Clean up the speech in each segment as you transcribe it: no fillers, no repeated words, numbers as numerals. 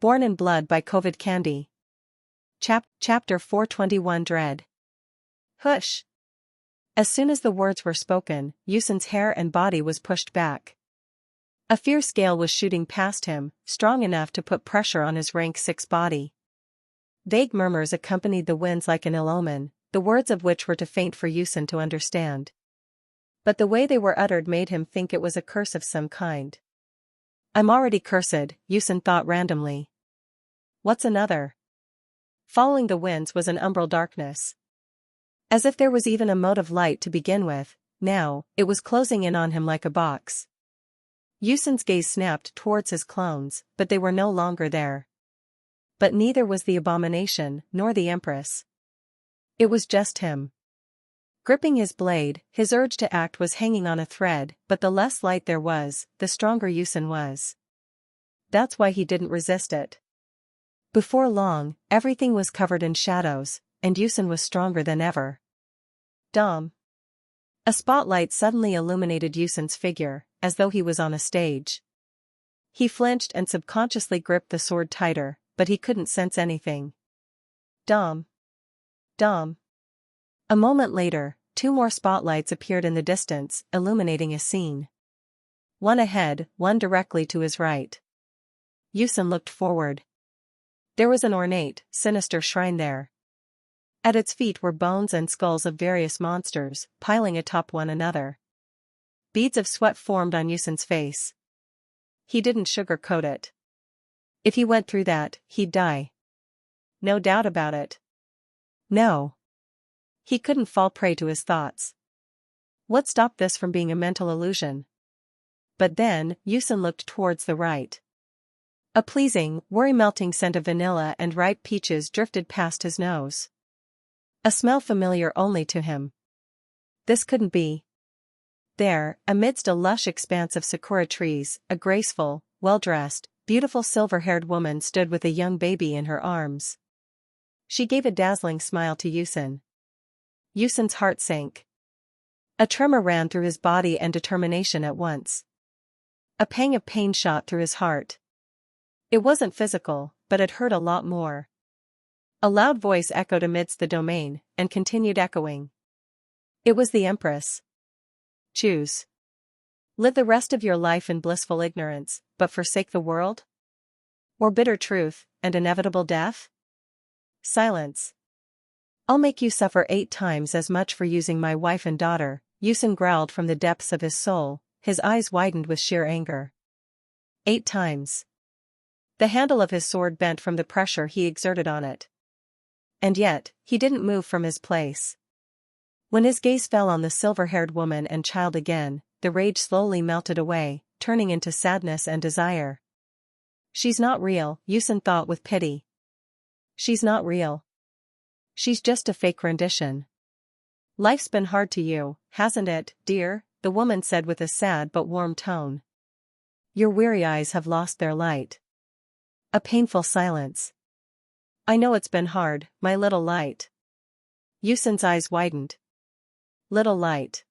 Born in Blood by COVID Candy. Chapter 421 Dread. Hush! As soon as the words were spoken, Yusin's hair and body was pushed back. A fierce gale was shooting past him, strong enough to put pressure on his rank 6 body. Vague murmurs accompanied the winds like an ill omen, the words of which were too faint for Yusin to understand. But the way they were uttered made him think it was a curse of some kind. I'm already cursed, Yusin thought randomly. What's another? Following the winds was an umbral darkness. As if there was even a mote of light to begin with, now, it was closing in on him like a box. Yusin's gaze snapped towards his clones, but they were no longer there. But neither was the abomination, nor the Empress. It was just him. Gripping his blade, his urge to act was hanging on a thread, but the less light there was, the stronger Yusin was. That's why he didn't resist it. Before long, everything was covered in shadows, and Yusin was stronger than ever. Dom. A spotlight suddenly illuminated Yusin's figure, as though he was on a stage. He flinched and subconsciously gripped the sword tighter, but he couldn't sense anything. Dom. Dom. A moment later, 2 more spotlights appeared in the distance, illuminating a scene. One ahead, one directly to his right. Yusin looked forward. There was an ornate, sinister shrine there. At its feet were bones and skulls of various monsters, piling atop one another. Beads of sweat formed on Yusin's face. He didn't sugarcoat it. If he went through that, he'd die. No doubt about it. No. He couldn't fall prey to his thoughts. What stopped this from being a mental illusion? But then, Yusin looked towards the right. A pleasing, worry-melting scent of vanilla and ripe peaches drifted past his nose. A smell familiar only to him. This couldn't be. There, amidst a lush expanse of sakura trees, a graceful, well-dressed, beautiful silver-haired woman stood with a young baby in her arms. She gave a dazzling smile to Yusin. Yusin's heart sank. A tremor ran through his body and determination at once. A pang of pain shot through his heart. It wasn't physical, but it hurt a lot more. A loud voice echoed amidst the domain, and continued echoing. It was the Empress. Choose. Live the rest of your life in blissful ignorance, but forsake the world? Or bitter truth, and inevitable death? Silence. I'll make you suffer 8 times as much for using my wife and daughter, Yusin growled from the depths of his soul, his eyes widened with sheer anger. 8 times. The handle of his sword bent from the pressure he exerted on it. And yet, he didn't move from his place. When his gaze fell on the silver-haired woman and child again, the rage slowly melted away, turning into sadness and desire. She's not real, Yusin thought with pity. She's not real. She's just a fake rendition. Life's been hard to you, hasn't it, dear? The woman said with a sad but warm tone. Your weary eyes have lost their light. A painful silence. I know it's been hard, my little light. Yusin's eyes widened. Little light.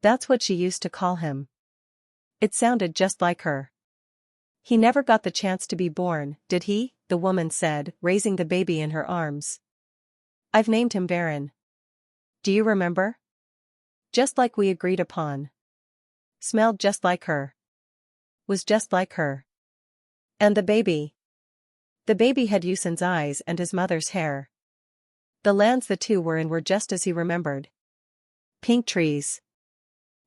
That's what she used to call him. It sounded just like her. He never got the chance to be born, did he? The woman said, raising the baby in her arms. I've named him Baron. Do you remember? Just like we agreed upon. Smelled just like her. Was just like her. And the baby? The baby had Yusin's eyes and his mother's hair. The lands the two were in were just as he remembered. Pink trees.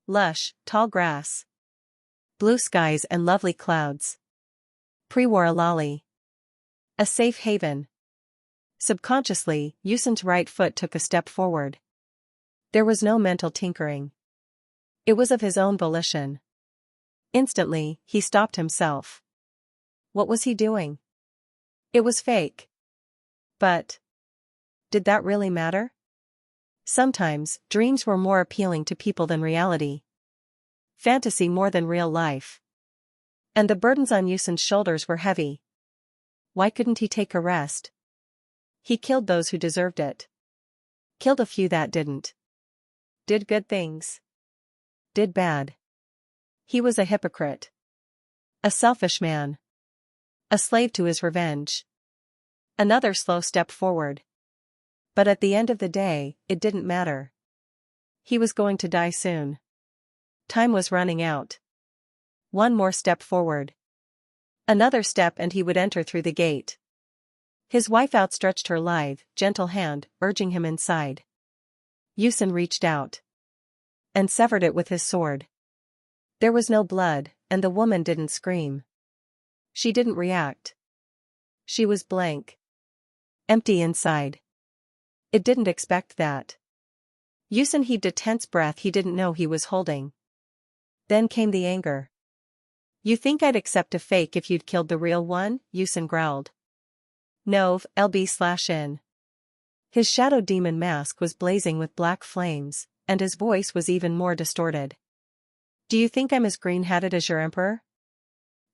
Lush, tall grass. Blue skies and lovely clouds. Pre-war Alali. A safe haven. Subconsciously, Yusin's right foot took a step forward. There was no mental tinkering. It was of his own volition. Instantly, he stopped himself. What was he doing? It was fake. But did that really matter? Sometimes, dreams were more appealing to people than reality. Fantasy more than real life. And the burdens on Yusin's shoulders were heavy. Why couldn't he take a rest? He killed those who deserved it. Killed a few that didn't. Did good things. Did bad. He was a hypocrite. A selfish man. A slave to his revenge. Another slow step forward. But at the end of the day, it didn't matter. He was going to die soon. Time was running out. One more step forward. Another step and he would enter through the gate. His wife outstretched her lithe, gentle hand, urging him inside. Ucen reached out and severed it with his sword. There was no blood, and the woman didn't scream. She didn't react. She was blank. Empty inside. It didn't expect that. Ucen heaved a tense breath he didn't know he was holding. Then came the anger. You think I'd accept a fake if you'd killed the real one? Ucen growled. Nov, lb/in. His shadow demon mask was blazing with black flames, and his voice was even more distorted. Do you think I'm as green-hatted as your emperor?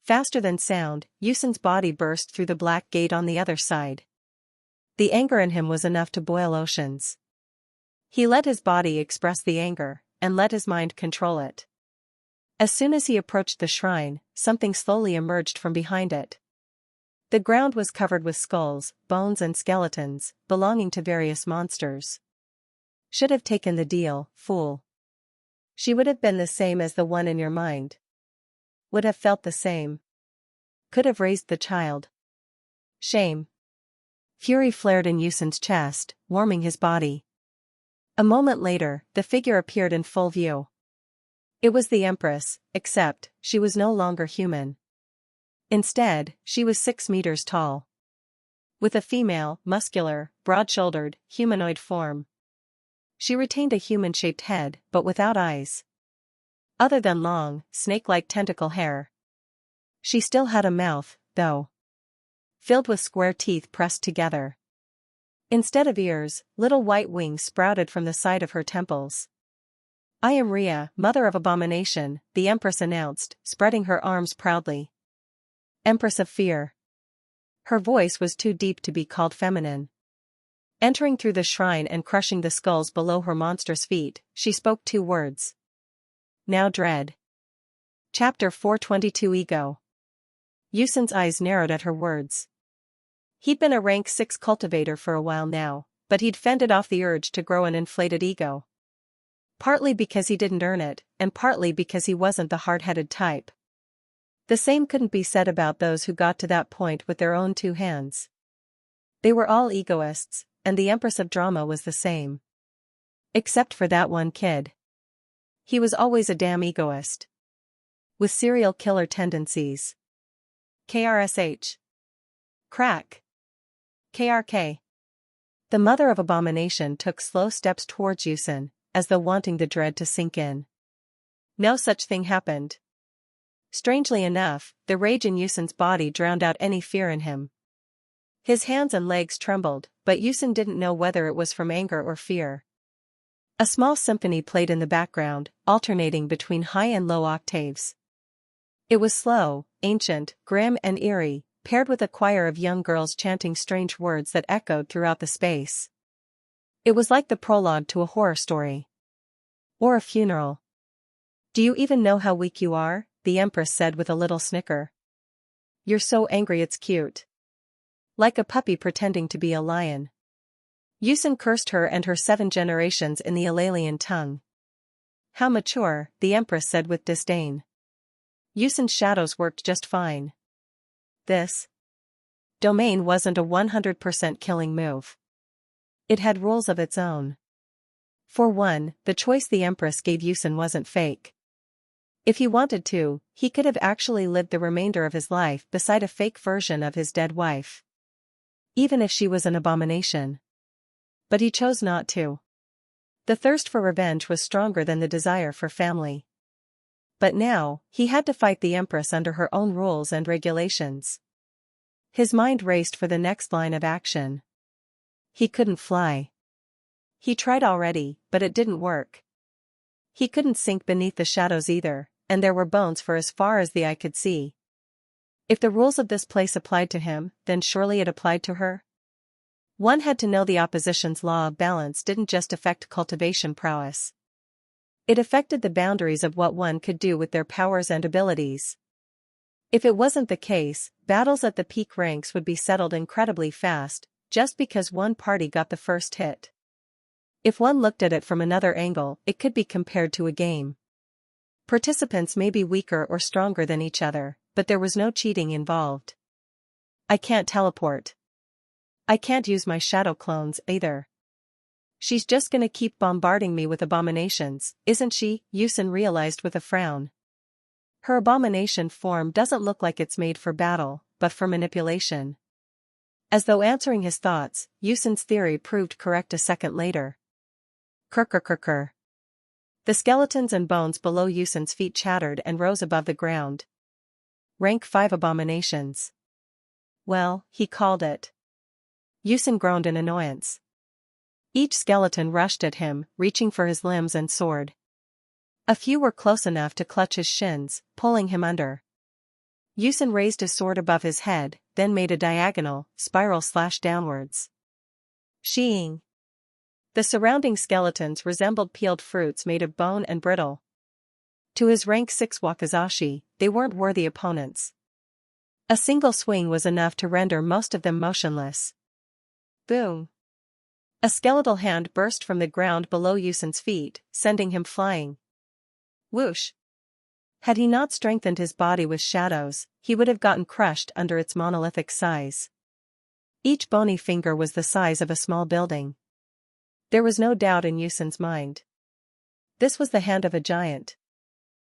Faster than sound, Ucen's body burst through the black gate on the other side. The anger in him was enough to boil oceans. He let his body express the anger, and let his mind control it. As soon as he approached the shrine, something slowly emerged from behind it. The ground was covered with skulls, bones and skeletons, belonging to various monsters. Should have taken the deal, fool. She would have been the same as the one in your mind. Would have felt the same. Could have raised the child. Shame. Fury flared in Ucen's chest, warming his body. A moment later, the figure appeared in full view. It was the Empress, except, she was no longer human. Instead, she was 6 meters tall. With a female, muscular, broad-shouldered, humanoid form. She retained a human-shaped head, but without eyes. Other than long, snake-like tentacle hair. She still had a mouth, though. Filled with square teeth pressed together. Instead of ears, little white wings sprouted from the side of her temples. I am Rhea, mother of abomination, the Empress announced, spreading her arms proudly. Empress of fear. Her voice was too deep to be called feminine. Entering through the shrine and crushing the skulls below her monstrous feet, she spoke 2 words. Now dread. Chapter 422 Ego. Ucen's eyes narrowed at her words. He'd been a rank 6 cultivator for a while now, but he'd fended off the urge to grow an inflated ego. Partly because he didn't earn it, and partly because he wasn't the hard-headed type. The same couldn't be said about those who got to that point with their own 2 hands. They were all egoists, and the Empress of Drama was the same. Except for that one kid. He was always a damn egoist. With serial killer tendencies. KRSH. Crack. KRK. The mother of abomination took slow steps towards Ucen, as though wanting the dread to sink in. No such thing happened. Strangely enough, the rage in Ucen's body drowned out any fear in him. His hands and legs trembled, but Ucen didn't know whether it was from anger or fear. A small symphony played in the background, alternating between high and low octaves. It was slow, ancient, grim and eerie, paired with a choir of young girls chanting strange words that echoed throughout the space. It was like the prologue to a horror story. Or a funeral. Do you even know how weak you are? The Empress said with a little snicker. You're so angry it's cute. Like a puppy pretending to be a lion. Ucen cursed her and her 7 generations in the Alalian tongue. How mature, the Empress said with disdain. Ucen's shadows worked just fine. This domain wasn't a 100% killing move. It had rules of its own. For one, the choice the Empress gave Ucen wasn't fake. If he wanted to, he could have actually lived the remainder of his life beside a fake version of his dead wife. Even if she was an abomination. But he chose not to. The thirst for revenge was stronger than the desire for family. But now, he had to fight the Empress under her own rules and regulations. His mind raced for the next line of action. He couldn't fly. He tried already, but it didn't work. He couldn't sink beneath the shadows either, and there were bones for as far as the eye could see. If the rules of this place applied to him, then surely it applied to her? One had to know the opposition's law of balance didn't just affect cultivation prowess. It affected the boundaries of what one could do with their powers and abilities. If it wasn't the case, battles at the peak ranks would be settled incredibly fast, just because one party got the first hit. If one looked at it from another angle, it could be compared to a game. Participants may be weaker or stronger than each other, but there was no cheating involved. I can't teleport. I can't use my shadow clones either. She's just gonna keep bombarding me with abominations, isn't she? Yusin realized with a frown. Her abomination form doesn't look like it's made for battle, but for manipulation. As though answering his thoughts, Yusin's theory proved correct a second later. Kurkurkurkur. The skeletons and bones below Yusin's feet chattered and rose above the ground. Rank 5 abominations. Well, he called it. Yusin groaned in annoyance. Each skeleton rushed at him, reaching for his limbs and sword. A few were close enough to clutch his shins, pulling him under. Yusin raised his sword above his head, then made a diagonal, spiral slash downwards. Sheeing. The surrounding skeletons resembled peeled fruits made of bone and brittle. To his rank 6 wakizashi, they weren't worthy opponents. A single swing was enough to render most of them motionless. Boom. A skeletal hand burst from the ground below Yusin's feet, sending him flying. Whoosh. Had he not strengthened his body with shadows, he would have gotten crushed under its monolithic size. Each bony finger was the size of a small building. There was no doubt in Yusin's mind. This was the hand of a giant.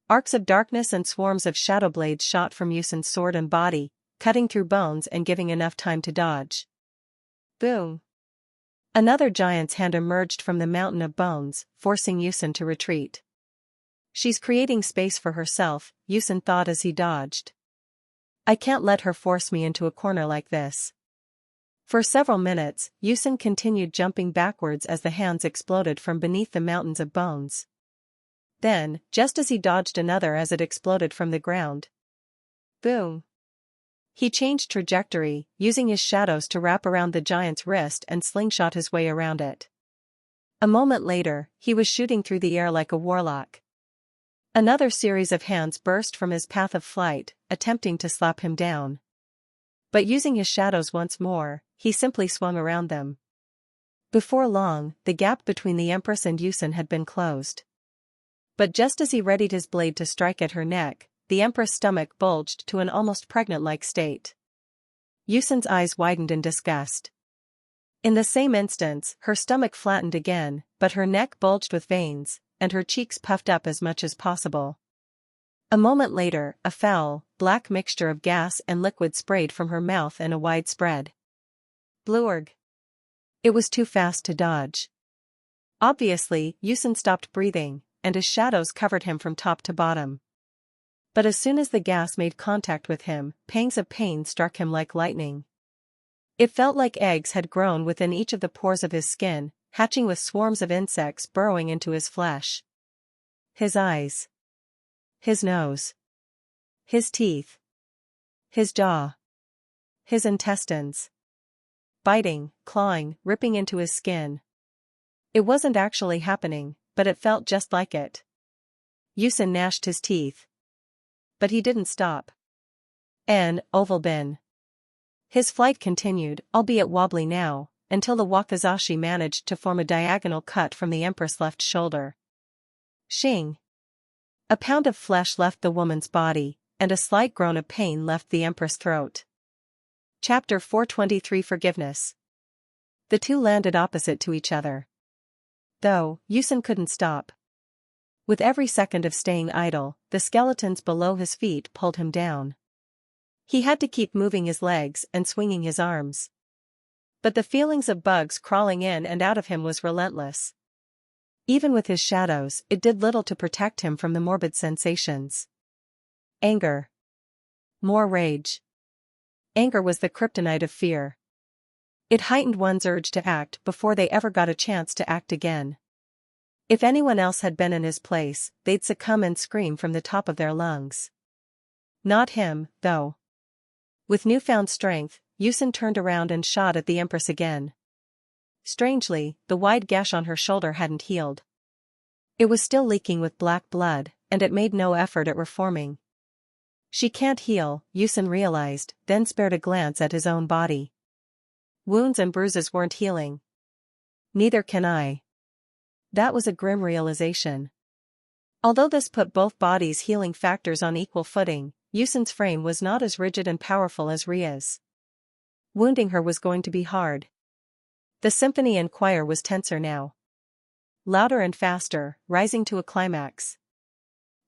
Arcs of darkness and swarms of shadow blades shot from Yusin's sword and body, cutting through bones and giving enough time to dodge. Boom. Another giant's hand emerged from the mountain of bones, forcing Yusin to retreat. She's creating space for herself, Yusin thought as he dodged. I can't let her force me into a corner like this. For several minutes, Yusin continued jumping backwards as the hands exploded from beneath the mountains of bones. Then, just as he dodged another as it exploded from the ground. Boom. He changed trajectory, using his shadows to wrap around the giant's wrist and slingshot his way around it. A moment later, he was shooting through the air like a warlock. Another series of hands burst from his path of flight, attempting to slap him down. But using his shadows once more, he simply swung around them. Before long, the gap between the Empress and Yusin had been closed. But just as he readied his blade to strike at her neck, the Empress' stomach bulged to an almost pregnant-like state. Yusin's eyes widened in disgust. In the same instant, her stomach flattened again, but her neck bulged with veins, and her cheeks puffed up as much as possible. A moment later, a foul, black mixture of gas and liquid sprayed from her mouth in a wide spread. Blurg. It was too fast to dodge. Obviously, Yusin stopped breathing, and his shadows covered him from top to bottom. But as soon as the gas made contact with him, pangs of pain struck him like lightning. It felt like eggs had grown within each of the pores of his skin, hatching with swarms of insects burrowing into his flesh. His eyes. His nose. His teeth. His jaw. His intestines. Biting, clawing, ripping into his skin. It wasn't actually happening, but it felt just like it. Yusin gnashed his teeth. But he didn't stop. Oval bin. His flight continued, albeit wobbly now, until the wakizashi managed to form a diagonal cut from the Empress' left shoulder. Shing. A pound of flesh left the woman's body, and a slight groan of pain left the Empress' throat. Chapter 423 Forgiveness. The two landed opposite to each other. Though, Yusin couldn't stop. With every second of staying idle, the skeletons below his feet pulled him down. He had to keep moving his legs and swinging his arms. But the feelings of bugs crawling in and out of him was relentless. Even with his shadows, it did little to protect him from the morbid sensations. Anger. More rage. Anger was the kryptonite of fear. It heightened one's urge to act before they ever got a chance to act again. If anyone else had been in his place, they'd succumb and scream from the top of their lungs. Not him, though. With newfound strength, Yusin turned around and shot at the Empress again. Strangely, the wide gash on her shoulder hadn't healed. It was still leaking with black blood, and it made no effort at reforming. She can't heal, Yusin realized, then spared a glance at his own body. Wounds and bruises weren't healing. Neither can I. That was a grim realization. Although this put both bodies' healing factors on equal footing, Yusin's frame was not as rigid and powerful as Ria's. Wounding her was going to be hard. The symphony and choir was tenser now. Louder and faster, rising to a climax.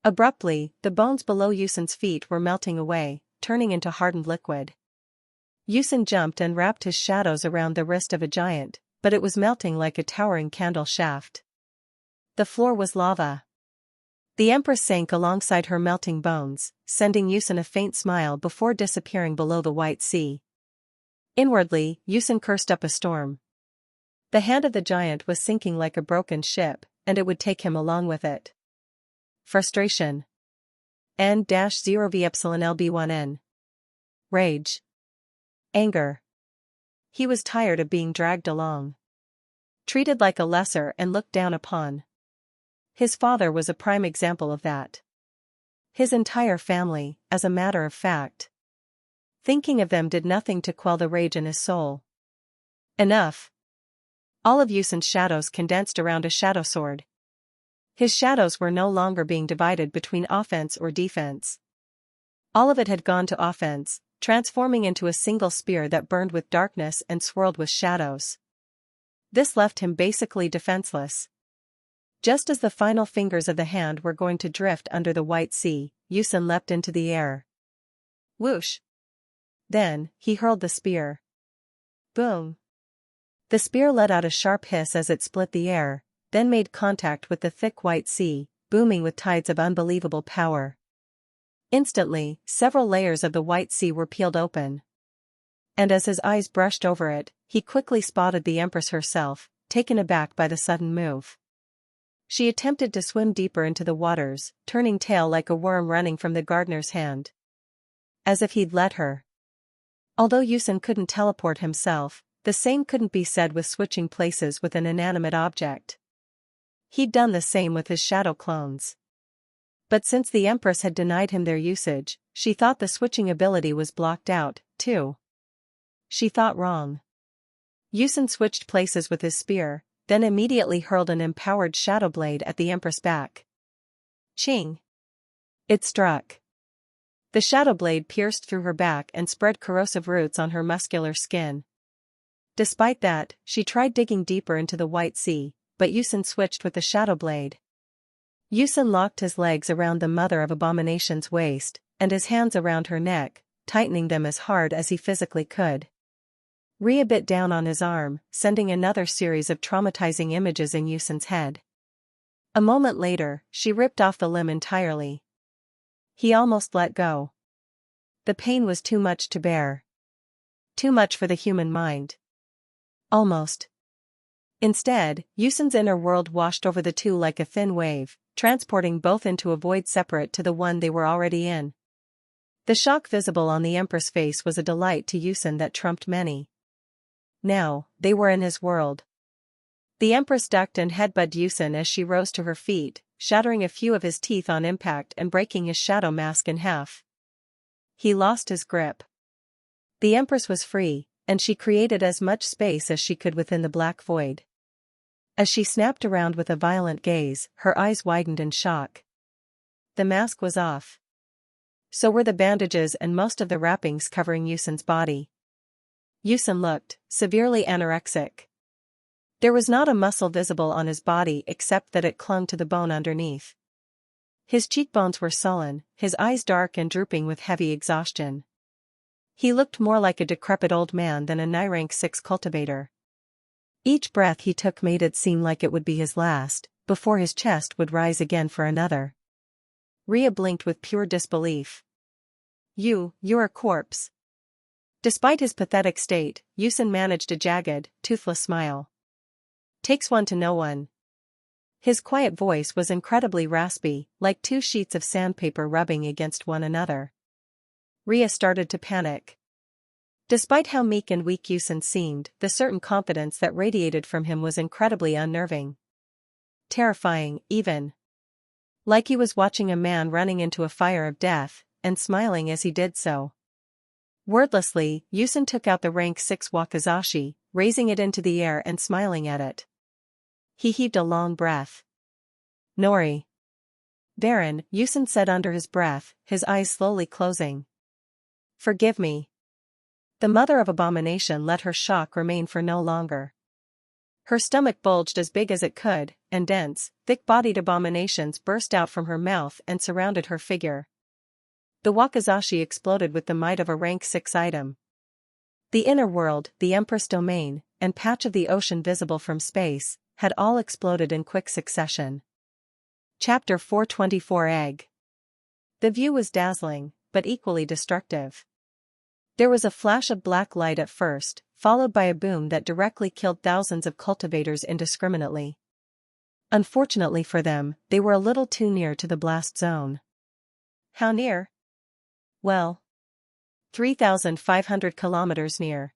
Abruptly, the bones below Yusin's feet were melting away, turning into hardened liquid. Yusin jumped and wrapped his shadows around the wrist of a giant, but it was melting like a towering candle shaft. The floor was lava. The Empress sank alongside her melting bones, sending Yusin a faint smile before disappearing below the white sea. Inwardly, Yusin cursed up a storm. The hand of the giant was sinking like a broken ship, and it would take him along with it. Frustration. End.He. Rage. Anger. He was tired of being dragged along. Treated like a lesser and looked down upon. His father was a prime example of that. His entire family, as a matter of fact. Thinking of them did nothing to quell the rage in his soul. Enough. All of Yusin's shadows condensed around a shadow sword. His shadows were no longer being divided between offense or defense. All of it had gone to offense, transforming into a single spear that burned with darkness and swirled with shadows. This left him basically defenseless. Just as the final fingers of the hand were going to drift under the white sea, Yusin leapt into the air. Whoosh! Then, he hurled the spear. Boom! The spear let out a sharp hiss as it split the air, then made contact with the thick white sea, booming with tides of unbelievable power. Instantly, several layers of the white sea were peeled open. And as his eyes brushed over it, he quickly spotted the Empress herself, taken aback by the sudden move. She attempted to swim deeper into the waters, turning tail like a worm running from the gardener's hand. As if he'd let her. Although Yusin couldn't teleport himself, the same couldn't be said with switching places with an inanimate object. He'd done the same with his shadow clones. But since the Empress had denied him their usage, she thought the switching ability was blocked out, too. She thought wrong. Yusin switched places with his spear, then immediately hurled an empowered shadow blade at the Empress' back. Ching! It struck. The shadow blade pierced through her back and spread corrosive roots on her muscular skin. Despite that, she tried digging deeper into the white sea, but Yusin switched with the shadow blade. Yusin locked his legs around the Mother of Abomination's waist, and his hands around her neck, tightening them as hard as he physically could. Ria bit down on his arm, sending another series of traumatizing images in Yusin's head. A moment later, she ripped off the limb entirely. He almost let go. The pain was too much to bear. Too much for the human mind. Almost. Instead, Yusin's inner world washed over the two like a thin wave, transporting both into a void separate to the one they were already in. The shock visible on the Empress' face was a delight to Yusin that trumped many. Now, they were in his world. The Empress ducked and headbutted Yusin as she rose to her feet, shattering a few of his teeth on impact and breaking his shadow mask in half. He lost his grip. The Empress was free, and she created as much space as she could within the black void. As she snapped around with a violent gaze, her eyes widened in shock. The mask was off. So were the bandages and most of the wrappings covering Yusin's body. Yusin looked severely anorexic. There was not a muscle visible on his body except that it clung to the bone underneath. His cheekbones were sullen, his eyes dark and drooping with heavy exhaustion. He looked more like a decrepit old man than a rank 6 cultivator. Each breath he took made it seem like it would be his last, before his chest would rise again for another. Ria blinked with pure disbelief. You're a corpse. Despite his pathetic state, Yusin managed a jagged, toothless smile. Takes one to know one. His quiet voice was incredibly raspy, like two sheets of sandpaper rubbing against one another. Ria started to panic. Despite how meek and weak Yusin seemed, the certain confidence that radiated from him was incredibly unnerving. Terrifying, even. Like he was watching a man running into a fire of death, and smiling as he did so. Wordlessly, Yusin took out the rank 6 wakizashi, raising it into the air and smiling at it. He heaved a long breath. Nori. Baron, Yusin said under his breath, his eyes slowly closing. Forgive me. The mother of abomination let her shock remain for no longer. Her stomach bulged as big as it could, and dense, thick-bodied abominations burst out from her mouth and surrounded her figure. The wakizashi exploded with the might of a rank 6 item. The inner world, the Empress domain, and patch of the ocean visible from space, had all exploded in quick succession. Chapter 424 Egg. The view was dazzling, but equally destructive. There was a flash of black light at first, followed by a boom that directly killed thousands of cultivators indiscriminately. Unfortunately for them, they were a little too near to the blast zone. How near? Well, 3,500 kilometers near.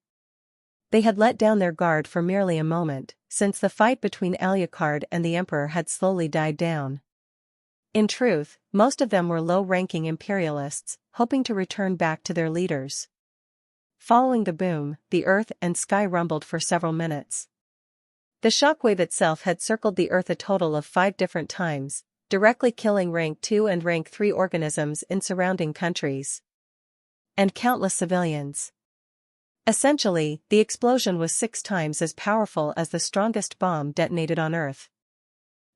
They had let down their guard for merely a moment, since the fight between Alucard and the Emperor had slowly died down. In truth, most of them were low-ranking imperialists, hoping to return back to their leaders. Following the boom, the earth and sky rumbled for several minutes. The shockwave itself had circled the earth a total of 5 different times, directly killing rank 2 and rank 3 organisms in surrounding countries. And countless civilians. Essentially, the explosion was 6 times as powerful as the strongest bomb detonated on Earth.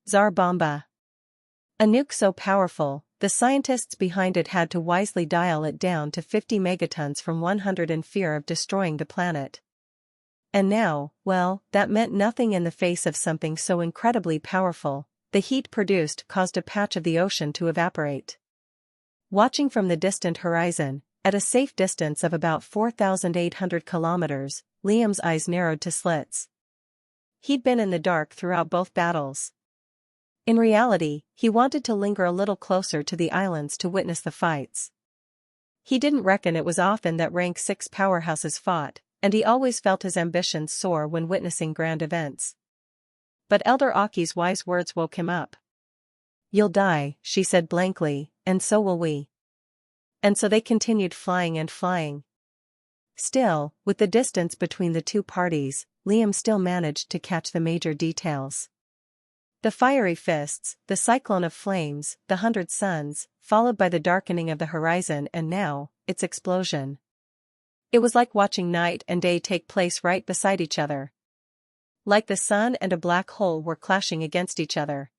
Tsar Bomba. A nuke so powerful, the scientists behind it had to wisely dial it down to 50 megatons from 100 in fear of destroying the planet. And now, well, that meant nothing in the face of something so incredibly powerful. The heat produced caused a patch of the ocean to evaporate. Watching from the distant horizon, at a safe distance of about 4,800 kilometers, Liam's eyes narrowed to slits. He'd been in the dark throughout both battles. In reality, he wanted to linger a little closer to the islands to witness the fights. He didn't reckon it was often that rank 6 powerhouses fought, and he always felt his ambitions soar when witnessing grand events. But Elder Aki's wise words woke him up. You'll die, she said blankly, and so will we. And so they continued flying and flying. Still, with the distance between the two parties, Liam still managed to catch the major details. The fiery fists, the cyclone of flames, the 100 suns, followed by the darkening of the horizon and now, its explosion. It was like watching night and day take place right beside each other. Like the sun and a black hole were clashing against each other.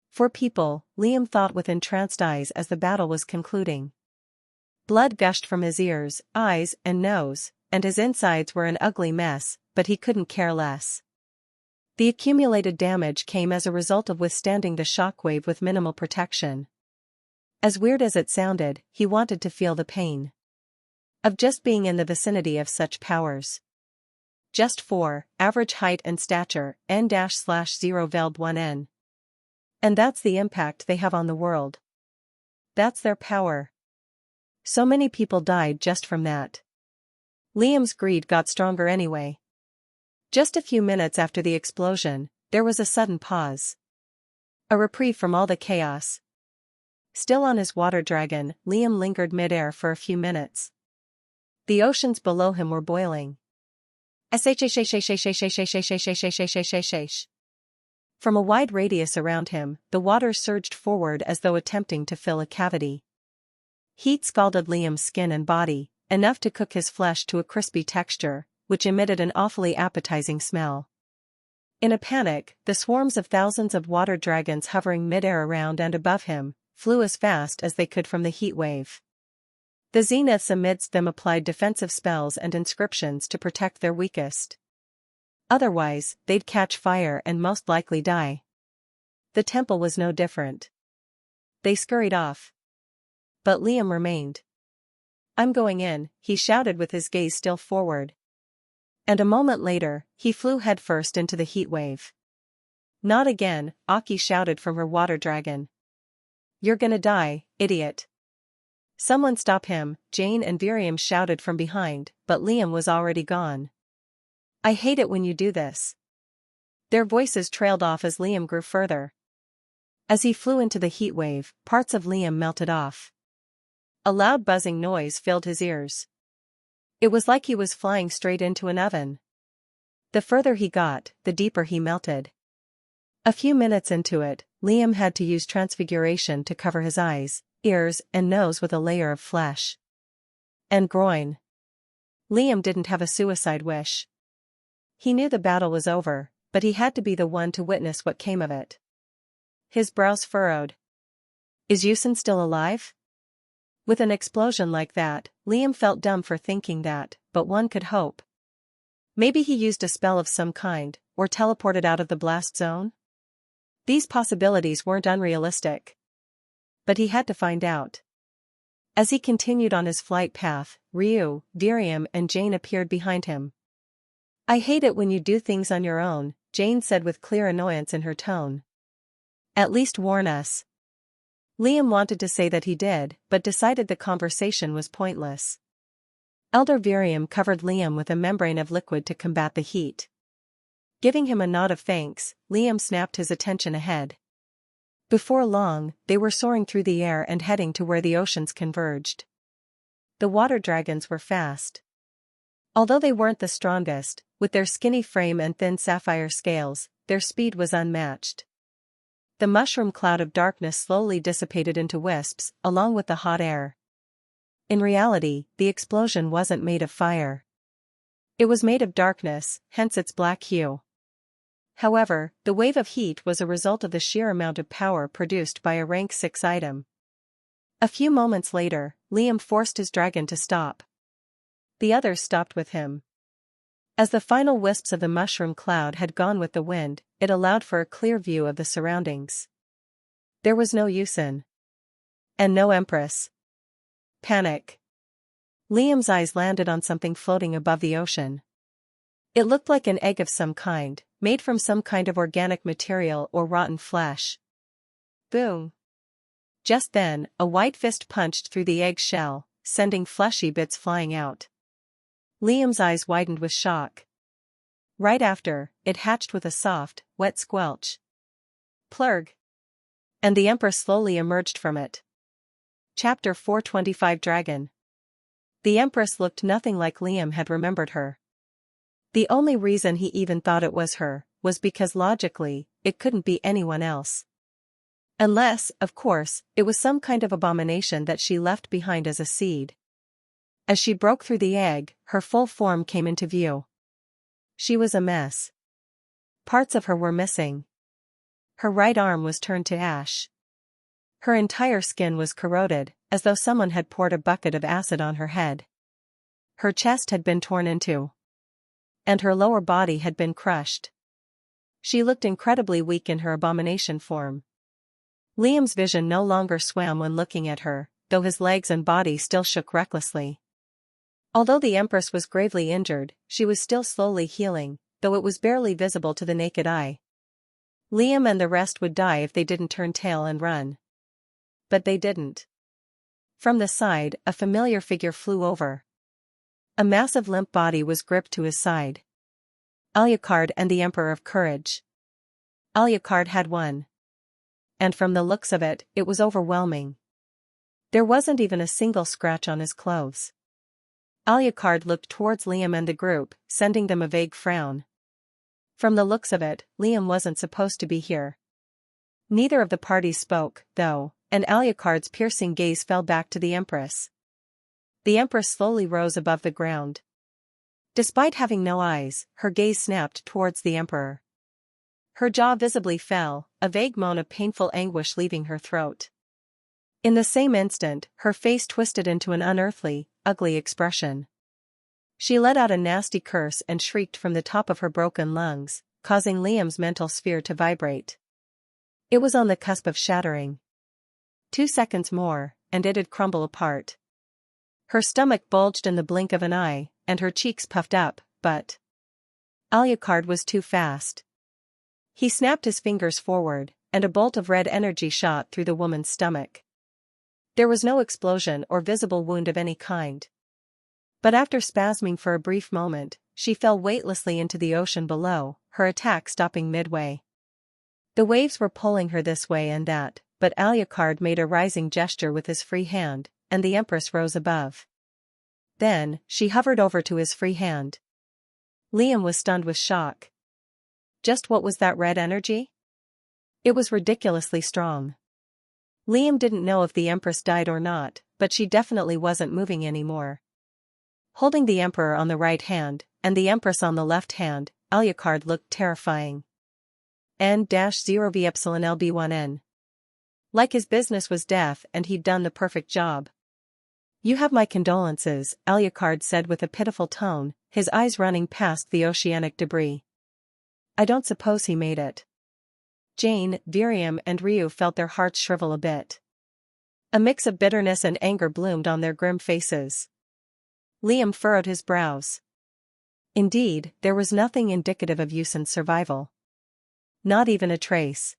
For people, Liam thought with entranced eyes as the battle was concluding. Blood gushed from his ears, eyes, and nose, and his insides were an ugly mess, but he couldn't care less. The accumulated damage came as a result of withstanding the shockwave with minimal protection. As weird as it sounded, he wanted to feel the pain of just being in the vicinity of such powers. Just 4, average height and stature, n-0 veld 1n. And that's the impact they have on the world. That's their power. So many people died just from that. Liam's greed got stronger anyway. Just a few minutes after the explosion, there was a sudden pause. A reprieve from all the chaos. Still on his water dragon, Liam lingered mid-air for a few minutes. The oceans below him were boiling. From a wide radius around him, the waters surged forward as though attempting to fill a cavity. Heat scalded Liam's skin and body, enough to cook his flesh to a crispy texture, which emitted an awfully appetizing smell. In a panic, the swarms of thousands of water dragons hovering mid-air around and above him, flew as fast as they could from the heat wave. The zeniths amidst them applied defensive spells and inscriptions to protect their weakest. Otherwise, they'd catch fire and most likely die. The temple was no different. They scurried off. But Liam remained. I'm going in, he shouted with his gaze still forward. And a moment later, he flew headfirst into the heat wave. Not again, Aki shouted from her water dragon. You're gonna die, idiot. Someone stop him, Jane and Virium shouted from behind, but Liam was already gone. I hate it when you do this. Their voices trailed off as Liam grew further. As he flew into the heat wave, parts of Liam melted off. A loud buzzing noise filled his ears. It was like he was flying straight into an oven. The further he got, the deeper he melted. A few minutes into it, Liam had to use transfiguration to cover his eyes, ears, and nose with a layer of flesh. And groin. Liam didn't have a suicide wish. He knew the battle was over, but he had to be the one to witness what came of it. His brows furrowed. Is Ucladd still alive? With an explosion like that, Liam felt dumb for thinking that, but one could hope. Maybe he used a spell of some kind, or teleported out of the blast zone? These possibilities weren't unrealistic. But he had to find out. As he continued on his flight path, Ryu, Darius, and Jane appeared behind him. I hate it when you do things on your own, Jane said with clear annoyance in her tone. At least warn us. Liam wanted to say that he did, but decided the conversation was pointless. Elder Virium covered Liam with a membrane of liquid to combat the heat. Giving him a nod of thanks, Liam snapped his attention ahead. Before long, they were soaring through the air and heading to where the oceans converged. The water dragons were fast. Although they weren't the strongest, with their skinny frame and thin sapphire scales, their speed was unmatched. The mushroom cloud of darkness slowly dissipated into wisps, along with the hot air. In reality, the explosion wasn't made of fire. It was made of darkness, hence its black hue. However, the wave of heat was a result of the sheer amount of power produced by a rank 6 item. A few moments later, Liam forced his dragon to stop. The others stopped with him. As the final wisps of the mushroom cloud had gone with the wind, it allowed for a clear view of the surroundings. There was no Ucladd. And no Empress. Panic. Liam's eyes landed on something floating above the ocean. It looked like an egg of some kind, made from some kind of organic material or rotten flesh. Boom. Just then, a white fist punched through the egg shell, sending fleshy bits flying out. Liam's eyes widened with shock. Right after, it hatched with a soft, wet squelch. Plurg. And the Empress slowly emerged from it. Chapter 425 Dragon. The Empress looked nothing like Liam had remembered her. The only reason he even thought it was her, was because logically, it couldn't be anyone else. Unless, of course, it was some kind of abomination that she left behind as a seed. As she broke through the egg, her full form came into view. She was a mess. Parts of her were missing. Her right arm was turned to ash. Her entire skin was corroded, as though someone had poured a bucket of acid on her head. Her chest had been torn into. And her lower body had been crushed. She looked incredibly weak in her abomination form. Liam's vision no longer swam when looking at her, though his legs and body still shook recklessly. Although the Empress was gravely injured, she was still slowly healing, though it was barely visible to the naked eye. Liam and the rest would die if they didn't turn tail and run. But they didn't. From the side, a familiar figure flew over. A massive limp body was gripped to his side. Ucladd and the Emperor of Courage. Ucladd had won. And from the looks of it, it was overwhelming. There wasn't even a single scratch on his clothes. Ucladd looked towards Liam and the group, sending them a vague frown. From the looks of it, Liam wasn't supposed to be here. Neither of the parties spoke, though, and Ucladd's piercing gaze fell back to the Empress. The Empress slowly rose above the ground. Despite having no eyes, her gaze snapped towards the Emperor. Her jaw visibly fell, a vague moan of painful anguish leaving her throat. In the same instant, her face twisted into an unearthly, ugly expression. She let out a nasty curse and shrieked from the top of her broken lungs, causing Liam's mental sphere to vibrate. It was on the cusp of shattering. 2 seconds more, and it'd crumble apart. Her stomach bulged in the blink of an eye, and her cheeks puffed up, but Ucladd was too fast. He snapped his fingers forward, and a bolt of red energy shot through the woman's stomach. There was no explosion or visible wound of any kind. But after spasming for a brief moment, she fell weightlessly into the ocean below, her attack stopping midway. The waves were pulling her this way and that, but Ucladd made a rising gesture with his free hand, and the Empress rose above. Then, she hovered over to his free hand. Liam was stunned with shock. Just what was that red energy? It was ridiculously strong. Liam didn't know if the Empress died or not, but she definitely wasn't moving anymore. Holding the Emperor on the right hand, and the Empress on the left hand, Ucladd looked terrifying. end.He. Like his business was death and he'd done the perfect job. You have my condolences, Ucladd said with a pitiful tone, his eyes running past the oceanic debris. I don't suppose he made it. Jane, Virium and Ryu felt their hearts shrivel a bit. A mix of bitterness and anger bloomed on their grim faces. Liam furrowed his brows. Indeed, there was nothing indicative of Usin's survival. Not even a trace.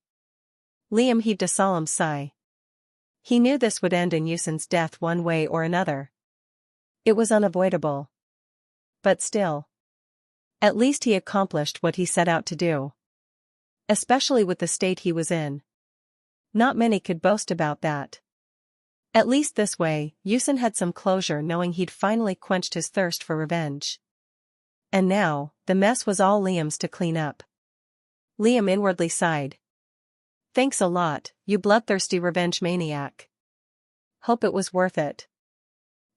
Liam heaved a solemn sigh. He knew this would end in Usin's death one way or another. It was unavoidable. But still. At least he accomplished what he set out to do. Especially with the state he was in. Not many could boast about that. At least this way, Usin had some closure knowing he'd finally quenched his thirst for revenge. And now, the mess was all Liam's to clean up. Liam inwardly sighed. Thanks a lot, you bloodthirsty revenge maniac. Hope it was worth it.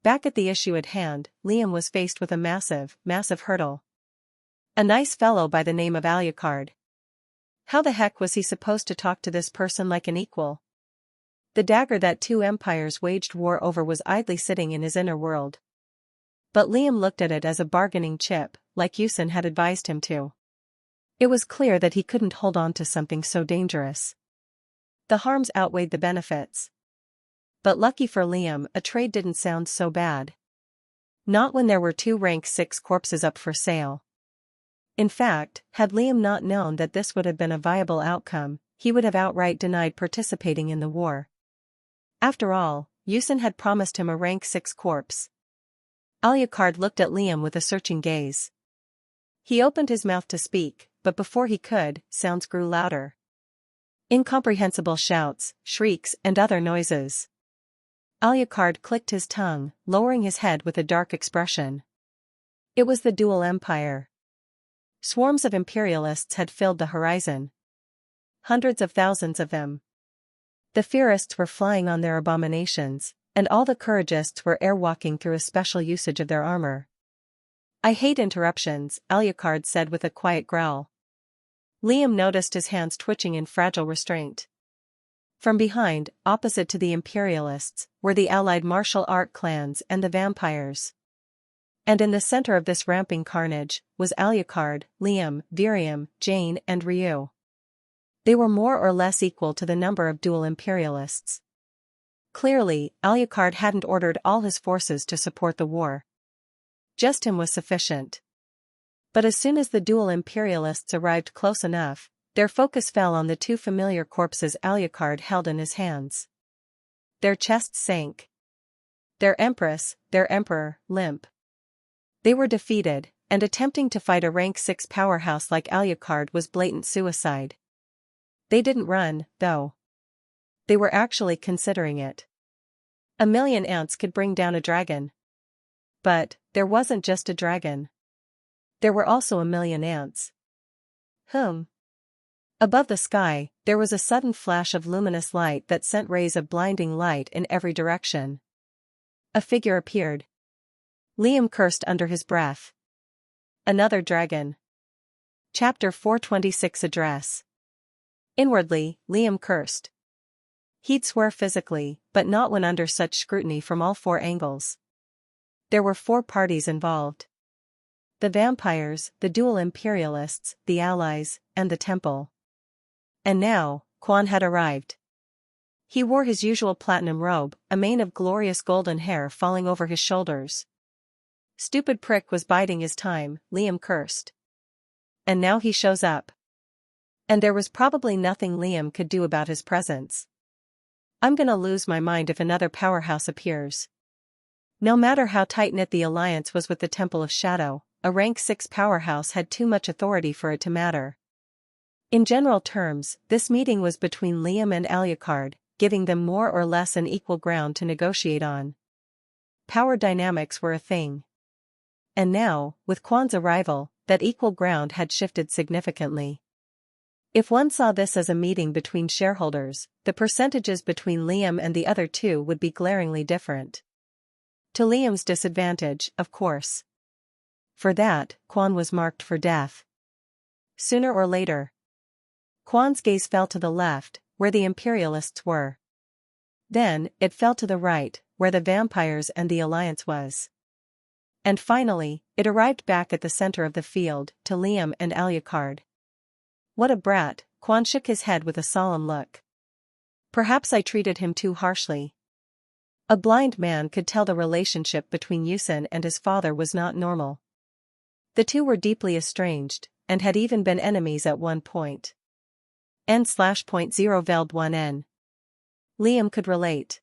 Back at the issue at hand, Liam was faced with a massive hurdle. A nice fellow by the name of Ucladd. How the heck was he supposed to talk to this person like an equal? The dagger that two empires waged war over was idly sitting in his inner world. But Liam looked at it as a bargaining chip, like Usin had advised him to. It was clear that he couldn't hold on to something so dangerous. The harms outweighed the benefits. But lucky for Liam, a trade didn't sound so bad. Not when there were 2 rank 6 corpses up for sale. In fact, had Liam not known that this would have been a viable outcome, he would have outright denied participating in the war. After all, Usin had promised him a rank 6 corpse. Ucladd looked at Liam with a searching gaze. He opened his mouth to speak, but before he could, sounds grew louder. Incomprehensible shouts, shrieks and other noises. Ucladd clicked his tongue, lowering his head with a dark expression. It was the dual empire. Swarms of imperialists had filled the horizon. Hundreds of thousands of them. The fierists were flying on their abominations, and all the couragists were airwalking through a special usage of their armor. I hate interruptions, Ucladd said with a quiet growl. Liam noticed his hands twitching in fragile restraint. From behind, opposite to the imperialists, were the allied martial art clans and the vampires. And in the center of this ramping carnage, was Ucladd, Liam, Virium, Jane and Ryu. They were more or less equal to the number of dual imperialists. Clearly, Ucladd hadn't ordered all his forces to support the war. Just him was sufficient. But as soon as the dual imperialists arrived close enough, their focus fell on the 2 familiar corpses Ucladd held in his hands. Their chests sank. Their empress, their emperor, limp. They were defeated, and attempting to fight a rank 6 powerhouse like Ucladd was blatant suicide. They didn't run, though. They were actually considering it. 1,000,000 ants could bring down a dragon. But, there wasn't just a dragon. There were also 1,000,000 ants. Above the sky, there was a sudden flash of luminous light that sent rays of blinding light in every direction. A figure appeared. Liam cursed under his breath. Another dragon. Chapter 426 Address. Inwardly, Liam cursed. He'd swear physically, but not when under such scrutiny from all 4 angles. There were 4 parties involved. The vampires, the dual imperialists, the allies, and the temple. And now, Quan had arrived. He wore his usual platinum robe, a mane of glorious golden hair falling over his shoulders. Stupid prick was biding his time, Liam cursed. And now he shows up. And there was probably nothing Liam could do about his presence. I'm gonna lose my mind if another powerhouse appears. No matter how tight-knit the alliance was with the Temple of Shadow, a rank 6 powerhouse had too much authority for it to matter. In general terms, this meeting was between Liam and Ucladd, giving them more or less an equal ground to negotiate on. power dynamics were a thing. And now, with Quan's arrival, that equal ground had shifted significantly. If one saw this as a meeting between shareholders, the percentages between Liam and the other two would be glaringly different. To Liam's disadvantage, of course. For that, Quan was marked for death. Sooner or later. Quan's gaze fell to the left, where the imperialists were. Then, it fell to the right, where the vampires and the alliance was. And finally, it arrived back at the center of the field, to Liam and Alucard. What a brat, Quan shook his head with a solemn look. Perhaps I treated him too harshly. A blind man could tell the relationship between Yusin and his father was not normal. The two were deeply estranged, and had even been enemies at one point. N/.0 Veld 1N. Liam could relate.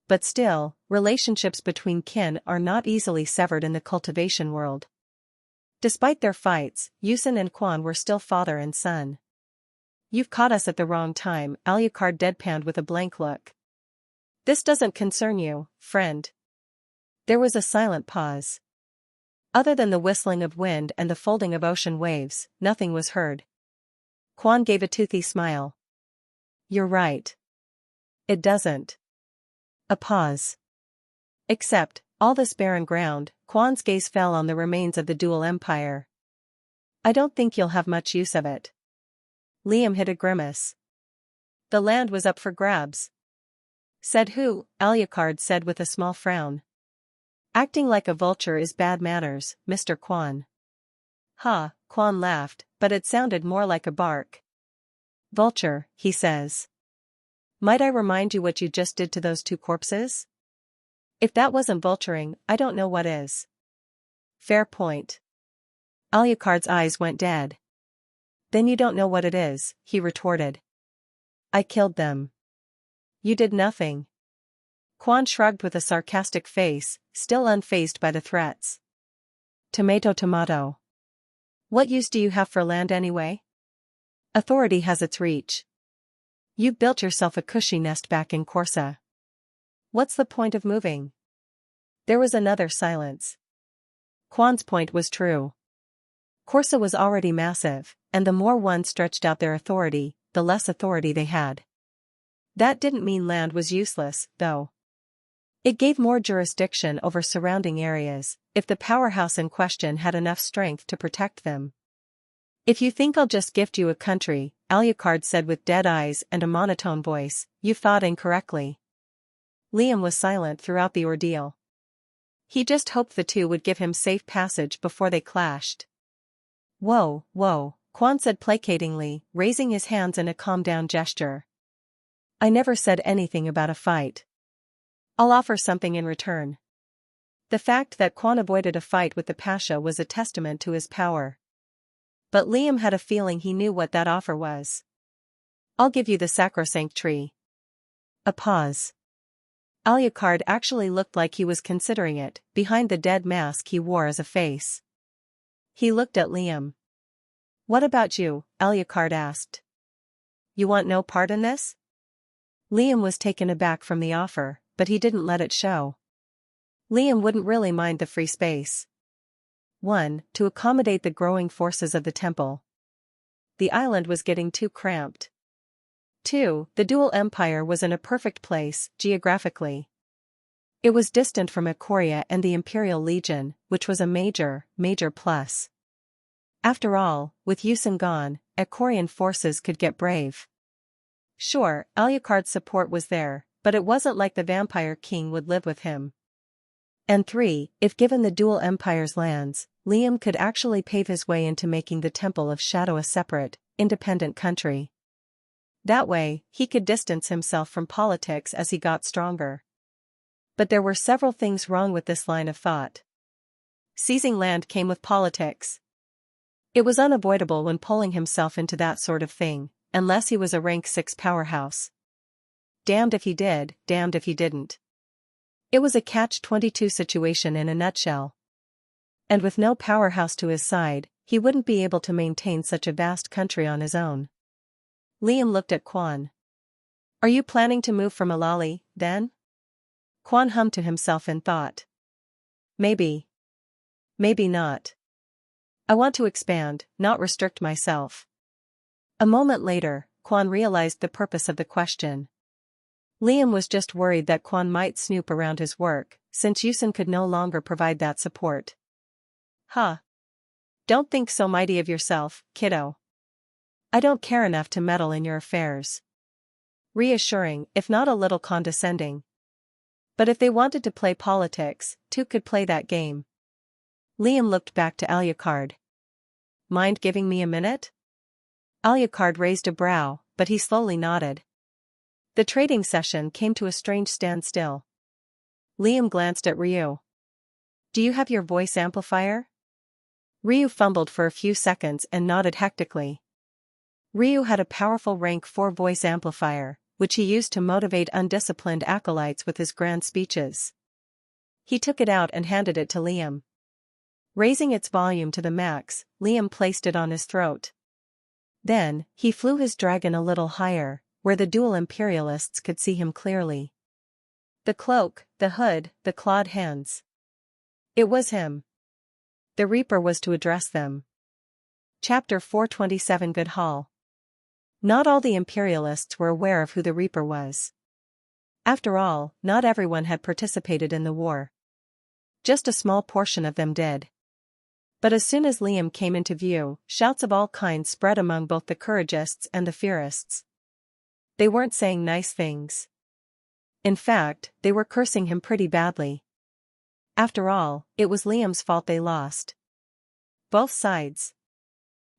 But still, relationships between kin are not easily severed in the cultivation world. Despite their fights, Yusin and Quan were still father and son. You've caught us at the wrong time, Alucard deadpanned with a blank look. This doesn't concern you, friend. There was a silent pause. Other than the whistling of wind and the folding of ocean waves, nothing was heard. Quan gave a toothy smile. You're right. It doesn't. A pause. Except, all this barren ground, Quan's gaze fell on the remains of the dual empire. I don't think you'll have much use of it. Liam hid a grimace. The land was up for grabs. Said who? Alucard said with a small frown. Acting like a vulture is bad manners, Mr. Quan. Ha, Quan laughed, but it sounded more like a bark. Vulture, he says. Might I remind you what you just did to those two corpses? If that wasn't vulturing, I don't know what is. Fair point. Alucard's eyes went dead. Then you don't know what it is, he retorted. I killed them. You did nothing. Quan shrugged with a sarcastic face, still unfazed by the threats. Tomato tomato. What use do you have for land anyway? Authority has its reach. You've built yourself a cushy nest back in Corsa. What's the point of moving? There was another silence. Quan's point was true. Corsa was already massive, and the more one stretched out their authority, the less authority they had. That didn't mean land was useless, though. It gave more jurisdiction over surrounding areas, if the powerhouse in question had enough strength to protect them. If you think I'll just gift you a country, Alucard said with dead eyes and a monotone voice, you've thought incorrectly. Liam was silent throughout the ordeal. He just hoped the two would give him safe passage before they clashed. Whoa, Quan said placatingly, raising his hands in a calm-down gesture. I never said anything about a fight. I'll offer something in return. The fact that Quan avoided a fight with the Pasha was a testament to his power. But Liam had a feeling he knew what that offer was. I'll give you the sacrosanct tree. A pause. Alucard actually looked like he was considering it, behind the dead mask he wore as a face. He looked at Liam. What about you? Alucard asked. You want no part in this? Liam was taken aback from the offer, but he didn't let it show. Liam wouldn't really mind the free space. 1. To accommodate the growing forces of the temple. The island was getting too cramped. 2. The dual empire was in a perfect place, geographically. It was distant from Ikoria and the Imperial Legion, which was a major plus. After all, with Yusin gone, Ikorian forces could get brave. Sure, Alucard's support was there, but it wasn't like the vampire king would live with him. And 3, if given the dual empire's lands, Liam could actually pave his way into making the Temple of Shadow a separate, independent country. That way, he could distance himself from politics as he got stronger. But there were several things wrong with this line of thought. Seizing land came with politics. It was unavoidable when pulling himself into that sort of thing, unless he was a rank 6 powerhouse. Damned if he did, damned if he didn't. It was a catch-22 situation in a nutshell. And with no powerhouse to his side, he wouldn't be able to maintain such a vast country on his own. Liam looked at Quan. Are you planning to move from Alali, then? Quan hummed to himself in thought. Maybe. Maybe not. I want to expand, not restrict myself. A moment later, Quan realized the purpose of the question. Liam was just worried that Quan might snoop around his work, since Yusin could no longer provide that support. Huh. Don't think so mighty of yourself, kiddo. I don't care enough to meddle in your affairs. Reassuring, if not a little condescending. But if they wanted to play politics, two could play that game. Liam looked back to Alucard. Mind giving me a minute? Alucard raised a brow, but he slowly nodded. The trading session came to a strange standstill. Liam glanced at Ryu. Do you have your voice amplifier? Ryu fumbled for a few seconds and nodded hectically. Ryu had a powerful rank 4 voice amplifier, which he used to motivate undisciplined acolytes with his grand speeches. He took it out and handed it to Liam. Raising its volume to the max, Liam placed it on his throat. Then, he flew his dragon a little higher, where the dual imperialists could see him clearly. The cloak, the hood, the clawed hands. It was him. The Reaper was to address them. Chapter 427 Good Hall. Not all the imperialists were aware of who the Reaper was. After all, not everyone had participated in the war. Just a small portion of them did. But as soon as Liam came into view, shouts of all kinds spread among both the couragists and the fearists. They weren't saying nice things. In fact, they were cursing him pretty badly. After all, it was Liam's fault they lost. Both sides.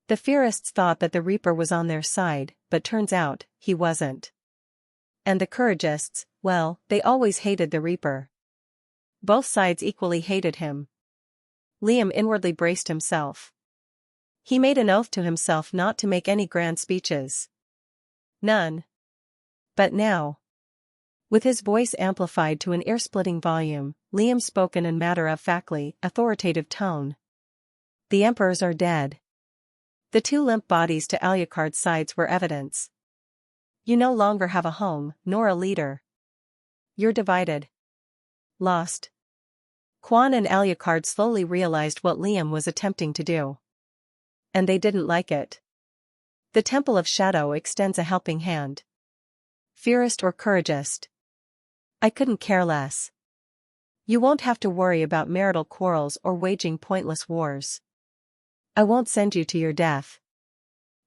The fearists thought that the Reaper was on their side, but turns out, he wasn't. And the couragists, well, they always hated the Reaper. Both sides equally hated him. Liam inwardly braced himself. He made an oath to himself not to make any grand speeches. None. But now, with his voice amplified to an ear-splitting volume, Liam spoke in a matter-of-factly, authoritative tone. The emperors are dead. The 2 limp bodies to Alucard's sides were evidence. You no longer have a home, nor a leader. You're divided. Lost. Quan and Alucard slowly realized what Liam was attempting to do. And they didn't like it. The Temple of Shadow extends a helping hand. Fearist or couragist. I couldn't care less. You won't have to worry about marital quarrels or waging pointless wars. I won't send you to your death.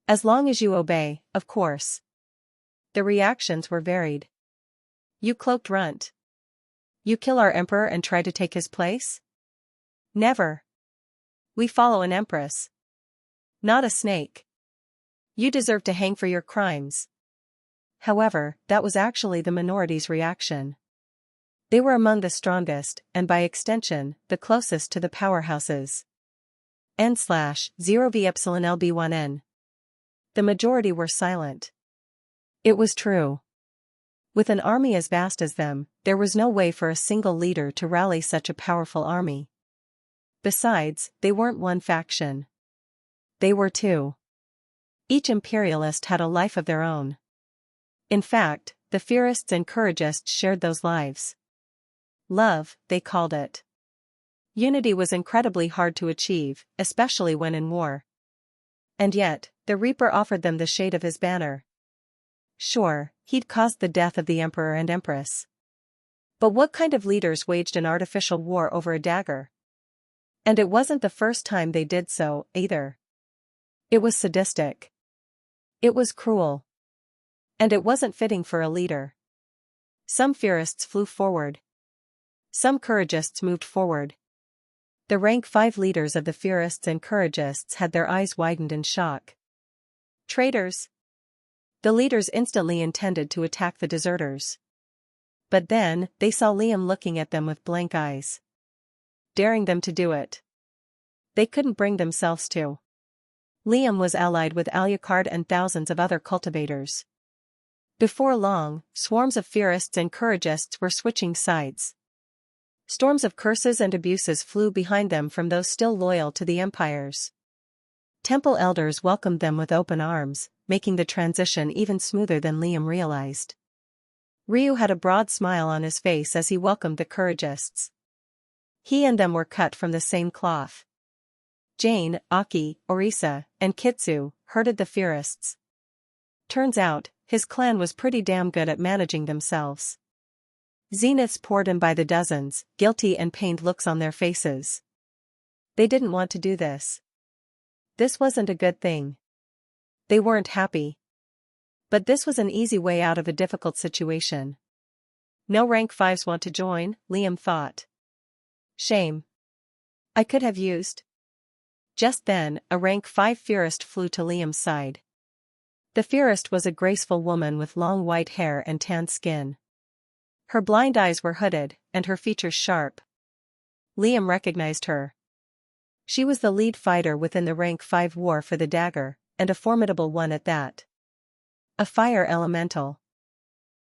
As long as you obey, of course. The reactions were varied. You cloaked runt. You kill our emperor and try to take his place? Never. We follow an empress. Not a snake. You deserve to hang for your crimes. However, that was actually the minority's reaction. They were among the strongest, and by extension, the closest to the powerhouses. N/0V∈LB1N. The majority were silent. It was true. With an army as vast as them, there was no way for a single leader to rally such a powerful army. Besides, they weren't one faction. They were 2. Each imperialist had a life of their own. In fact, the fearists and couragists shared those lives. Love, they called it. Unity was incredibly hard to achieve, especially when in war. And yet, the Reaper offered them the shade of his banner. Sure, he'd caused the death of the Emperor and Empress. But what kind of leaders waged an artificial war over a dagger? And it wasn't the first time they did so, either. It was sadistic. It was cruel. And it wasn't fitting for a leader. Some fearists flew forward. Some couragists moved forward. The rank 5 leaders of the fearists and couragists had their eyes widened in shock. Traitors! The leaders instantly intended to attack the deserters. But then, they saw Liam looking at them with blank eyes. Daring them to do it. They couldn't bring themselves to. Liam was allied with Alucard and thousands of other cultivators. Before long, swarms of fearists and couragists were switching sides. Storms of curses and abuses flew behind them from those still loyal to the empires. Temple elders welcomed them with open arms, making the transition even smoother than Liam realized. Ryu had a broad smile on his face as he welcomed the couragists. He and them were cut from the same cloth. Jane, Aki, Orisa, and Kitsu herded the fiercists. Turns out, his clan was pretty damn good at managing themselves. Zeniths poured in by the dozens, guilty and pained looks on their faces. They didn't want to do this. This wasn't a good thing. They weren't happy. But this was an easy way out of a difficult situation. No rank 5s want to join, Liam thought. Shame. I could have used. Just then, a rank 5 Fierist flew to Liam's side. The Fierist was a graceful woman with long white hair and tanned skin. Her blind eyes were hooded, and her features sharp. Liam recognized her. She was the lead fighter within the rank 5 war for the dagger, and a formidable one at that. A fire elemental.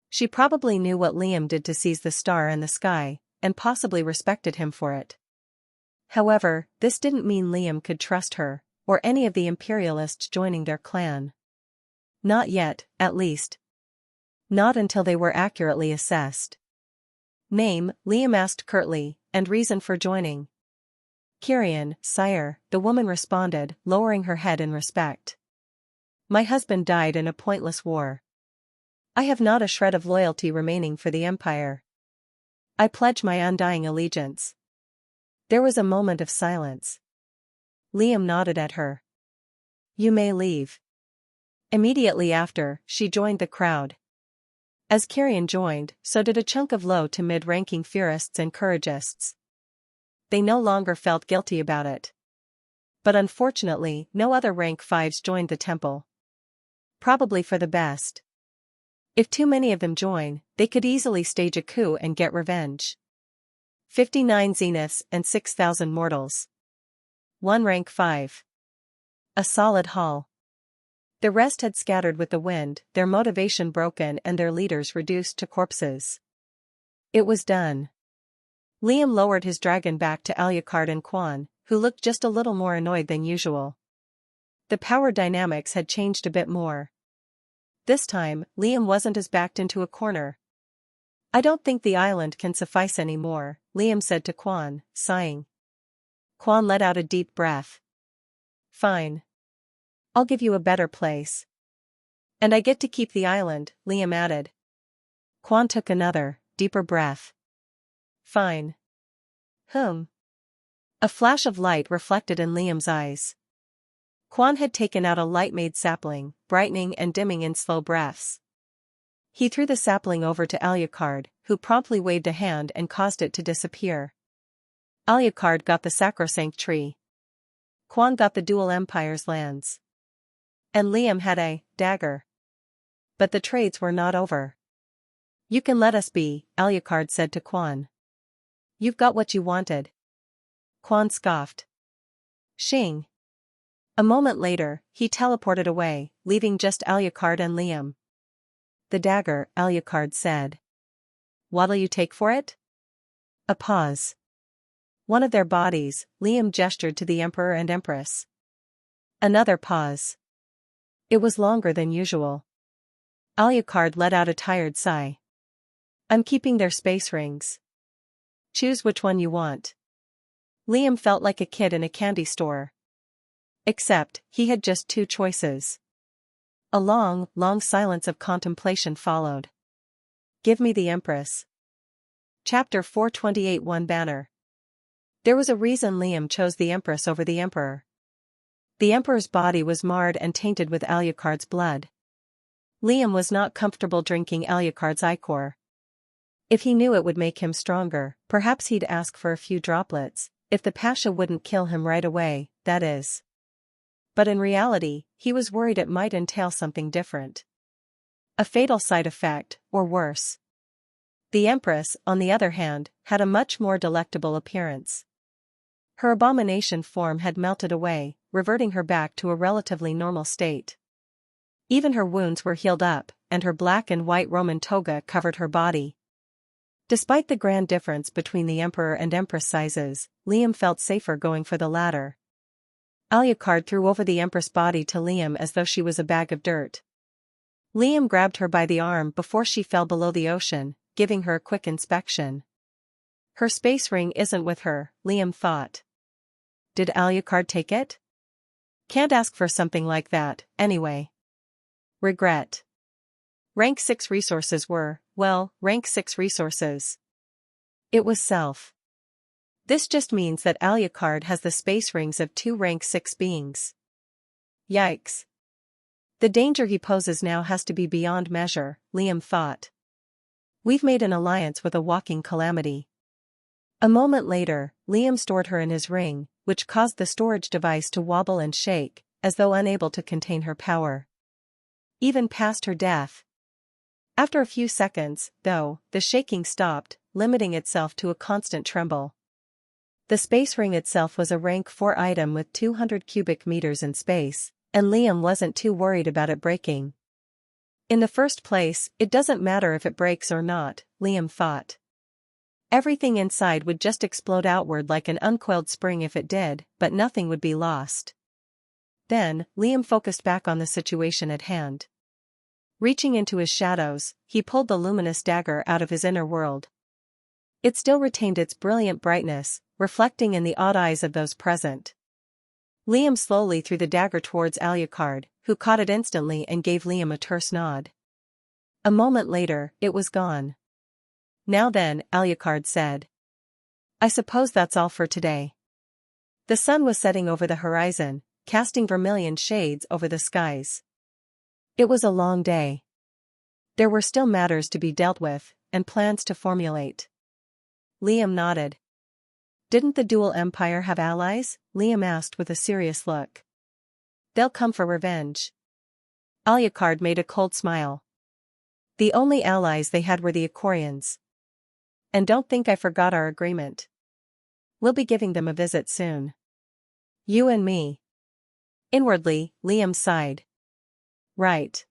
She probably knew what Liam did to seize the star in the sky, and possibly respected him for it. However, this didn't mean Liam could trust her, or any of the imperialists joining their clan. Not yet, at least. Not until they were accurately assessed. Name, Liam asked curtly, and reason for joining. Kyrian, sire, the woman responded, lowering her head in respect. My husband died in a pointless war. I have not a shred of loyalty remaining for the Empire. I pledge my undying allegiance. There was a moment of silence. Liam nodded at her. You may leave. Immediately after, she joined the crowd. As Kyrian joined, so did a chunk of low to mid-ranking Fierists and Couragists. They no longer felt guilty about it. But unfortunately, no other rank 5s joined the temple. Probably for the best. If too many of them join, they could easily stage a coup and get revenge. 59 zeniths and 6,000 mortals. 1 rank 5. A solid haul. The rest had scattered with the wind, their motivation broken and their leaders reduced to corpses. It was done. Liam lowered his dragon back to Alucard and Quan, who looked just a little more annoyed than usual. The power dynamics had changed a bit more. This time, Liam wasn't as backed into a corner. I don't think the island can suffice anymore, Liam said to Quan, sighing. Quan let out a deep breath. Fine. I'll give you a better place. And I get to keep the island, Liam added. Quan took another, deeper breath. Fine. A flash of light reflected in Liam's eyes. Quan had taken out a light-made sapling, brightening and dimming in slow breaths. He threw the sapling over to Alucard, who promptly waved a hand and caused it to disappear. Alucard got the sacrosanct tree. Quan got the dual empire's lands. And Liam had a dagger. But the trades were not over. You can let us be, Alucard said to Quan. You've got what you wanted. Quan scoffed. Shing. A moment later, he teleported away, leaving just Alucard and Liam. The dagger, Alucard said. What'll you take for it? A pause. One of their bodies, Liam gestured to the Emperor and Empress. Another pause. It was longer than usual. Alucard let out a tired sigh. I'm keeping their space rings. Choose which one you want. Liam felt like a kid in a candy store. Except, he had just 2 choices. A long, long silence of contemplation followed. Give me the Empress. Chapter 428 One banner. There was a reason Liam chose the Empress over the Emperor. The Emperor's body was marred and tainted with Alucard's blood. Liam was not comfortable drinking Alucard's ichor. If he knew it would make him stronger, perhaps he'd ask for a few droplets, if the Pasha wouldn't kill him right away, that is. But in reality, he was worried it might entail something different. A fatal side effect, or worse. The Empress, on the other hand, had a much more delectable appearance. Her abomination form had melted away, reverting her back to a relatively normal state. Even her wounds were healed up, and her black and white Roman toga covered her body. Despite the grand difference between the Emperor and Empress sizes, Liam felt safer going for the latter. Alucard threw over the Empress' body to Liam as though she was a bag of dirt. Liam grabbed her by the arm before she fell below the ocean, giving her a quick inspection. Her space ring isn't with her, Liam thought. Did Alucard take it? Can't ask for something like that, anyway. Regret. Rank 6 resources were, well, rank 6 resources. It was self. This just means that Alucard has the space rings of 2 rank 6 beings. Yikes. The danger he poses now has to be beyond measure, Liam thought. We've made an alliance with a walking calamity. A moment later, Liam stored her in his ring, which caused the storage device to wobble and shake, as though unable to contain her power. Even past her death. After a few seconds, though, the shaking stopped, limiting itself to a constant tremble. The space ring itself was a rank 4 item with 200 cubic meters in space, and Liam wasn't too worried about it breaking. In the first place, it doesn't matter if it breaks or not, Liam thought. Everything inside would just explode outward like an uncoiled spring if it did, but nothing would be lost. Then, Liam focused back on the situation at hand. Reaching into his shadows, he pulled the luminous dagger out of his inner world. It still retained its brilliant brightness, reflecting in the odd eyes of those present. Liam slowly threw the dagger towards Alucard, who caught it instantly and gave Liam a terse nod. A moment later, it was gone. Now then, Alucard said. I suppose that's all for today. The sun was setting over the horizon, casting vermilion shades over the skies. It was a long day. There were still matters to be dealt with, and plans to formulate. Liam nodded. Didn't the Dual Empire have allies? Liam asked with a serious look. They'll come for revenge. Alucard made a cold smile. The only allies they had were the Icorians. And don't think I forgot our agreement. We'll be giving them a visit soon. You and me. Inwardly, Liam sighed. Right.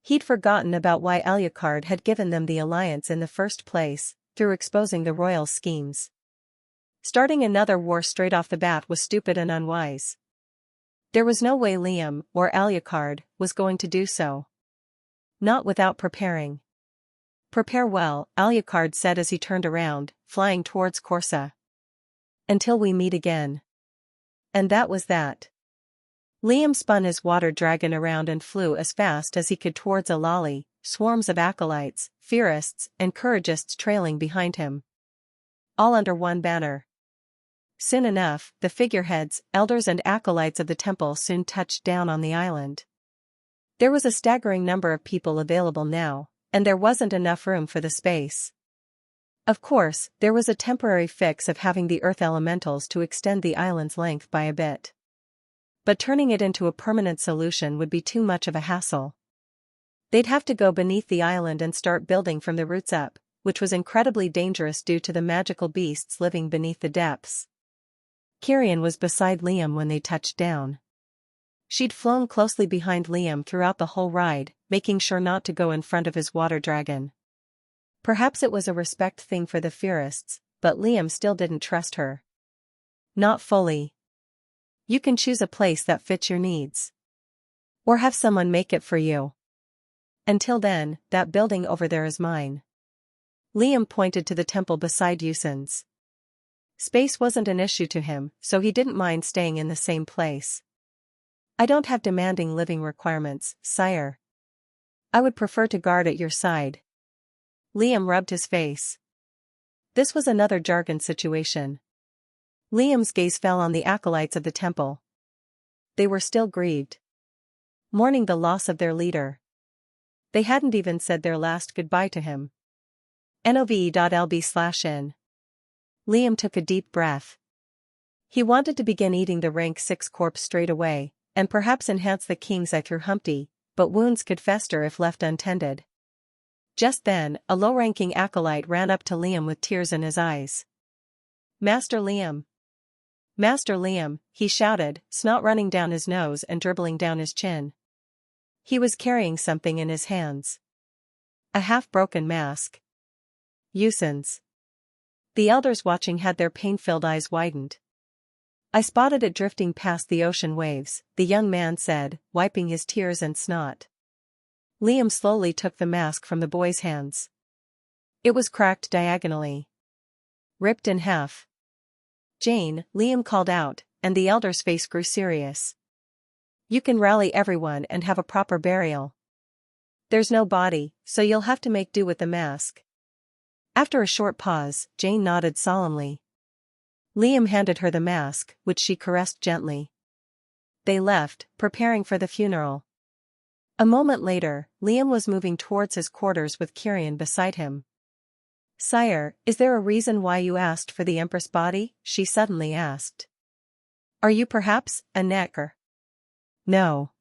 He'd forgotten about why Alucard had given them the alliance in the first place, through exposing the royal schemes. Starting another war straight off the bat was stupid and unwise. There was no way Liam, or Alucard, was going to do so. Not without preparing. Prepare well, Alucard said as he turned around, flying towards Corsa. Until we meet again. And that was that. Liam spun his water dragon around and flew as fast as he could towards Alali, swarms of acolytes, fierists, and couragists trailing behind him. All under one banner. Soon enough, the figureheads, elders and acolytes of the temple soon touched down on the island. There was a staggering number of people available now, and there wasn't enough room for the space. Of course, there was a temporary fix of having the earth elementals to extend the island's length by a bit. But turning it into a permanent solution would be too much of a hassle. They'd have to go beneath the island and start building from the roots up, which was incredibly dangerous due to the magical beasts living beneath the depths. Kyrian was beside Liam when they touched down. She'd flown closely behind Liam throughout the whole ride, making sure not to go in front of his water dragon. Perhaps it was a respect thing for the fierists, but Liam still didn't trust her. Not fully. You can choose a place that fits your needs. Or have someone make it for you. Until then, that building over there is mine. Liam pointed to the temple beside Yusin's. Space wasn't an issue to him, so he didn't mind staying in the same place. I don't have demanding living requirements, sire. I would prefer to guard at your side. Liam rubbed his face. This was another jargon situation. Liam's gaze fell on the acolytes of the temple. They were still grieved. Mourning the loss of their leader. They hadn't even said their last goodbye to him. NOVE.LB/N. Liam took a deep breath. He wanted to begin eating the rank 6 corpse straight away, and perhaps enhance the king's eye through Humpty, but wounds could fester if left untended. Just then, a low-ranking acolyte ran up to Liam with tears in his eyes. Master Liam! Master Liam, he shouted, snot running down his nose and dribbling down his chin. He was carrying something in his hands. A half-broken mask. Yusin's. The elders watching had their pain-filled eyes widened. I spotted it drifting past the ocean waves, the young man said, wiping his tears and snot. Liam slowly took the mask from the boy's hands. It was cracked diagonally. Ripped in half. "Jane," Liam called out, and the elder's face grew serious. "You can rally everyone and have a proper burial. There's no body, so you'll have to make do with the mask." After a short pause, Jane nodded solemnly. Liam handed her the mask, which she caressed gently. They left, preparing for the funeral. A moment later, Liam was moving towards his quarters with Kyrian beside him. "Sire, is there a reason why you asked for the Empress body?" she suddenly asked. "Are you perhaps a necker?" "No."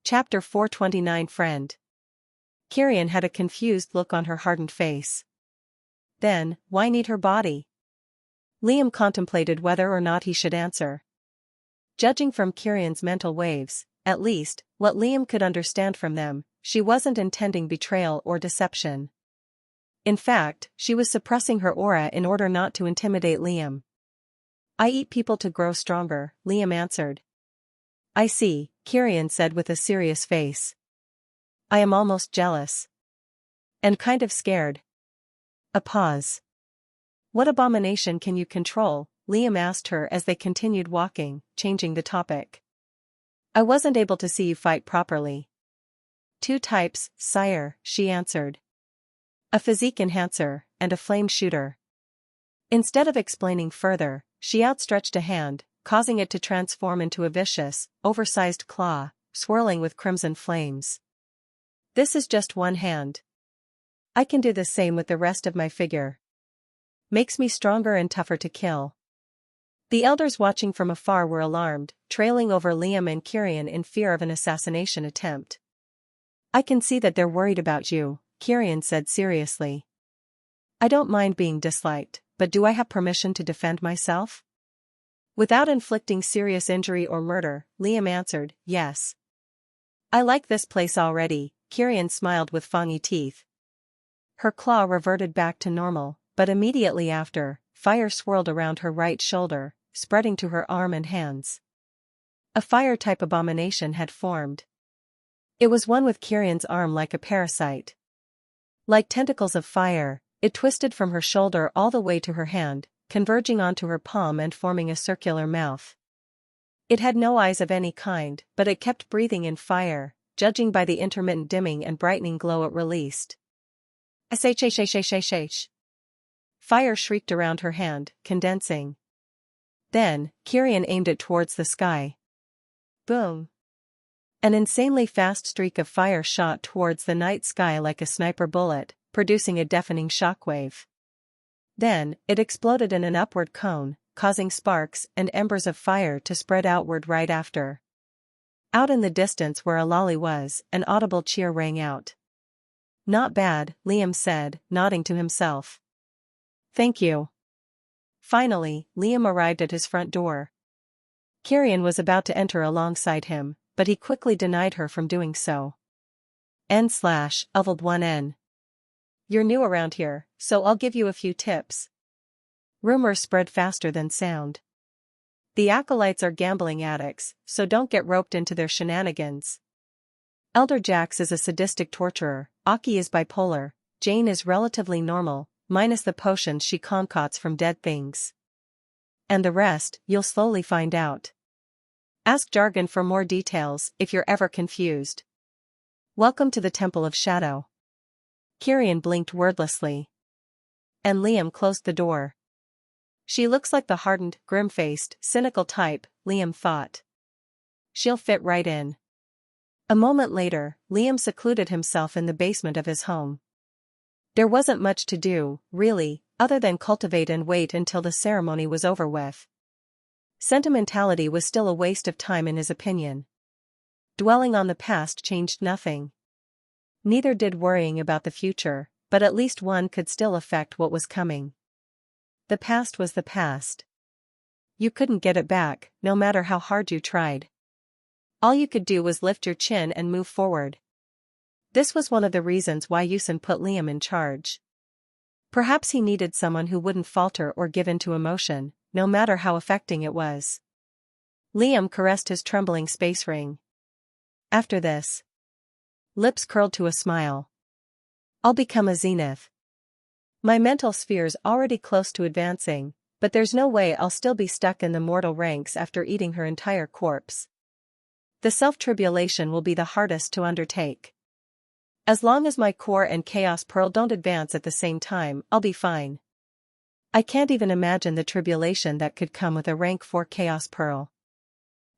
Chapter 429 Friend. Kyrian had a confused look on her hardened face. "Then, why need her body?" Liam contemplated whether or not he should answer. Judging from Kyrian's mental waves, at least, what Liam could understand from them, she wasn't intending betrayal or deception. In fact, she was suppressing her aura in order not to intimidate Liam. "I eat people to grow stronger," Liam answered. "I see," Kyrian said with a serious face. "I am almost jealous. And kind of scared." A pause. "What abomination can you control?" Liam asked her as they continued walking, changing the topic. "I wasn't able to see you fight properly." "Two types, sire," she answered. "A physique enhancer, and a flame shooter." Instead of explaining further, she outstretched a hand, causing it to transform into a vicious, oversized claw, swirling with crimson flames. "This is just one hand. I can do the same with the rest of my figure. Makes me stronger and tougher to kill." The elders watching from afar were alarmed, trailing over Liam and Kyrian in fear of an assassination attempt. "I can see that they're worried about you," Kyrian said seriously. "I don't mind being disliked, but do I have permission to defend myself?" Without inflicting serious injury or murder, Liam answered, "Yes." "I like this place already," Kyrian smiled with fangy teeth. Her claw reverted back to normal, but immediately after, fire swirled around her right shoulder, spreading to her arm and hands. A fire-type abomination had formed. It was one with Kyrian's arm like a parasite. Like tentacles of fire, it twisted from her shoulder all the way to her hand, converging onto her palm and forming a circular mouth. It had no eyes of any kind, but it kept breathing in fire, judging by the intermittent dimming and brightening glow it released. Shh. Fire shrieked around her hand, condensing. Then, Kyrian aimed it towards the sky. Boom! An insanely fast streak of fire shot towards the night sky like a sniper bullet, producing a deafening shockwave. Then, it exploded in an upward cone, causing sparks and embers of fire to spread outward right after. Out in the distance where Alali was, an audible cheer rang out. "Not bad," Liam said, nodding to himself. "Thank you." Finally, Liam arrived at his front door. Kyrian was about to enter alongside him, but he quickly denied her from doing so. N/1N. "You're new around here, so I'll give you a few tips." Rumors spread faster than sound. "The acolytes are gambling addicts, so don't get roped into their shenanigans. Elder Jax is a sadistic torturer, Aki is bipolar, Jane is relatively normal, minus the potions she concocts from dead things. And the rest, you'll slowly find out. Ask Jargon for more details if you're ever confused. Welcome to the Temple of Shadow." Kyrian blinked wordlessly. And Liam closed the door. She looks like the hardened, grim-faced, cynical type, Liam thought. She'll fit right in. A moment later, Liam secluded himself in the basement of his home. There wasn't much to do, really, other than cultivate and wait until the ceremony was over with. Sentimentality was still a waste of time in his opinion. Dwelling on the past changed nothing. Neither did worrying about the future, but at least one could still affect what was coming. The past was the past. You couldn't get it back, no matter how hard you tried. All you could do was lift your chin and move forward. This was one of the reasons why Yusin put Liam in charge. Perhaps he needed someone who wouldn't falter or give in to emotion, no matter how affecting it was. Liam caressed his trembling space ring. After this, Lips curled to a smile. I'll become a zenith. My mental sphere's already close to advancing, but there's no way I'll still be stuck in the mortal ranks after eating her entire corpse. The self-tribulation will be the hardest to undertake. As long as my core and chaos pearl don't advance at the same time, I'll be fine. I can't even imagine the tribulation that could come with a rank 4 chaos pearl.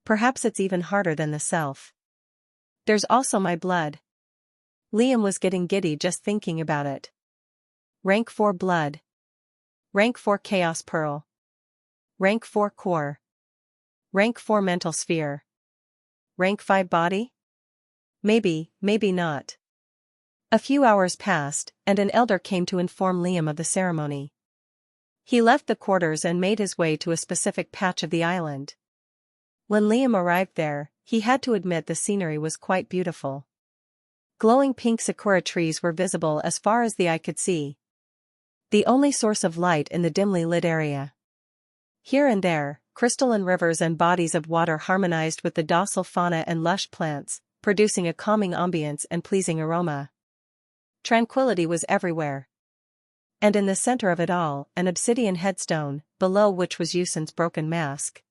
Perhaps it's even harder than the self. There's also my blood. Liam was getting giddy just thinking about it. Rank 4 blood. Rank 4 chaos pearl. Rank 4 core. Rank 4 mental sphere. Rank 5 body? Maybe, maybe not. A few hours passed, and an elder came to inform Liam of the ceremony. He left the quarters and made his way to a specific patch of the island. When Liam arrived there, he had to admit the scenery was quite beautiful. Glowing pink sakura trees were visible as far as the eye could see. The only source of light in the dimly lit area. Here and there, crystalline rivers and bodies of water harmonized with the docile fauna and lush plants, producing a calming ambience and pleasing aroma. Tranquility was everywhere. And in the center of it all, an obsidian headstone, below which was Yusin's broken mask.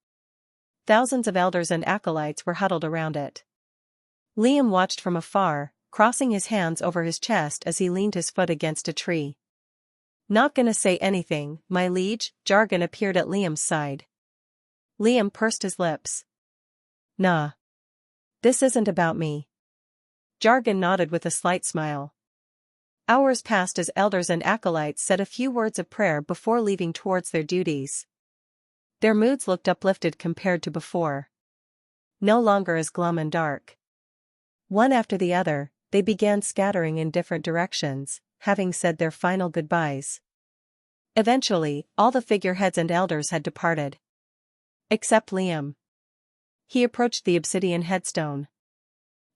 Thousands of elders and acolytes were huddled around it. Liam watched from afar, crossing his hands over his chest as he leaned his foot against a tree. Not gonna say anything, my liege, Jargon appeared at Liam's side. Liam pursed his lips. Nah. This isn't about me. Jargon nodded with a slight smile. Hours passed as elders and acolytes said a few words of prayer before leaving towards their duties. Their moods looked uplifted compared to before. No longer as glum and dark. One after the other, they began scattering in different directions, having said their final goodbyes. Eventually, all the figureheads and elders had departed. Except Liam. He approached the obsidian headstone.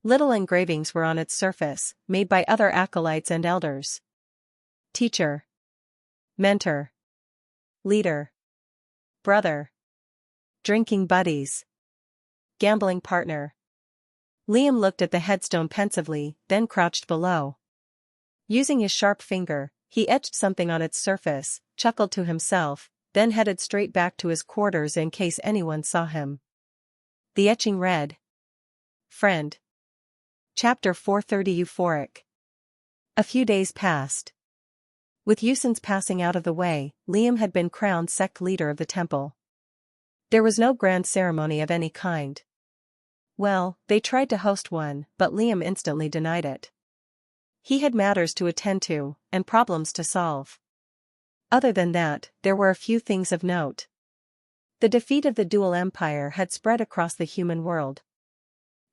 Little engravings were on its surface, made by other acolytes and elders. Teacher. Mentor. Leader. Brother. Drinking buddies. Gambling partner. Liam looked at the headstone pensively, then crouched below. Using his sharp finger, he etched something on its surface, chuckled to himself, then headed straight back to his quarters in case anyone saw him. The etching read. Friend. Chapter 430 Euphoric. A few days passed. With Yusin's passing out of the way, Liam had been crowned sect leader of the temple. There was no grand ceremony of any kind. Well, they tried to host one, but Liam instantly denied it. He had matters to attend to, and problems to solve. Other than that, there were a few things of note. The defeat of the dual empire had spread across the human world.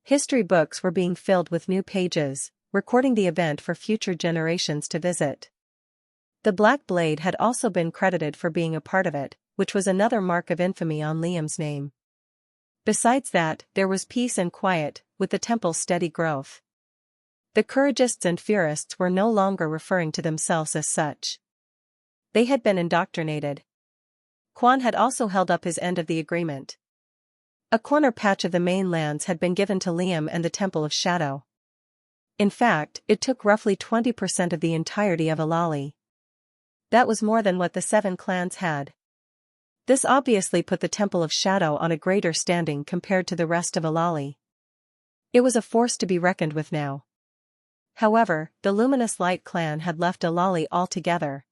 History books were being filled with new pages, recording the event for future generations to visit. The Black Blade had also been credited for being a part of it, which was another mark of infamy on Liam's name. Besides that, there was peace and quiet, with the temple's steady growth. The couragists and fearists were no longer referring to themselves as such. They had been indoctrinated. Quan had also held up his end of the agreement. A corner patch of the main lands had been given to Liam and the Temple of Shadow. In fact, it took roughly 20% of the entirety of Alali. That was more than what the 7 clans had. This obviously put the Temple of Shadow on a greater standing compared to the rest of Alali. It was a force to be reckoned with now. However, the Luminous Light clan had left Alali altogether.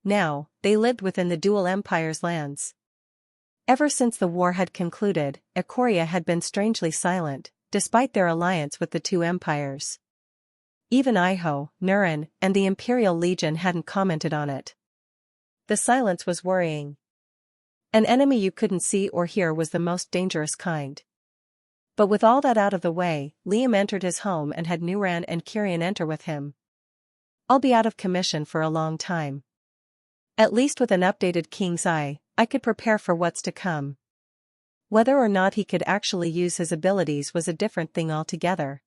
Now, they lived within the Dual Empire's lands. Ever since the war had concluded, Ikoria had been strangely silent, despite their alliance with the two empires. Even Iho, Nuren, and the Imperial Legion hadn't commented on it. The silence was worrying. An enemy you couldn't see or hear was the most dangerous kind. But with all that out of the way, Liam entered his home and had Nuran and Kyrian enter with him. I'll be out of commission for a long time. At least with an updated King's Eye, I could prepare for what's to come. Whether or not he could actually use his abilities was a different thing altogether.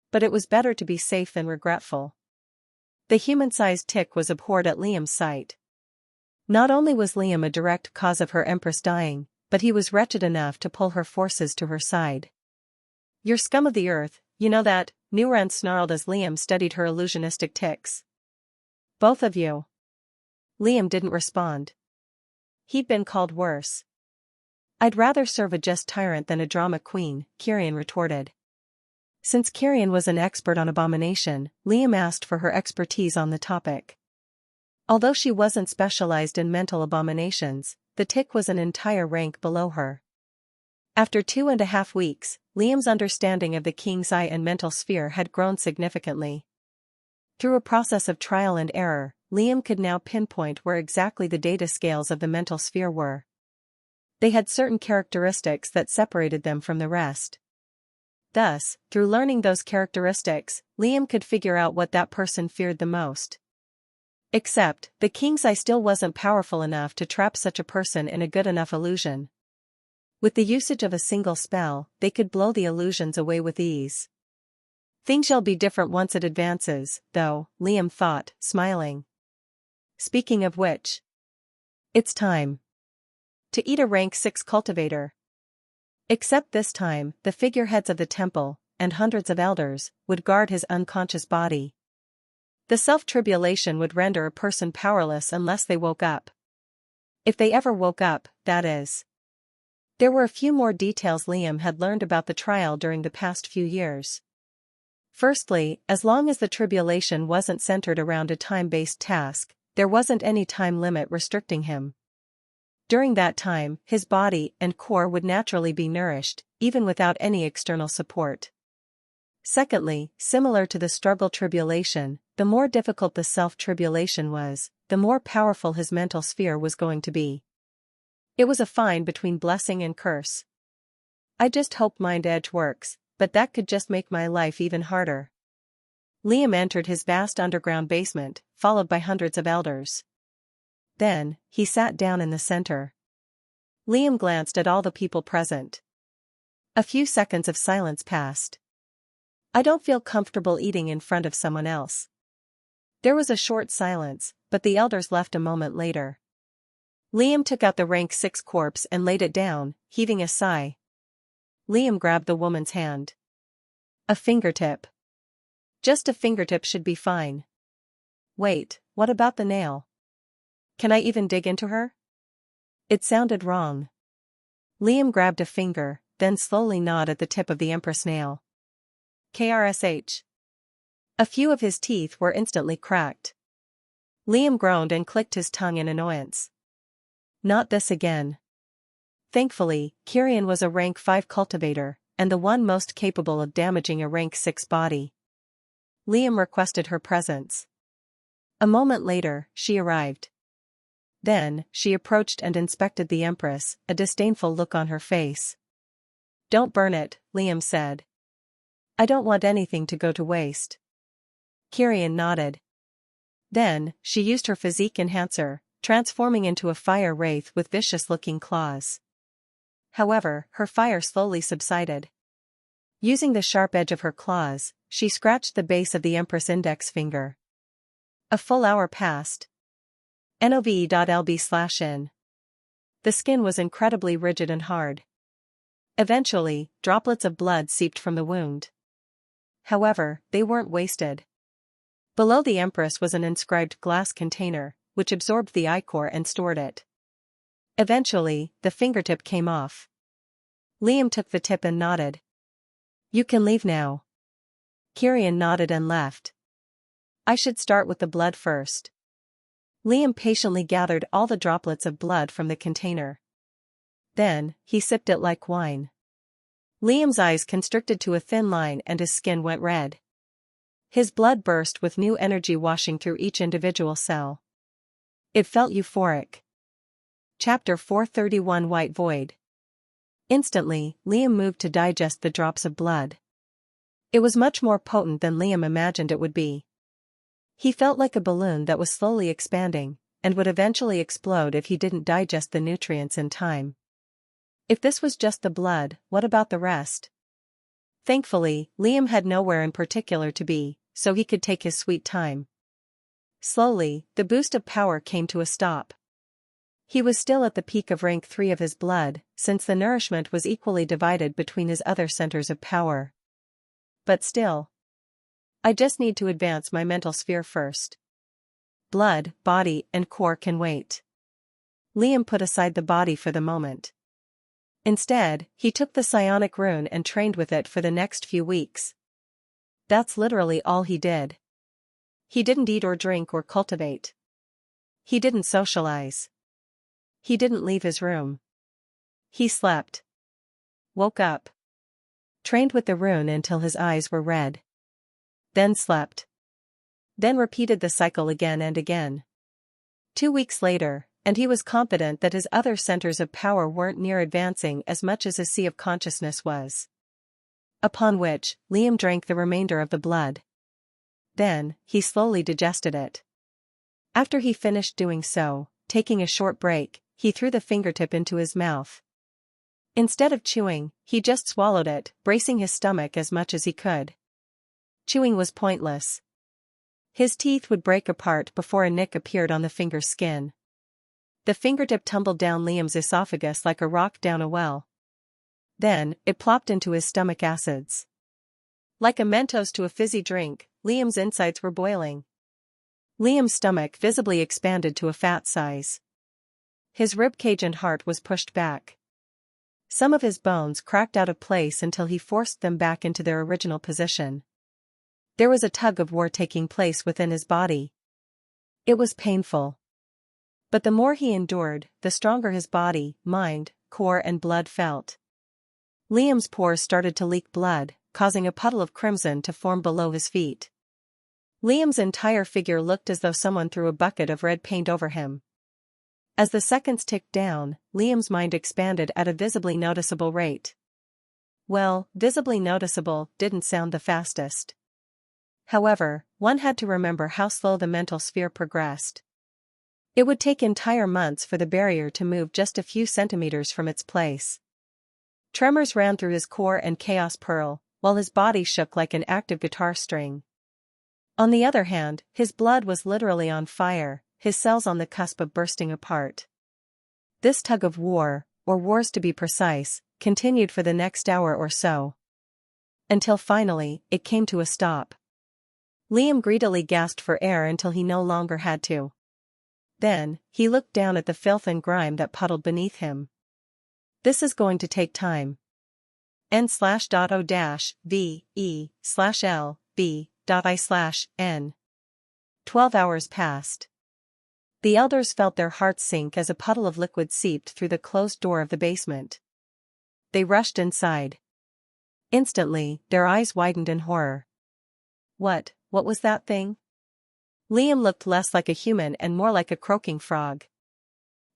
But it was better to be safe than regretful. The human-sized tick was abhorred at Liam's sight. Not only was Liam a direct cause of her empress dying, but he was wretched enough to pull her forces to her side. "You're scum of the earth, you know that," Nuran snarled as Liam studied her illusionistic tics. Both of you. Liam didn't respond. He'd been called worse. I'd rather serve a just tyrant than a drama queen, Kyrian retorted. Since Kyrian was an expert on abomination, Liam asked for her expertise on the topic. Although she wasn't specialized in mental abominations, the tic was an entire rank below her. After 2.5 weeks, Liam's understanding of the king's eye and mental sphere had grown significantly. Through a process of trial and error, Liam could now pinpoint where exactly the data scales of the mental sphere were. They had certain characteristics that separated them from the rest. Thus, through learning those characteristics, Liam could figure out what that person feared the most. Except, the king's eye still wasn't powerful enough to trap such a person in a good enough illusion. With the usage of a single spell, they could blow the illusions away with ease. Things shall be different once it advances, though, Liam thought, smiling. Speaking of which, it's time to eat a rank 6 cultivator. Except this time, the figureheads of the temple, and hundreds of elders, would guard his unconscious body. The self-tribulation would render a person powerless unless they woke up. If they ever woke up, that is. There were a few more details Liam had learned about the trial during the past few years. Firstly, as long as the tribulation wasn't centered around a time-based task, there wasn't any time limit restricting him. During that time, his body and core would naturally be nourished, even without any external support. Secondly, similar to the struggle tribulation, the more difficult the self-tribulation was, the more powerful his mental sphere was going to be. It was a fine between blessing and curse. I just hope Mind Edge works, but that could just make my life even harder. Liam entered his vast underground basement, followed by hundreds of elders. Then, he sat down in the center. Liam glanced at all the people present. A few seconds of silence passed. I don't feel comfortable eating in front of someone else. There was a short silence, but the elders left a moment later. Liam took out the rank 6 corpse and laid it down, heaving a sigh. Liam grabbed the woman's hand. A fingertip. Just a fingertip should be fine. Wait, what about the nail? Can I even dig into her? It sounded wrong. Liam grabbed a finger, then slowly gnawed at the tip of the Empress nail. KRSH. A few of his teeth were instantly cracked. Liam groaned and clicked his tongue in annoyance. Not this again. Thankfully, Kyrian was a rank 5 cultivator, and the one most capable of damaging a rank 6 body. Liam requested her presence. A moment later, she arrived. Then, she approached and inspected the Empress, a disdainful look on her face. Don't burn it, Liam said. I don't want anything to go to waste. Kyrian nodded. Then, she used her physique enhancer, transforming into a fire wraith with vicious-looking claws. However, her fire slowly subsided. Using the sharp edge of her claws, she scratched the base of the Empress index finger. A full hour passed. NOVE.LB/in. The skin was incredibly rigid and hard. Eventually, droplets of blood seeped from the wound. However, they weren't wasted. Below the Empress was an inscribed glass container, which absorbed the ichor and stored it. Eventually, the fingertip came off. Liam took the tip and nodded. You can leave now. Kyrian nodded and left. I should start with the blood first. Liam patiently gathered all the droplets of blood from the container. Then, he sipped it like wine. Liam's eyes constricted to a thin line and his skin went red. His blood burst with new energy washing through each individual cell. It felt euphoric. Chapter 431 White Void. Instantly, Liam moved to digest the drops of blood. It was much more potent than Liam imagined it would be. He felt like a balloon that was slowly expanding, and would eventually explode if he didn't digest the nutrients in time. If this was just the blood, what about the rest? Thankfully, Liam had nowhere in particular to be, so he could take his sweet time. Slowly, the boost of power came to a stop. He was still at the peak of rank 3 of his blood, since the nourishment was equally divided between his other centers of power. But still. I just need to advance my mental sphere first. Blood, body, and core can wait. Liam put aside the body for the moment. Instead, he took the psionic rune and trained with it for the next few weeks. That's literally all he did. He didn't eat or drink or cultivate. He didn't socialize. He didn't leave his room. He slept. Woke up. Trained with the rune until his eyes were red. Then slept. Then repeated the cycle again and again. 2 weeks later, and he was confident that his other centers of power weren't near advancing as much as his sea of consciousness was. Upon which, Liam drank the remainder of the blood. Then, he slowly digested it. After he finished doing so, taking a short break, he threw the fingertip into his mouth. Instead of chewing, he just swallowed it, bracing his stomach as much as he could. Chewing was pointless. His teeth would break apart before a nick appeared on the finger's skin. The fingertip tumbled down Liam's esophagus like a rock down a well. Then, it plopped into his stomach acids. Like a Mentos to a fizzy drink, Liam's insides were boiling. Liam's stomach visibly expanded to a fat size. His ribcage and heart was pushed back. Some of his bones cracked out of place until he forced them back into their original position. There was a tug of war taking place within his body. It was painful. But the more he endured, the stronger his body, mind, core and blood felt. Liam's pores started to leak blood, causing a puddle of crimson to form below his feet. Liam's entire figure looked as though someone threw a bucket of red paint over him. As the seconds ticked down, Liam's mind expanded at a visibly noticeable rate. Well, visibly noticeable didn't sound the fastest. However, one had to remember how slow the mental sphere progressed. It would take entire months for the barrier to move just a few centimeters from its place. Tremors ran through his core and chaos pearl, while his body shook like an active guitar string. On the other hand, his blood was literally on fire, his cells on the cusp of bursting apart. This tug of war, or wars to be precise, continued for the next hour or so. Until finally, it came to a stop. Liam greedily gasped for air until he no longer had to. Then, he looked down at the filth and grime that puddled beneath him. This is going to take time. end.O-VE/L-B.I/N. 12 hours passed. The elders felt their hearts sink as a puddle of liquid seeped through the closed door of the basement. They rushed inside. Instantly, their eyes widened in horror. What was that thing? Liam looked less like a human and more like a croaking frog.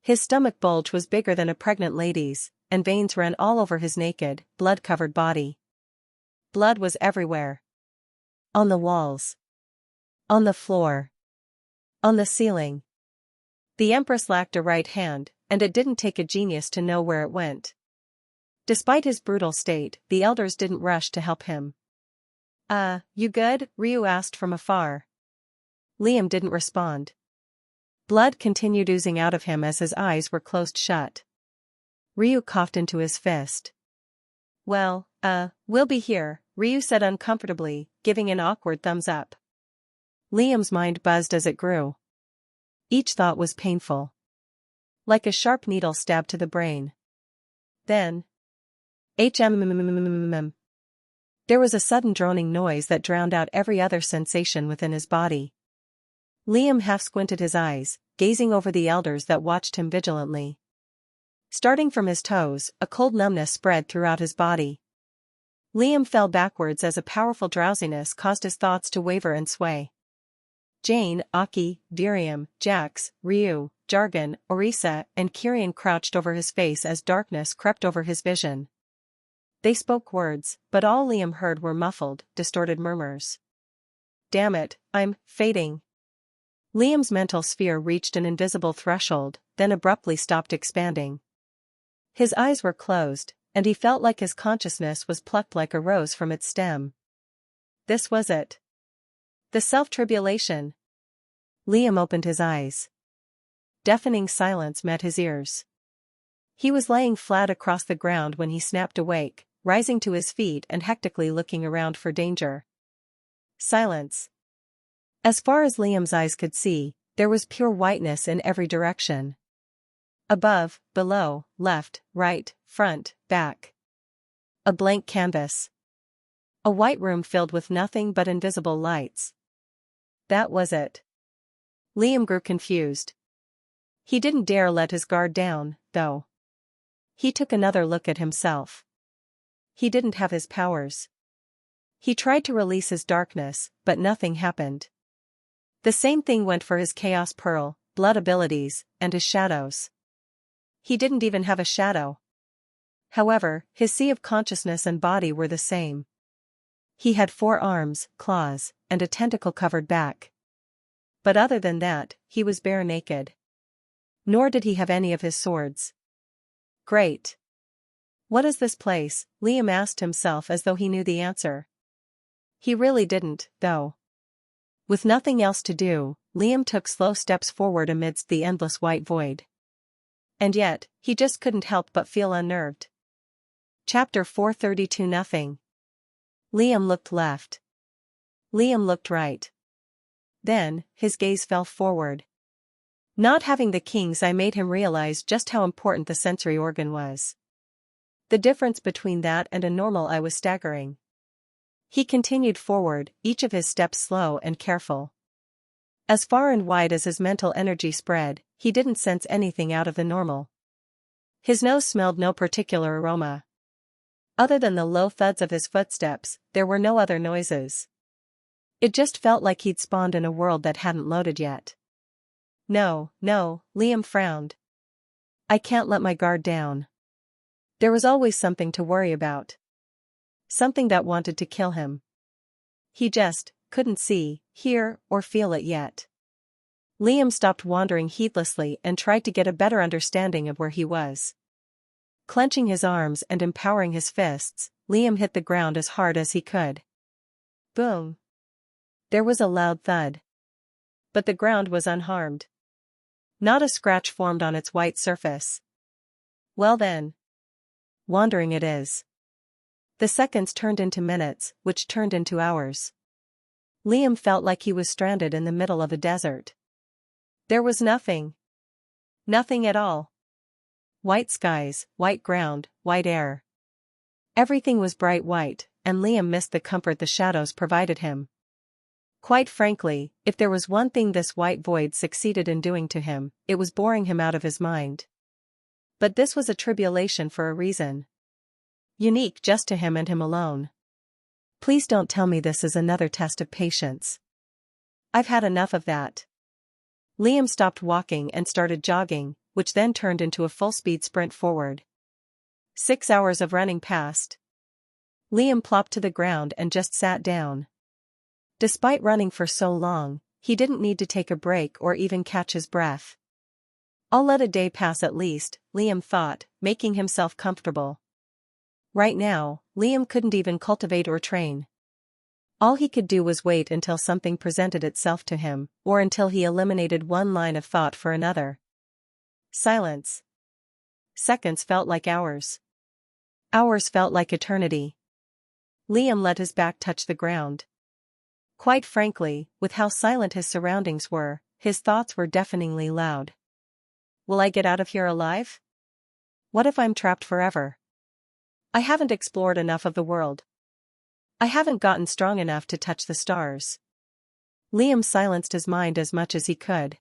His stomach bulge was bigger than a pregnant lady's, and veins ran all over his naked, blood-covered body. Blood was everywhere. On the walls. On the floor. On the ceiling. The Empress lacked a right hand, and it didn't take a genius to know where it went. Despite his brutal state, the elders didn't rush to help him. You good?" Ryu asked from afar. Liam didn't respond. Blood continued oozing out of him as his eyes were closed shut. Ryu coughed into his fist. "Well, we'll be here," Ryu said uncomfortably, giving an awkward thumbs up. Liam's mind buzzed as it grew. Each thought was painful. Like a sharp needle stabbed to the brain. Then, there was a sudden droning noise that drowned out every other sensation within his body. Liam half squinted his eyes, gazing over the elders that watched him vigilantly. Starting from his toes, a cold numbness spread throughout his body. Liam fell backwards as a powerful drowsiness caused his thoughts to waver and sway. Jane, Aki, Virium, Jax, Ryu, Jargon, Orisa, and Kyrian crouched over his face as darkness crept over his vision. They spoke words, but all Liam heard were muffled, distorted murmurs. "Damn it, I'm fading." Liam's mental sphere reached an invisible threshold, then abruptly stopped expanding. His eyes were closed, and he felt like his consciousness was plucked like a rose from its stem. This was it. The self-tribulation. Liam opened his eyes. Deafening silence met his ears. He was laying flat across the ground when he snapped awake, rising to his feet and hectically looking around for danger. Silence. As far as Liam's eyes could see, there was pure whiteness in every direction. Above, below, left, right, front, back. A blank canvas. A white room filled with nothing but invisible lights. That was it. Liam grew confused. He didn't dare let his guard down, though. He took another look at himself. He didn't have his powers. He tried to release his darkness, but nothing happened. The same thing went for his Chaos Pearl, blood abilities, and his shadows. He didn't even have a shadow. However, his sea of consciousness and body were the same. He had 4 arms, claws, and a tentacle-covered back. But other than that, he was bare naked. Nor did he have any of his swords. Great. What is this place? Liam asked himself as though he knew the answer. He really didn't, though. With nothing else to do, Liam took slow steps forward amidst the endless white void. And yet, he just couldn't help but feel unnerved. Chapter 432. Nothing. Liam looked left. Liam looked right. Then, his gaze fell forward. Not having the king's eye made him realize just how important the sensory organ was. The difference between that and a normal eye was staggering. He continued forward, each of his steps slow and careful. As far and wide as his mental energy spread, he didn't sense anything out of the normal. His nose smelled no particular aroma. Other than the low thuds of his footsteps, there were no other noises. It just felt like he'd spawned in a world that hadn't loaded yet. No, Liam frowned. I can't let my guard down. There was always something to worry about. Something that wanted to kill him. He just couldn't see, hear, or feel it yet. Liam stopped wandering heedlessly and tried to get a better understanding of where he was. Clenching his arms and empowering his fists, Liam hit the ground as hard as he could. Boom! There was a loud thud. But the ground was unharmed. Not a scratch formed on its white surface. Well then. Wandering it is. The seconds turned into minutes, which turned into hours. Liam felt like he was stranded in the middle of a desert. There was nothing. Nothing at all. White skies, white ground, white air. Everything was bright white, and Liam missed the comfort the shadows provided him. Quite frankly, if there was one thing this white void succeeded in doing to him, it was boring him out of his mind. But this was a tribulation for a reason. Unique just to him and him alone. Please don't tell me this is another test of patience. I've had enough of that. Liam stopped walking and started jogging, which then turned into a full-speed sprint forward. 6 hours of running passed. Liam plopped to the ground and just sat down. Despite running for so long, he didn't need to take a break or even catch his breath. I'll let a day pass at least, Liam thought, making himself comfortable. Right now, Liam couldn't even cultivate or train. All he could do was wait until something presented itself to him, or until he eliminated one line of thought for another. Silence. Seconds felt like hours. Hours felt like eternity. Liam let his back touch the ground. Quite frankly, with how silent his surroundings were, his thoughts were deafeningly loud. Will I get out of here alive? What if I'm trapped forever? I haven't explored enough of the world. I haven't gotten strong enough to touch the stars. Liam silenced his mind as much as he could.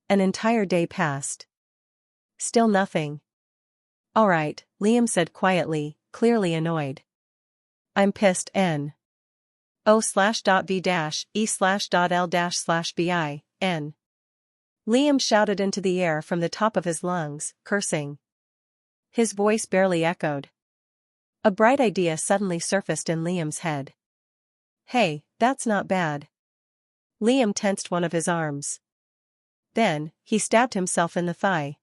An entire day passed. Still nothing. All right, Liam said quietly, clearly annoyed. I'm pissed. O/V-E/L/BI-N. Liam shouted into the air from the top of his lungs, cursing. His voice barely echoed. A bright idea suddenly surfaced in Liam's head. Hey, that's not bad. Liam tensed one of his arms. Then, he stabbed himself in the thigh.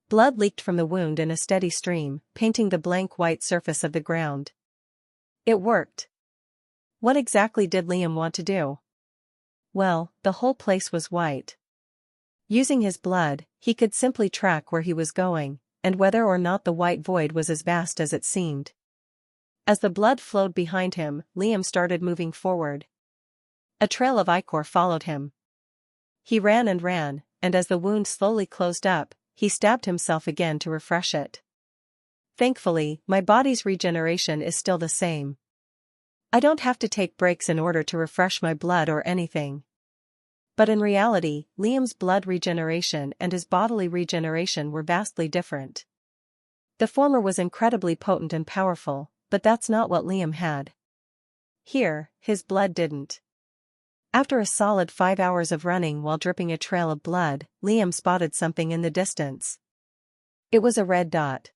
Blood leaked from the wound in a steady stream, painting the blank white surface of the ground. It worked. What exactly did Liam want to do? Well, the whole place was white. Using his blood, he could simply track where he was going, and whether or not the white void was as vast as it seemed. As the blood flowed behind him, Liam started moving forward. A trail of ichor followed him. He ran, and as the wound slowly closed up, he stabbed himself again to refresh it. Thankfully, my body's regeneration is still the same. I don't have to take breaks in order to refresh my blood or anything. But in reality, Liam's blood regeneration and his bodily regeneration were vastly different. The former was incredibly potent and powerful, but that's not what Liam had. Here, his blood didn't. After a solid 5 hours of running while dripping a trail of blood, Liam spotted something in the distance. It was a red dot.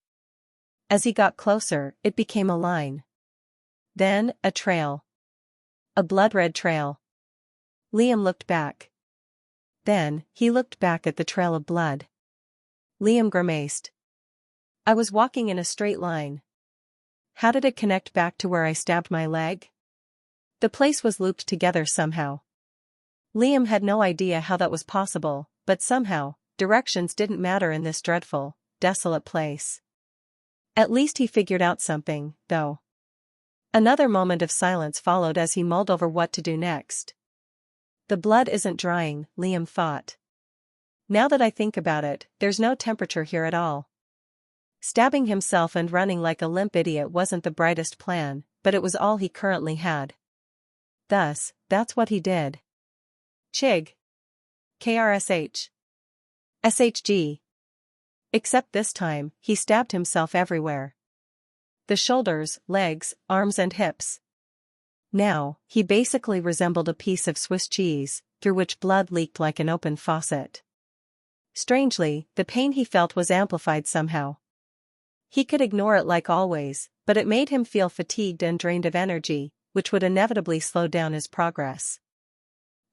As he got closer, it became a line. Then, a trail. A blood-red trail. Liam looked back. Then, he looked back at the trail of blood. Liam grimaced. I was walking in a straight line. How did it connect back to where I stabbed my leg? The place was looped together somehow. Liam had no idea how that was possible, but somehow, directions didn't matter in this dreadful, desolate place. At least he figured out something, though. Another moment of silence followed as he mulled over what to do next. The blood isn't drying, Liam thought. Now that I think about it, there's no temperature here at all. Stabbing himself and running like a limp idiot wasn't the brightest plan, but it was all he currently had. Thus, that's what he did. Chig. KRSH. SHG. Except this time, he stabbed himself everywhere. The shoulders, legs, arms and hips. Now, he basically resembled a piece of Swiss cheese, through which blood leaked like an open faucet. Strangely, the pain he felt was amplified somehow. He could ignore it like always, but it made him feel fatigued and drained of energy, which would inevitably slow down his progress.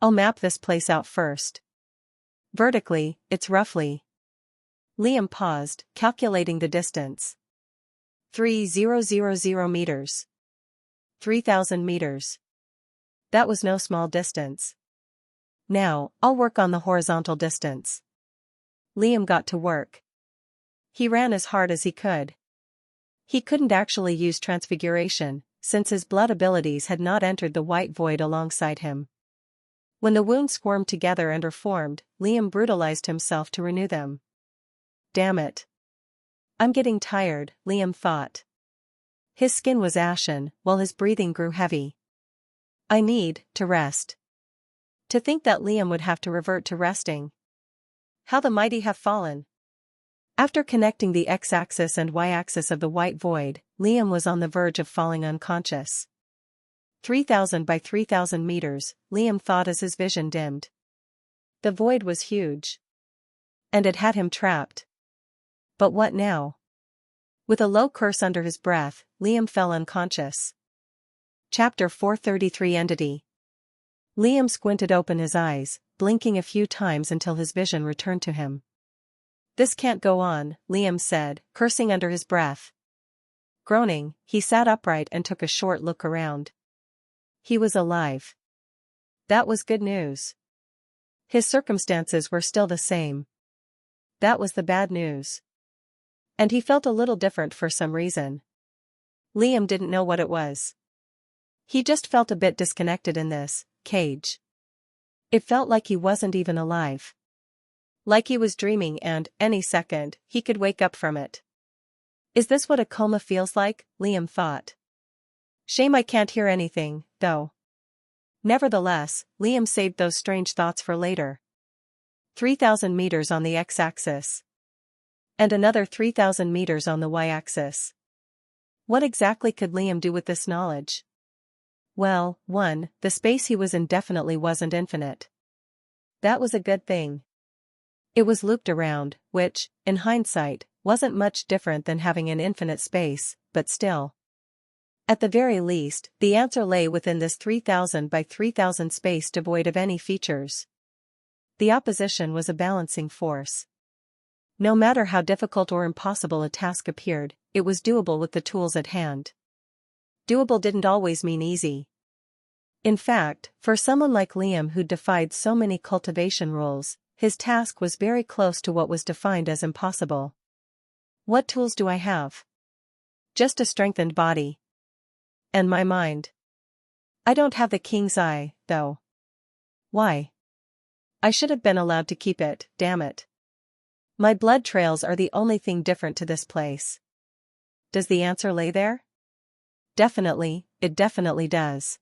I'll map this place out first. Vertically, it's roughly. Liam paused, calculating the distance. 3,000 meters. 3,000 meters. That was no small distance. Now, I'll work on the horizontal distance. Liam got to work. He ran as hard as he could. He couldn't actually use transfiguration, since his blood abilities had not entered the white void alongside him. When the wounds squirmed together and reformed, Liam brutalized himself to renew them. Damn it. I'm getting tired, Liam thought. His skin was ashen, while his breathing grew heavy. I need to rest. To think that Liam would have to revert to resting. How the mighty have fallen. After connecting the x-axis and y-axis of the white void, Liam was on the verge of falling unconscious. 3,000 by 3,000 meters, Liam thought as his vision dimmed. The void was huge. And it had him trapped. But what now? With a low curse under his breath, Liam fell unconscious. Chapter 433 end.He. Liam squinted open his eyes, blinking a few times until his vision returned to him. This can't go on, Liam said, cursing under his breath. Groaning, he sat upright and took a short look around. He was alive. That was good news. His circumstances were still the same. That was the bad news. And he felt a little different for some reason. Liam didn't know what it was. He just felt a bit disconnected in this cage. It felt like he wasn't even alive. Like he was dreaming and, any second, he could wake up from it. Is this what a coma feels like? Liam thought. Shame I can't hear anything, though. Nevertheless, Liam saved those strange thoughts for later. 3,000 meters on the x-axis. And another 3,000 meters on the y-axis. What exactly could Liam do with this knowledge? Well, 1, the space he was in definitely wasn't infinite. That was a good thing. It was looped around, which, in hindsight, wasn't much different than having an infinite space, but still. At the very least, the answer lay within this 3,000 by 3,000 space devoid of any features. The opposition was a balancing force. No matter how difficult or impossible a task appeared, it was doable with the tools at hand. Doable didn't always mean easy. In fact, for someone like Liam who defied so many cultivation rules, his task was very close to what was defined as impossible. What tools do I have? Just a strengthened body. And my mind. I don't have the king's eye, though. Why? I should have been allowed to keep it, damn it. My blood trails are the only thing different to this place. Does the answer lay there? Definitely, it definitely does.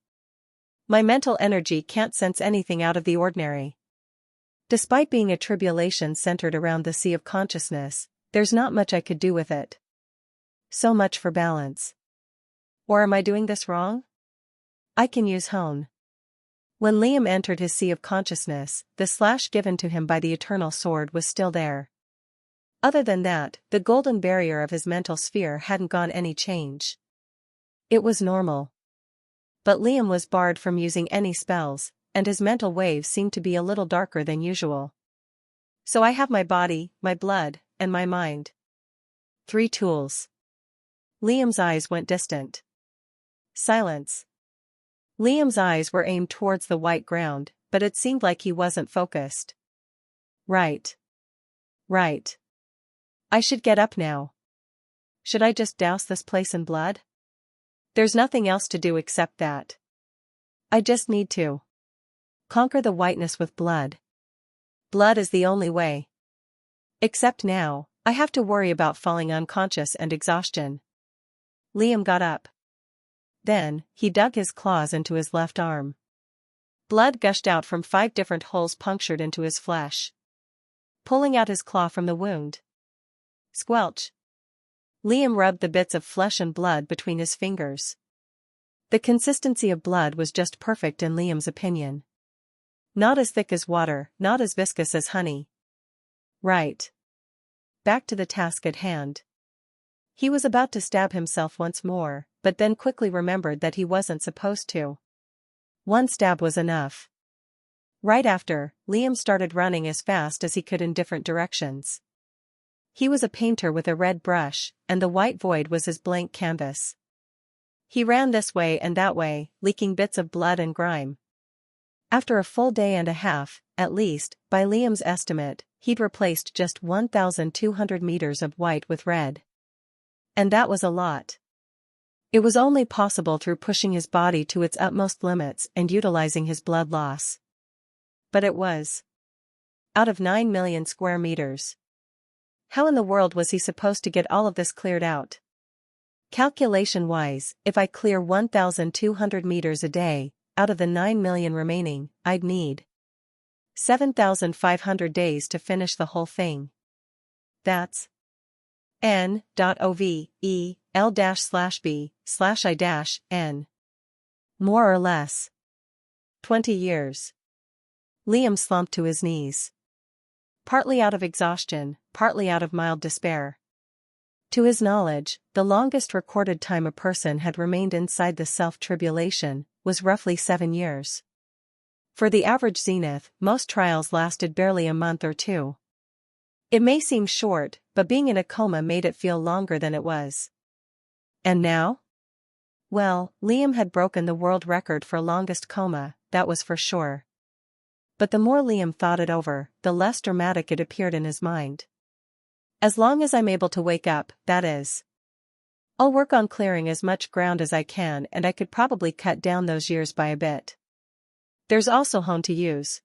My mental energy can't sense anything out of the ordinary. Despite being a tribulation centered around the sea of consciousness, there's not much I could do with it. So much for balance. Or am I doing this wrong? I can use hone. When Liam entered his sea of consciousness, the slash given to him by the eternal sword was still there. Other than that, the golden barrier of his mental sphere hadn't gone any change. It was normal. But Liam was barred from using any spells, and his mental waves seemed to be a little darker than usual. So I have my body, my blood, and my mind. 3 tools. Liam's eyes went distant. Silence. Liam's eyes were aimed towards the white ground, but it seemed like he wasn't focused. Right. Right. I should get up now. Should I just douse this place in blood? There's nothing else to do except that. I just need to conquer the whiteness with blood. Blood is the only way. Except now, I have to worry about falling unconscious and exhaustion. Liam got up. Then, he dug his claws into his left arm. Blood gushed out from 5 different holes punctured into his flesh. Pulling out his claw from the wound. Squelch. Liam rubbed the bits of flesh and blood between his fingers. The consistency of blood was just perfect in Liam's opinion. Not as thick as water, not as viscous as honey. Right. Back to the task at hand. He was about to stab himself once more, but then quickly remembered that he wasn't supposed to. 1 stab was enough. Right after, Liam started running as fast as he could in different directions. He was a painter with a red brush, and the white void was his blank canvas. He ran this way and that way, leaking bits of blood and grime. After a full day and a half, at least, by Liam's estimate, he'd replaced just 1,200 meters of white with red. And that was a lot. It was only possible through pushing his body to its utmost limits and utilizing his blood loss. But it was out of 9 million square meters. How in the world was he supposed to get all of this cleared out? Calculation-wise, if I clear 1,200 meters a day, out of the 9 million remaining, I'd need 7,500 days to finish the whole thing. That's end.He, L-/B/I-N. More or less. 20 years. Liam slumped to his knees. Partly out of exhaustion, partly out of mild despair. To his knowledge, the longest recorded time a person had remained inside the self-tribulation was roughly 7 years. For the average zenith, most trials lasted barely a month or 2. It may seem short, but being in a coma made it feel longer than it was. And now? Well, Liam had broken the world record for longest coma, that was for sure. But the more Liam thought it over, the less dramatic it appeared in his mind. As long as I'm able to wake up, that is. I'll work on clearing as much ground as I can, and I could probably cut down those years by a bit. There's also hone to use.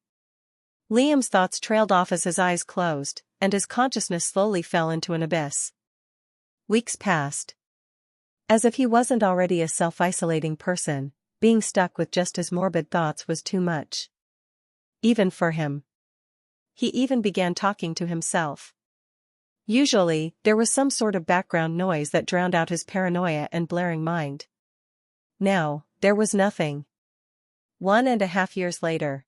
Liam's thoughts trailed off as his eyes closed, and his consciousness slowly fell into an abyss. Weeks passed. As if he wasn't already a self-isolating person, being stuck with just his morbid thoughts was too much. Even for him. He even began talking to himself. Usually, there was some sort of background noise that drowned out his paranoia and blaring mind. Now, there was nothing. 1.5 years later.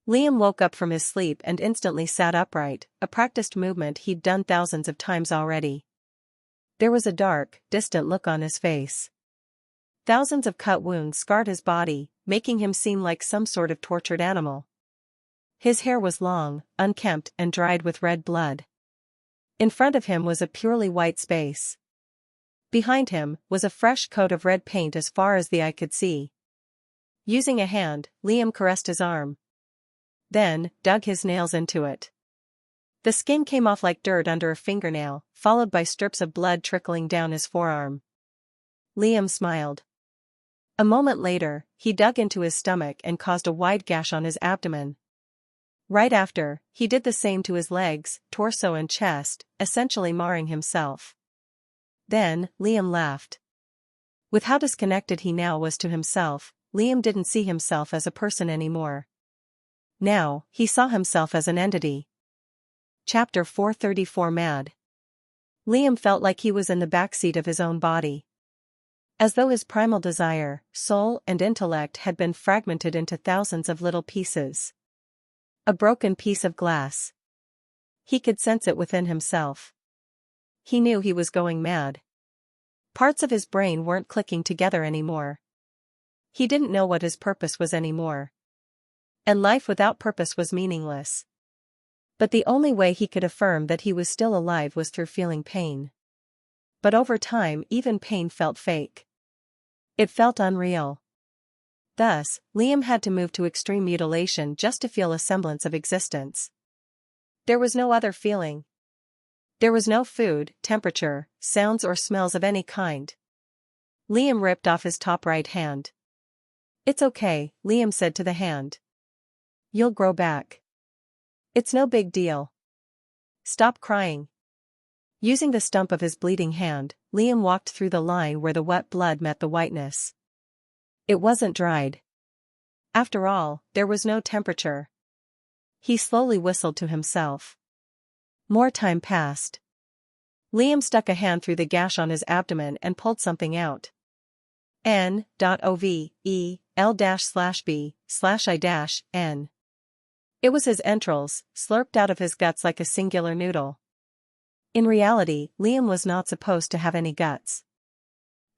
Liam woke up from his sleep and instantly sat upright, a practiced movement he'd done thousands of times already. There was a dark, distant look on his face. Thousands of cut wounds scarred his body, making him seem like some sort of tortured animal. His hair was long, unkempt and dried with red blood. In front of him was a purely white space. Behind him was a fresh coat of red paint as far as the eye could see. Using a hand, Liam caressed his arm. Then, dug his nails into it. The skin came off like dirt under a fingernail, followed by strips of blood trickling down his forearm. Liam smiled. A moment later, he dug into his stomach and caused a wide gash on his abdomen. Right after, he did the same to his legs, torso and chest, essentially marring himself. Then, Liam laughed. With how disconnected he now was to himself, Liam didn't see himself as a person anymore. Now, he saw himself as an entity. Chapter 434 Mad. Liam felt like he was in the backseat of his own body. As though his primal desire, soul and intellect had been fragmented into thousands of little pieces. A broken piece of glass. He could sense it within himself. He knew he was going mad. Parts of his brain weren't clicking together anymore. He didn't know what his purpose was anymore. And life without purpose was meaningless. But the only way he could affirm that he was still alive was through feeling pain. But over time even pain felt fake. It felt unreal. Thus, Liam had to move to extreme mutilation just to feel a semblance of existence. There was no other feeling. There was no food, temperature, sounds or smells of any kind. Liam ripped off his top right hand. "It's okay," Liam said to the hand. "You'll grow back. It's no big deal. Stop crying." Using the stump of his bleeding hand, Liam walked through the line where the wet blood met the whiteness. It wasn't dried. After all, there was no temperature. He slowly whistled to himself. More time passed. Liam stuck a hand through the gash on his abdomen and pulled something out. end.He/l/b/i-n. It was his entrails, slurped out of his guts like a singular noodle. In reality, Liam was not supposed to have any guts.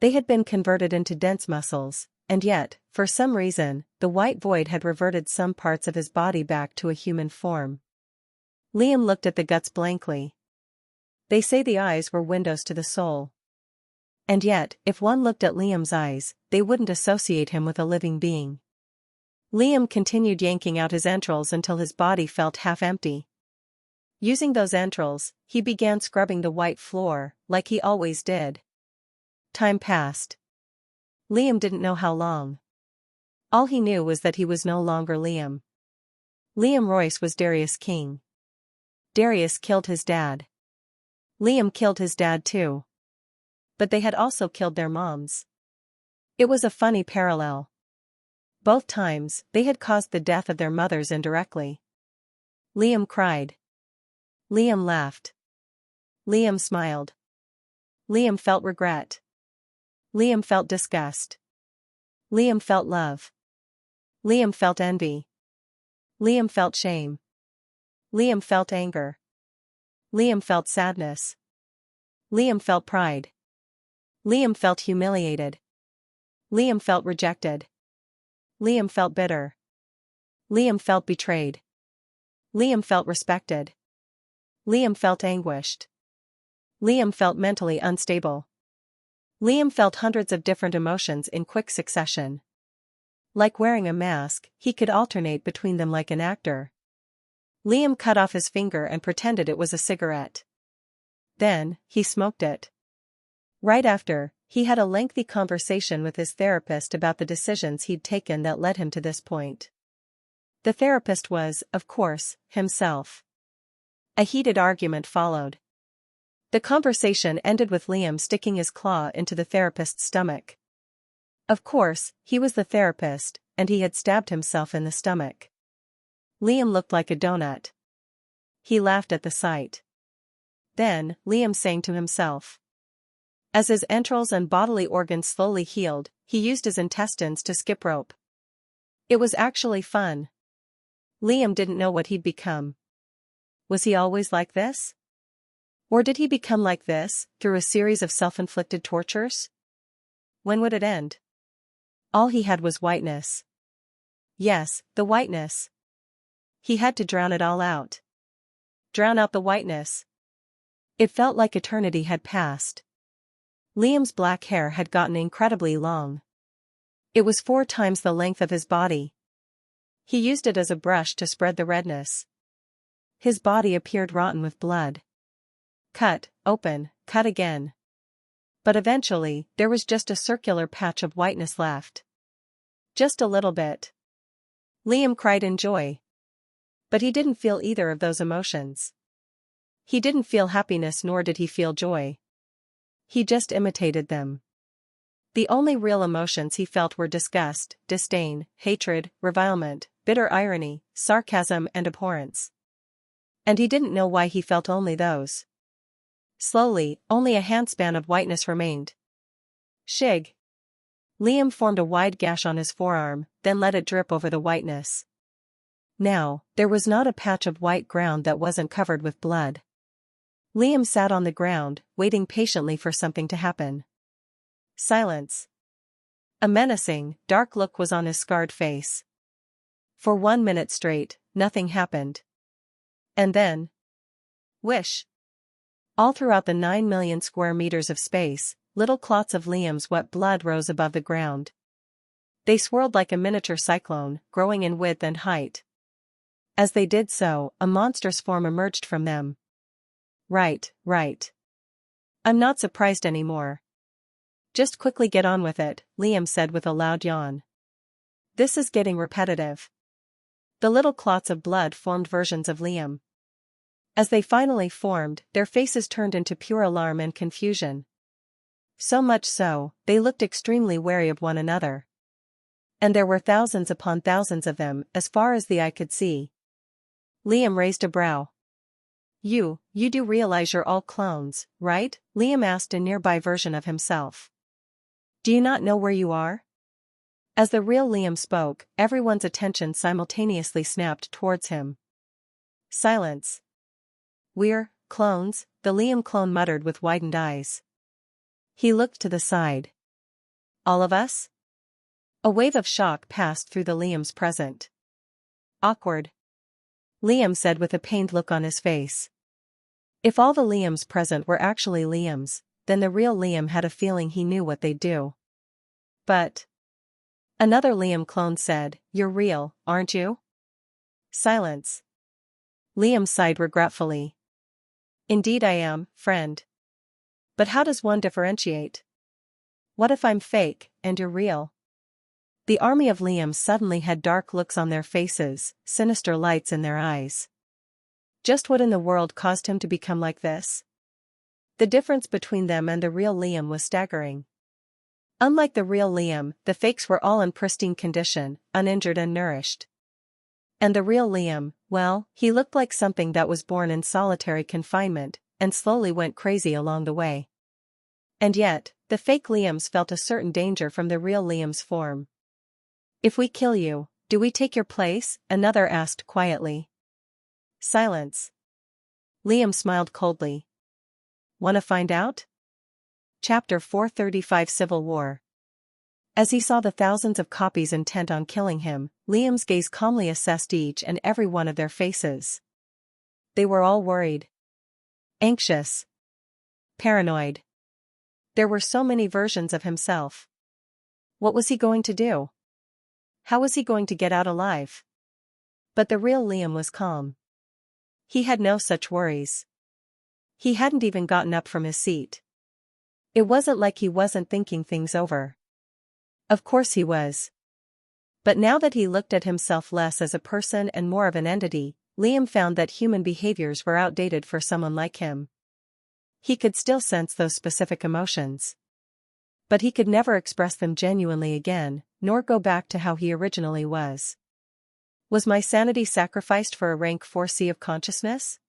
They had been converted into dense muscles, and yet, for some reason, the white void had reverted some parts of his body back to a human form. Liam looked at the guts blankly. They say the eyes were windows to the soul. And yet, if one looked at Liam's eyes, they wouldn't associate him with a living being. Liam continued yanking out his entrails until his body felt half empty. Using those entrails, he began scrubbing the white floor, like he always did. Time passed. Liam didn't know how long. All he knew was that he was no longer Liam. Liam Royce was Darius King. Darius killed his dad. Liam killed his dad too. But they had also killed their moms. It was a funny parallel. Both times, they had caused the death of their mothers indirectly. Liam cried. Liam laughed. Liam smiled. Liam felt regret. Liam felt disgust. Liam felt love. Liam felt envy. Liam felt shame. Liam felt anger. Liam felt sadness. Liam felt pride. Liam felt humiliated. Liam felt rejected. Liam felt bitter. Liam felt betrayed. Liam felt respected. Liam felt anguished. Liam felt mentally unstable. Liam felt hundreds of different emotions in quick succession. Like wearing a mask, he could alternate between them like an actor. Liam cut off his finger and pretended it was a cigarette. Then, he smoked it. Right after, he had a lengthy conversation with his therapist about the decisions he'd taken that led him to this point. The therapist was, of course, himself. A heated argument followed. The conversation ended with Liam sticking his claw into the therapist's stomach. Of course, he was the therapist, and he had stabbed himself in the stomach. Liam looked like a donut. He laughed at the sight. Then, Liam sang to himself. As his entrails and bodily organs slowly healed, he used his intestines to skip rope. It was actually fun. Liam didn't know what he'd become. Was he always like this? Or did he become like this, through a series of self-inflicted tortures? When would it end? All he had was whiteness. Yes, the whiteness. He had to drown it all out. Drown out the whiteness. It felt like eternity had passed. Liam's black hair had gotten incredibly long. It was 4 times the length of his body. He used it as a brush to spread the redness. His body appeared rotten with blood. Cut, open, cut again. But eventually, there was just a circular patch of whiteness left. Just a little bit. Liam cried in joy. But he didn't feel either of those emotions. He didn't feel happiness nor did he feel joy. He just imitated them. The only real emotions he felt were disgust, disdain, hatred, revilement, bitter irony, sarcasm and abhorrence. And he didn't know why he felt only those. Slowly, only a handspan of whiteness remained. Shig. Liam formed a wide gash on his forearm, then let it drip over the whiteness. Now, there was not a patch of white ground that wasn't covered with blood. Liam sat on the ground, waiting patiently for something to happen. Silence. A menacing, dark look was on his scarred face. For 1 minute straight, nothing happened. And then... Whish! All throughout the 9 million square meters of space, little clots of Liam's wet blood rose above the ground. They swirled like a miniature cyclone, growing in width and height. As they did so, a monstrous form emerged from them. Right. I'm not surprised anymore. Just quickly get on with it, Liam said with a loud yawn. This is getting repetitive. The little clots of blood formed versions of Liam. As they finally formed, their faces turned into pure alarm and confusion. So much so, they looked extremely wary of one another. And there were thousands upon thousands of them, as far as the eye could see. Liam raised a brow. You do realize you're all clones, right? Liam asked a nearby version of himself. Do you not know where you are? As the real Liam spoke, everyone's attention simultaneously snapped towards him. Silence. We're clones, the Liam clone muttered with widened eyes. He looked to the side. All of us? A wave of shock passed through the Liams present. Awkward. Liam said with a pained look on his face. If all the Liams present were actually Liams, then the real Liam had a feeling he knew what they'd do. But... Another Liam clone said, You're real, aren't you? Silence. Liam sighed regretfully. Indeed I am, friend. But how does one differentiate? What if I'm fake, and you're real? The army of Liams suddenly had dark looks on their faces, sinister lights in their eyes. Just what in the world caused him to become like this? The difference between them and the real Liam was staggering. Unlike the real Liam, the fakes were all in pristine condition, uninjured and nourished. And the real Liam, well, he looked like something that was born in solitary confinement, and slowly went crazy along the way. And yet, the fake Liams felt a certain danger from the real Liam's form. If we kill you, do we take your place? Another asked quietly. Silence. Liam smiled coldly. Wanna find out? Chapter 435 Civil War. As he saw the thousands of copies intent on killing him, Liam's gaze calmly assessed each and every one of their faces. They were all worried. Anxious. Paranoid. There were so many versions of himself. What was he going to do? How was he going to get out alive? But the real Liam was calm. He had no such worries. He hadn't even gotten up from his seat. It wasn't like he wasn't thinking things over. Of course he was. But now that he looked at himself less as a person and more of an entity, Liam found that human behaviors were outdated for someone like him. He could still sense those specific emotions. But he could never express them genuinely again, nor go back to how he originally was. Was my sanity sacrificed for a rank 4 sea of consciousness?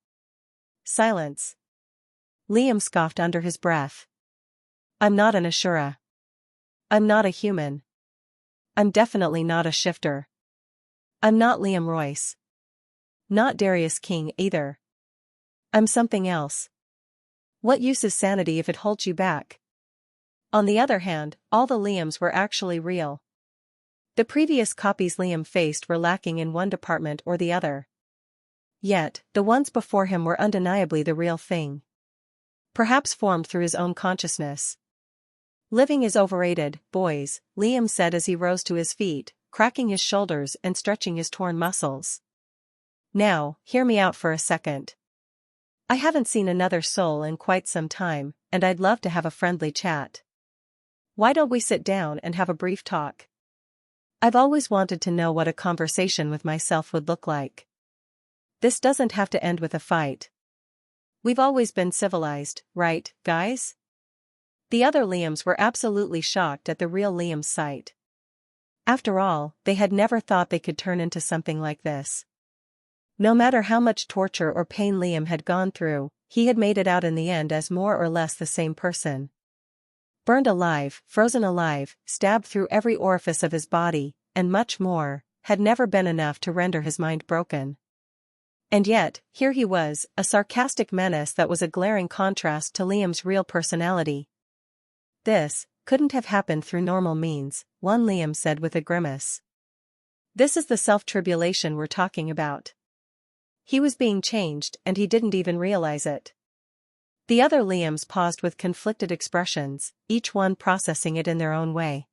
Silence. Liam scoffed under his breath. I'm not an Ashura. I'm not a human. I'm definitely not a shifter. I'm not Liam Royce. Not Darius King either. I'm something else. What use is sanity if it holds you back? On the other hand, all the Liams were actually real. The previous copies Liam faced were lacking in one department or the other. Yet, the ones before him were undeniably the real thing. Perhaps formed through his own consciousness. Living is overrated, boys, Liam said as he rose to his feet, cracking his shoulders and stretching his torn muscles. Now, hear me out for a second. I haven't seen another soul in quite some time, and I'd love to have a friendly chat. Why don't we sit down and have a brief talk? I've always wanted to know what a conversation with myself would look like. This doesn't have to end with a fight. We've always been civilized, right, guys? The other Liams were absolutely shocked at the real Liam's sight. After all, they had never thought they could turn into something like this. No matter how much torture or pain Liam had gone through, he had made it out in the end as more or less the same person. Burned alive, frozen alive, stabbed through every orifice of his body, and much more, had never been enough to render his mind broken. And yet, here he was, a sarcastic menace that was a glaring contrast to Liam's real personality. This couldn't have happened through normal means, one Liam said with a grimace. This is the self-tribulation we're talking about. He was being changed and he didn't even realize it. The other Liams paused with conflicted expressions, each one processing it in their own way.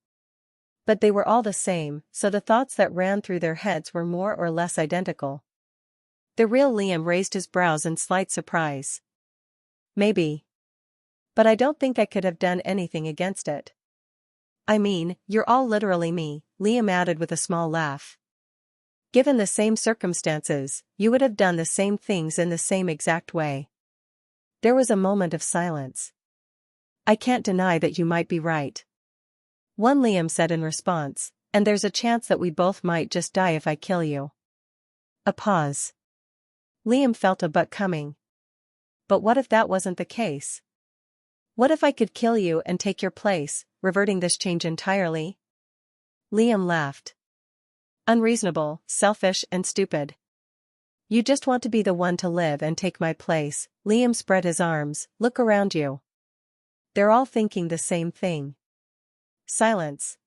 But they were all the same, so the thoughts that ran through their heads were more or less identical. The real Liam raised his brows in slight surprise. Maybe. But I don't think I could have done anything against it. I mean, you're all literally me, Liam added with a small laugh. Given the same circumstances, you would have done the same things in the same exact way. There was a moment of silence. I can't deny that you might be right. One Liam said in response, and there's a chance that we both might just die if I kill you. A pause. Liam felt a but coming. But what if that wasn't the case? What if I could kill you and take your place, reverting this change entirely? Liam laughed. Unreasonable, selfish and stupid. You just want to be the one to live and take my place. Liam spread his arms. Look around you. They're all thinking the same thing. Silence.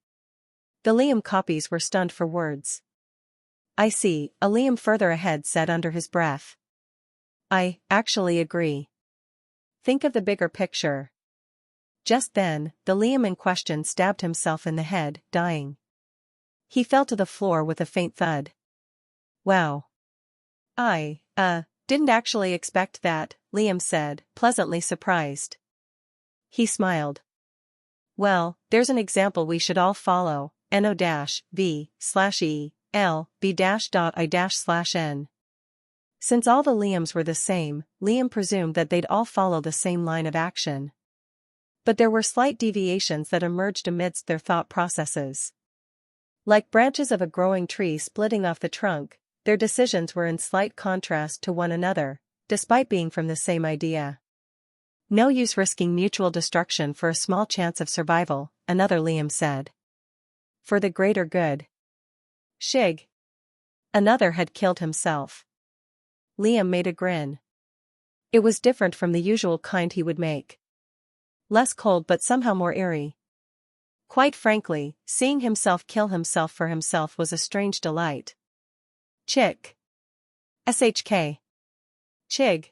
The Liam copies were stunned for words. I see, a Liam further ahead said under his breath. I actually agree. Think of the bigger picture. Just then, the Liam in question stabbed himself in the head, dying. He fell to the floor with a faint thud. Wow. I didn't actually expect that, Liam said, pleasantly surprised. He smiled. Well, there's an example we should all follow, no-v/e-l-b-.i-/n. Since all the Liams were the same, Liam presumed that they'd all follow the same line of action. But there were slight deviations that emerged amidst their thought processes. Like branches of a growing tree splitting off the trunk, their decisions were in slight contrast to one another, despite being from the same idea. No use risking mutual destruction for a small chance of survival, another Liam said. For the greater good. Shig. Another had killed himself. Liam made a grin. It was different from the usual kind he would make. Less cold but somehow more eerie. Quite frankly, seeing himself kill himself for himself was a strange delight. Chick. SHK. Chig.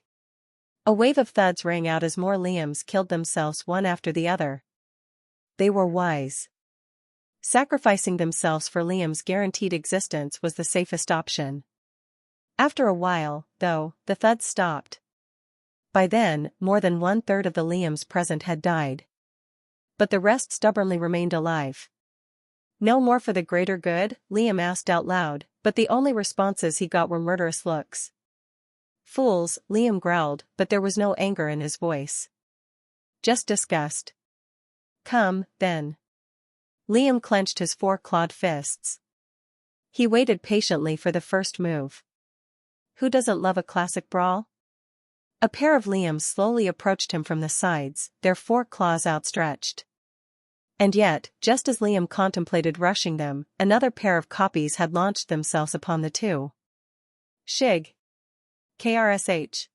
A wave of thuds rang out as more Liams killed themselves one after the other. They were wise. Sacrificing themselves for Liam's guaranteed existence was the safest option. After a while, though, the thuds stopped. By then, more than 1/3 of the Liams present had died. But the rest stubbornly remained alive. No more for the greater good? Liam asked out loud, but the only responses he got were murderous looks. Fools, Liam growled, but there was no anger in his voice. Just disgust. Come, then. Liam clenched his 4-clawed fists. He waited patiently for the first move. Who doesn't love a classic brawl? A pair of Liams slowly approached him from the sides, their 4 claws outstretched. And yet, just as Liam contemplated rushing them, another pair of copies had launched themselves upon the two. Shig. KRSH.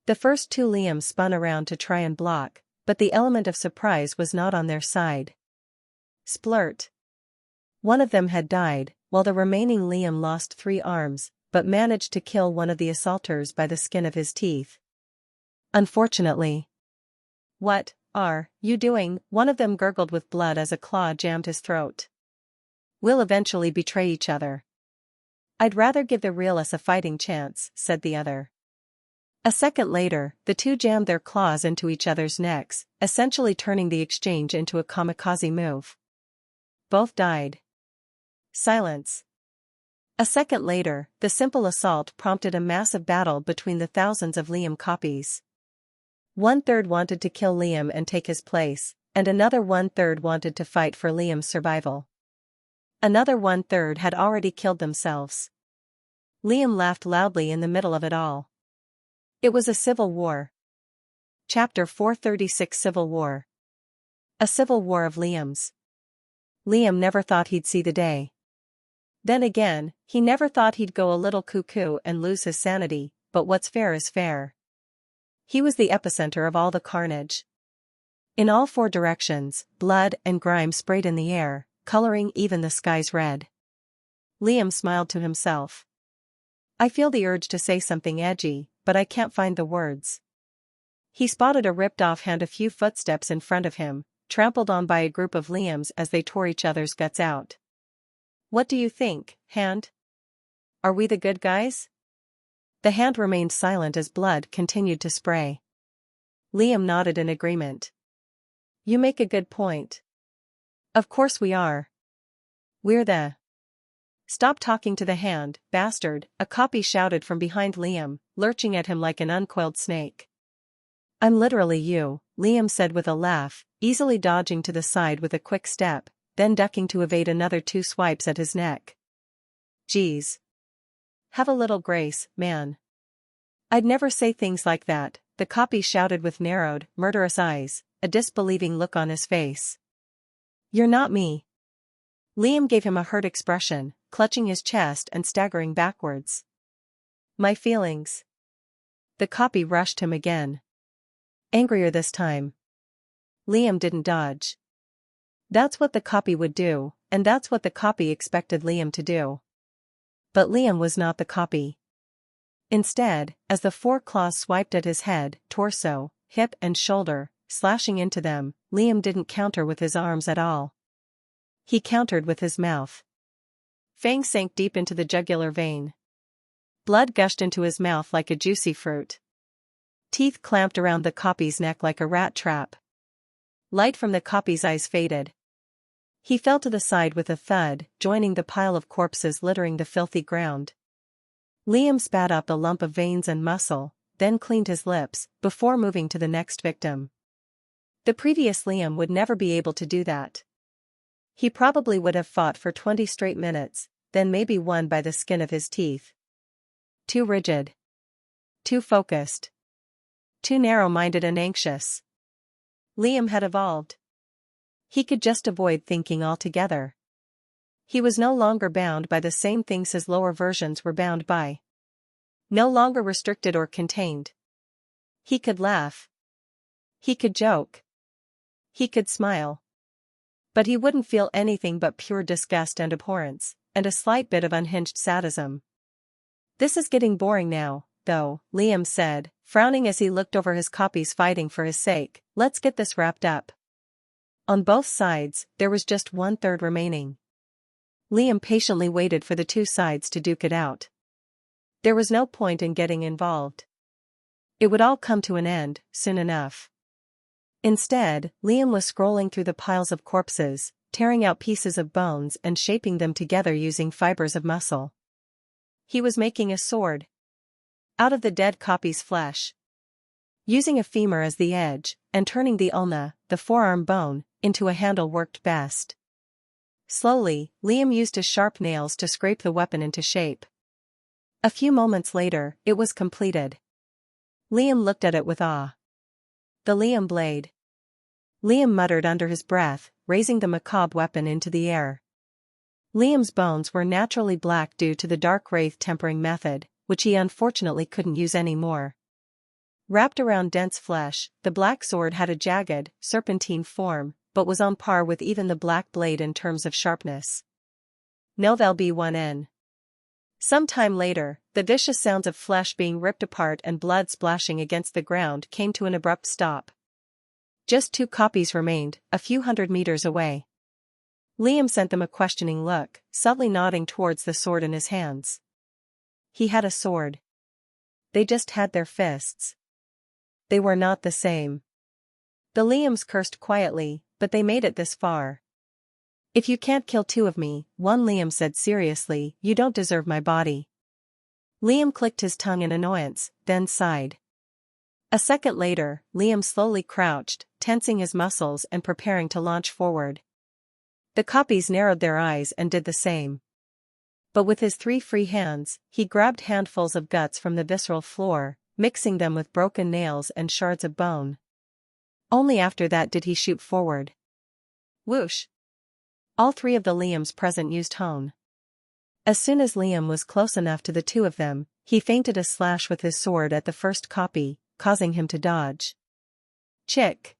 The first 2 Liams spun around to try and block, but the element of surprise was not on their side. Splurt. One of them had died, while the remaining Liam lost 3 arms, but managed to kill one of the assaulters by the skin of his teeth. Unfortunately. What are you doing? One of them gurgled with blood as a claw jammed his throat. We'll eventually betray each other. I'd rather give the real us a fighting chance, said the other. A second later, the two jammed their claws into each other's necks, essentially turning the exchange into a kamikaze move. Both died. Silence. A second later, the simple assault prompted a massive battle between the thousands of Liam copies. 1/3 wanted to kill Liam and take his place, and another 1/3 wanted to fight for Liam's survival. Another 1/3 had already killed themselves. Liam laughed loudly in the middle of it all. It was a civil war. Chapter 436 Civil War. A civil war of Liams. Liam never thought he'd see the day. Then again, he never thought he'd go a little cuckoo and lose his sanity, but what's fair is fair. He was the epicenter of all the carnage. In all four directions, blood and grime sprayed in the air, coloring even the skies red. Liam smiled to himself. I feel the urge to say something edgy, but I can't find the words. He spotted a ripped-off hand a few footsteps in front of him, trampled on by a group of Liams as they tore each other's guts out. What do you think, hand? Are we the good guys? The hand remained silent as blood continued to spray. Liam nodded in agreement. You make a good point. Of course we are. We're the... Stop talking to the hand, bastard, a copy shouted from behind Liam, lurching at him like an uncoiled snake. I'm literally you, Liam said with a laugh, easily dodging to the side with a quick step, then ducking to evade another 2 swipes at his neck. Geez. Have a little grace, man. I'd never say things like that, the copy shouted with narrowed, murderous eyes, a disbelieving look on his face. You're not me. Liam gave him a hurt expression, clutching his chest and staggering backwards. My feelings. The copy rushed him again. Angrier this time. Liam didn't dodge. That's what the copy would do, and that's what the copy expected Liam to do. But Liam was not the copy. Instead, as the 4 claws swiped at his head, torso, hip and shoulder, slashing into them, Liam didn't counter with his arms at all. He countered with his mouth. Fangs sank deep into the jugular vein. Blood gushed into his mouth like a juicy fruit. Teeth clamped around the copy's neck like a rat trap. Light from the copy's eyes faded. He fell to the side with a thud, joining the pile of corpses littering the filthy ground. Liam spat up a lump of veins and muscle, then cleaned his lips, before moving to the next victim. The previous Liam would never be able to do that. He probably would have fought for 20 straight minutes, then maybe won by the skin of his teeth. Too rigid. Too focused. Too narrow-minded and anxious. Liam had evolved. He could just avoid thinking altogether. He was no longer bound by the same things his lower versions were bound by. No longer restricted or contained. He could laugh. He could joke. He could smile. But he wouldn't feel anything but pure disgust and abhorrence, and a slight bit of unhinged sadism. This is getting boring now, though, Liam said, frowning as he looked over his copies fighting for his sake. Let's get this wrapped up. On both sides, there was just 1/3 remaining. Liam patiently waited for the 2 sides to duke it out. There was no point in getting involved. It would all come to an end, soon enough. Instead, Liam was scrolling through the piles of corpses, tearing out pieces of bones and shaping them together using fibers of muscle. He was making a sword. Out of the dead copy's flesh. Using a femur as the edge, and turning the ulna, the forearm bone, into a handle worked best. Slowly, Liam used his sharp nails to scrape the weapon into shape. A few moments later, it was completed. Liam looked at it with awe. The Liam blade. Liam muttered under his breath, raising the macabre weapon into the air. Liam's bones were naturally black due to the dark wraith tempering method, which he unfortunately couldn't use anymore. Wrapped around dense flesh, the black sword had a jagged, serpentine form, but was on par with even the black blade in terms of sharpness. No, there'll be one in. Some time later, the vicious sounds of flesh being ripped apart and blood splashing against the ground came to an abrupt stop. Just 2 copies remained, a few hundred meters away. Liam sent them a questioning look, subtly nodding towards the sword in his hands. He had a sword. They just had their fists. They were not the same. The Liams cursed quietly, but they made it this far. If you can't kill two of me, one, Liam said seriously, you don't deserve my body. Liam clicked his tongue in annoyance, then sighed. A second later, Liam slowly crouched, tensing his muscles and preparing to launch forward. The copies narrowed their eyes and did the same. But with his 3 free hands, he grabbed handfuls of guts from the visceral floor, mixing them with broken nails and shards of bone. Only after that did he shoot forward. Whoosh! All 3 of the Liams present used hone. As soon as Liam was close enough to the 2 of them, he feinted a slash with his sword at the first copy, causing him to dodge. Chick!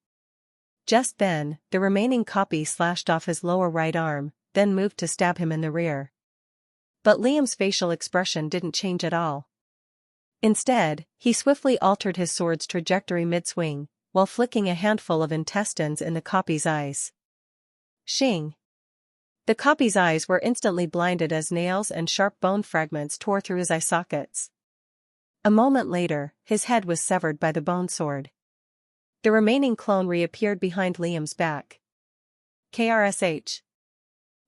Just then, the remaining copy slashed off his lower right arm, then moved to stab him in the rear. But Liam's facial expression didn't change at all. Instead, he swiftly altered his sword's trajectory mid-swing, while flicking a handful of intestines in the copy's eyes. Shing! The copy's eyes were instantly blinded as nails and sharp bone fragments tore through his eye sockets. A moment later, his head was severed by the bone sword. The remaining clone reappeared behind Liam's back. KRSH.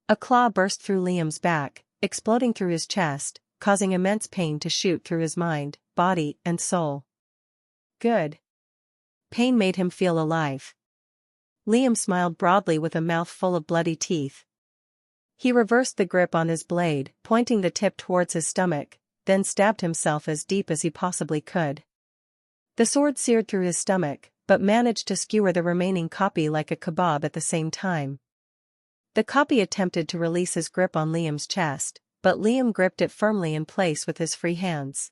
A claw burst through Liam's back, exploding through his chest, causing immense pain to shoot through his mind, body, and soul. Good. Pain made him feel alive. Liam smiled broadly with a mouth full of bloody teeth. He reversed the grip on his blade, pointing the tip towards his stomach, then stabbed himself as deep as he possibly could. The sword seared through his stomach, but managed to skewer the remaining copy like a kebab at the same time. The copy attempted to release his grip on Liam's chest, but Liam gripped it firmly in place with his free hands.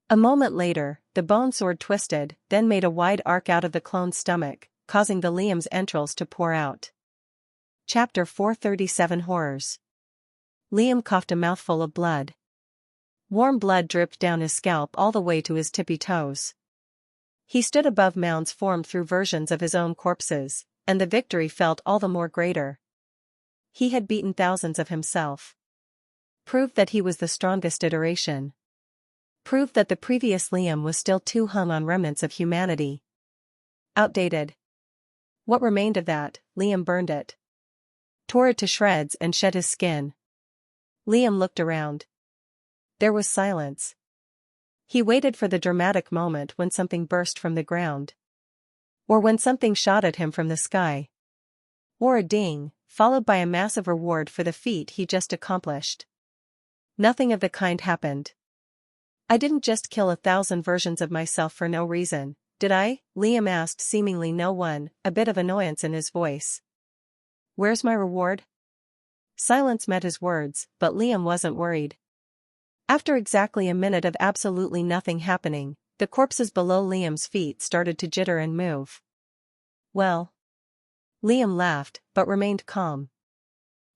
A moment later, the bone sword twisted, then made a wide arc out of the clone's stomach, causing the Liam's entrails to pour out. Chapter 437 Horrors. Liam coughed a mouthful of blood. Warm blood dripped down his scalp all the way to his tippy toes. He stood above mounds formed through versions of his own corpses, and the victory felt all the more greater. He had beaten thousands of himself. Proved that he was the strongest iteration. Proved that the previous Liam was still too hung on remnants of humanity. Outdated. What remained of that, Liam burned it. Tore it to shreds and shed his skin. Liam looked around. There was silence. He waited for the dramatic moment when something burst from the ground. Or when something shot at him from the sky. Or a ding, followed by a massive reward for the feat he just accomplished. Nothing of the kind happened. I didn't just kill 1,000 versions of myself for no reason, did I? Liam asked, seemingly no one, a bit of annoyance in his voice. Where's my reward? Silence met his words, but Liam wasn't worried. After exactly a minute of absolutely nothing happening, the corpses below Liam's feet started to jitter and move. Well. Liam laughed, but remained calm.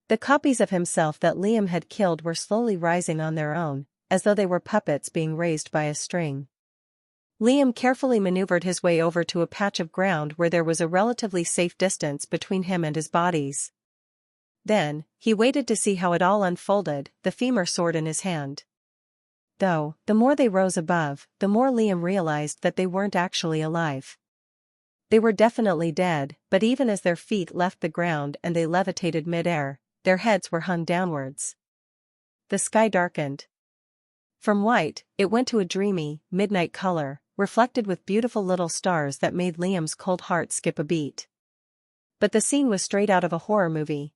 The copies of himself that Liam had killed were slowly rising on their own, as though they were puppets being raised by a string. Liam carefully maneuvered his way over to a patch of ground where there was a relatively safe distance between him and his bodies. Then, he waited to see how it all unfolded, the femur sword in his hand. Though, the more they rose above, the more Liam realized that they weren't actually alive. They were definitely dead, but even as their feet left the ground and they levitated mid-air, their heads were hung downwards. The sky darkened. From white, it went to a dreamy, midnight color, reflected with beautiful little stars that made Liam's cold heart skip a beat. But the scene was straight out of a horror movie.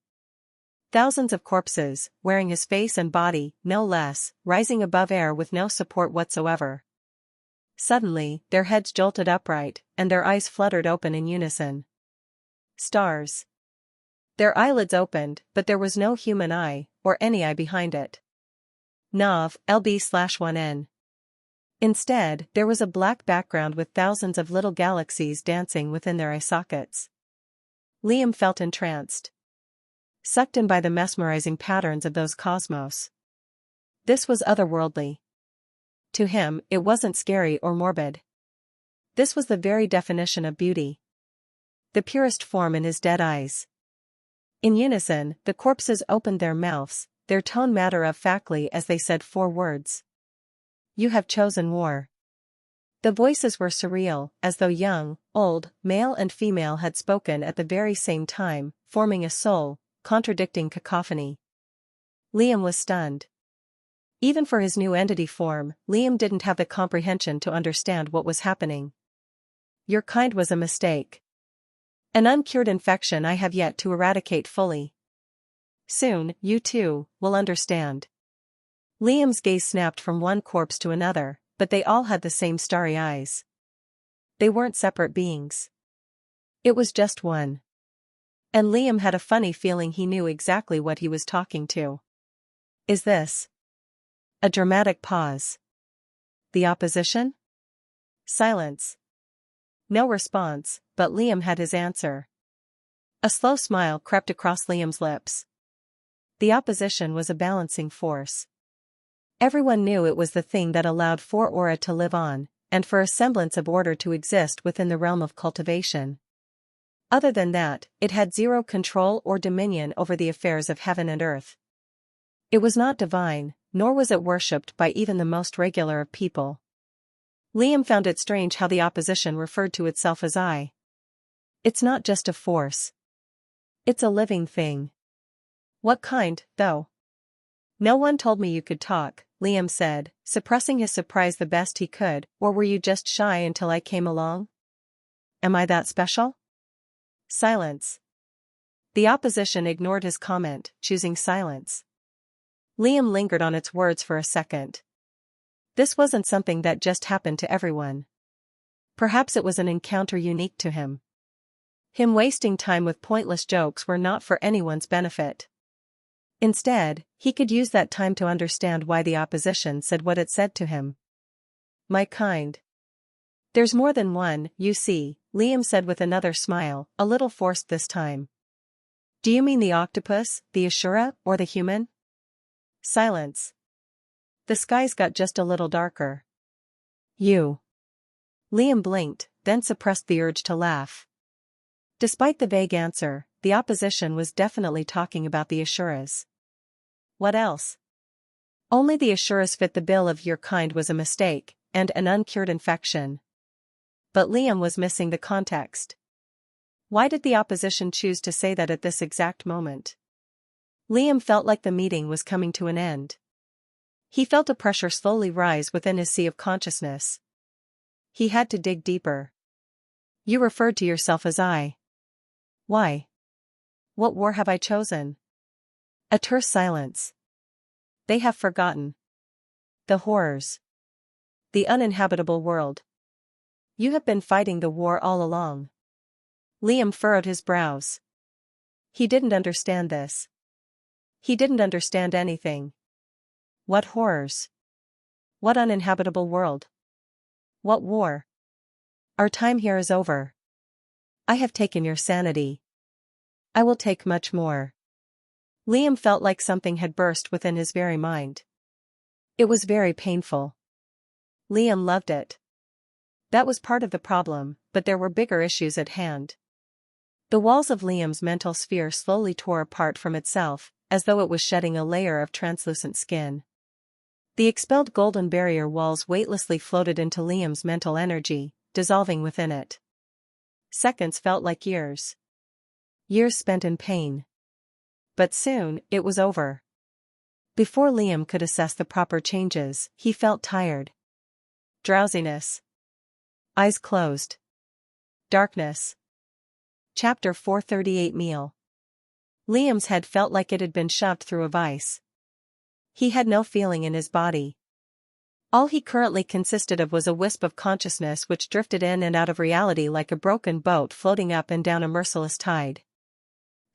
Thousands of corpses, wearing his face and body, no less, rising above air with no support whatsoever. Suddenly, their heads jolted upright, and their eyes fluttered open in unison. Stars. Their eyelids opened, but there was no human eye, or any eye behind it. Nav, LB/1N. Instead, there was a black background with thousands of little galaxies dancing within their eye sockets. Liam felt entranced. Sucked in by the mesmerizing patterns of those cosmos. This was otherworldly. To him, it wasn't scary or morbid. This was the very definition of beauty. The purest form in his dead eyes. In unison, the corpses opened their mouths, their tone matter-of-factly as they said 4 words. You have chosen war. The voices were surreal, as though young, old, male and female had spoken at the very same time, forming a soul, contradicting cacophony. Liam was stunned. Even for his new entity form, Liam didn't have the comprehension to understand what was happening. Your kind was a mistake. An uncured infection I have yet to eradicate fully. Soon, you too, will understand. Liam's gaze snapped from one corpse to another, but they all had the same starry eyes. They weren't separate beings. It was just one. And Liam had a funny feeling he knew exactly what he was talking to. Is this? A dramatic pause. The opposition? Silence. No response, but Liam had his answer. A slow smile crept across Liam's lips. The opposition was a balancing force. Everyone knew it was the thing that allowed for aura to live on, and for a semblance of order to exist within the realm of cultivation. Other than that, it had zero control or dominion over the affairs of heaven and earth. It was not divine, nor was it worshipped by even the most regular of people. Liam found it strange how the opposition referred to itself as I. It's not just a force. It's a living thing. What kind, though? No one told me you could talk, Liam said, suppressing his surprise the best he could, or were you just shy until I came along? Am I that special? Silence. The opposition ignored his comment, choosing silence. Liam lingered on its words for a second. This wasn't something that just happened to everyone. Perhaps it was an encounter unique to him. Him wasting time with pointless jokes were not for anyone's benefit. Instead, he could use that time to understand why the opposition said what it said to him. My kind. There's more than one, you see, Liam said with another smile, a little forced this time. Do you mean the octopus, the Ashura, or the human? Silence. The skies got just a little darker. You. Liam blinked, then suppressed the urge to laugh. Despite the vague answer, the opposition was definitely talking about the Ashuras. What else? Only the Ashuras fit the bill of your kind was a mistake, and an uncured infection. But Liam was missing the context. Why did the opposition choose to say that at this exact moment? Liam felt like the meeting was coming to an end. He felt a pressure slowly rise within his sea of consciousness. He had to dig deeper. You referred to yourself as I. Why? What war have I chosen? A terse silence. They have forgotten. The horrors. The uninhabitable world. You have been fighting the war all along. Liam furrowed his brows. He didn't understand this. He didn't understand anything. What horrors? What uninhabitable world? What war? Our time here is over. I have taken your sanity. I will take much more. Liam felt like something had burst within his very mind. It was very painful. Liam loved it. That was part of the problem, but there were bigger issues at hand. The walls of Liam's mental sphere slowly tore apart from itself, as though it was shedding a layer of translucent skin. The expelled golden barrier walls weightlessly floated into Liam's mental energy, dissolving within it. Seconds felt like years. Years spent in pain. But soon, it was over. Before Liam could assess the proper changes, he felt tired. Drowsiness. Eyes closed. Darkness. Chapter 438 Meal. Liam's head felt like it had been shoved through a vice. He had no feeling in his body. All he currently consisted of was a wisp of consciousness which drifted in and out of reality like a broken boat floating up and down a merciless tide.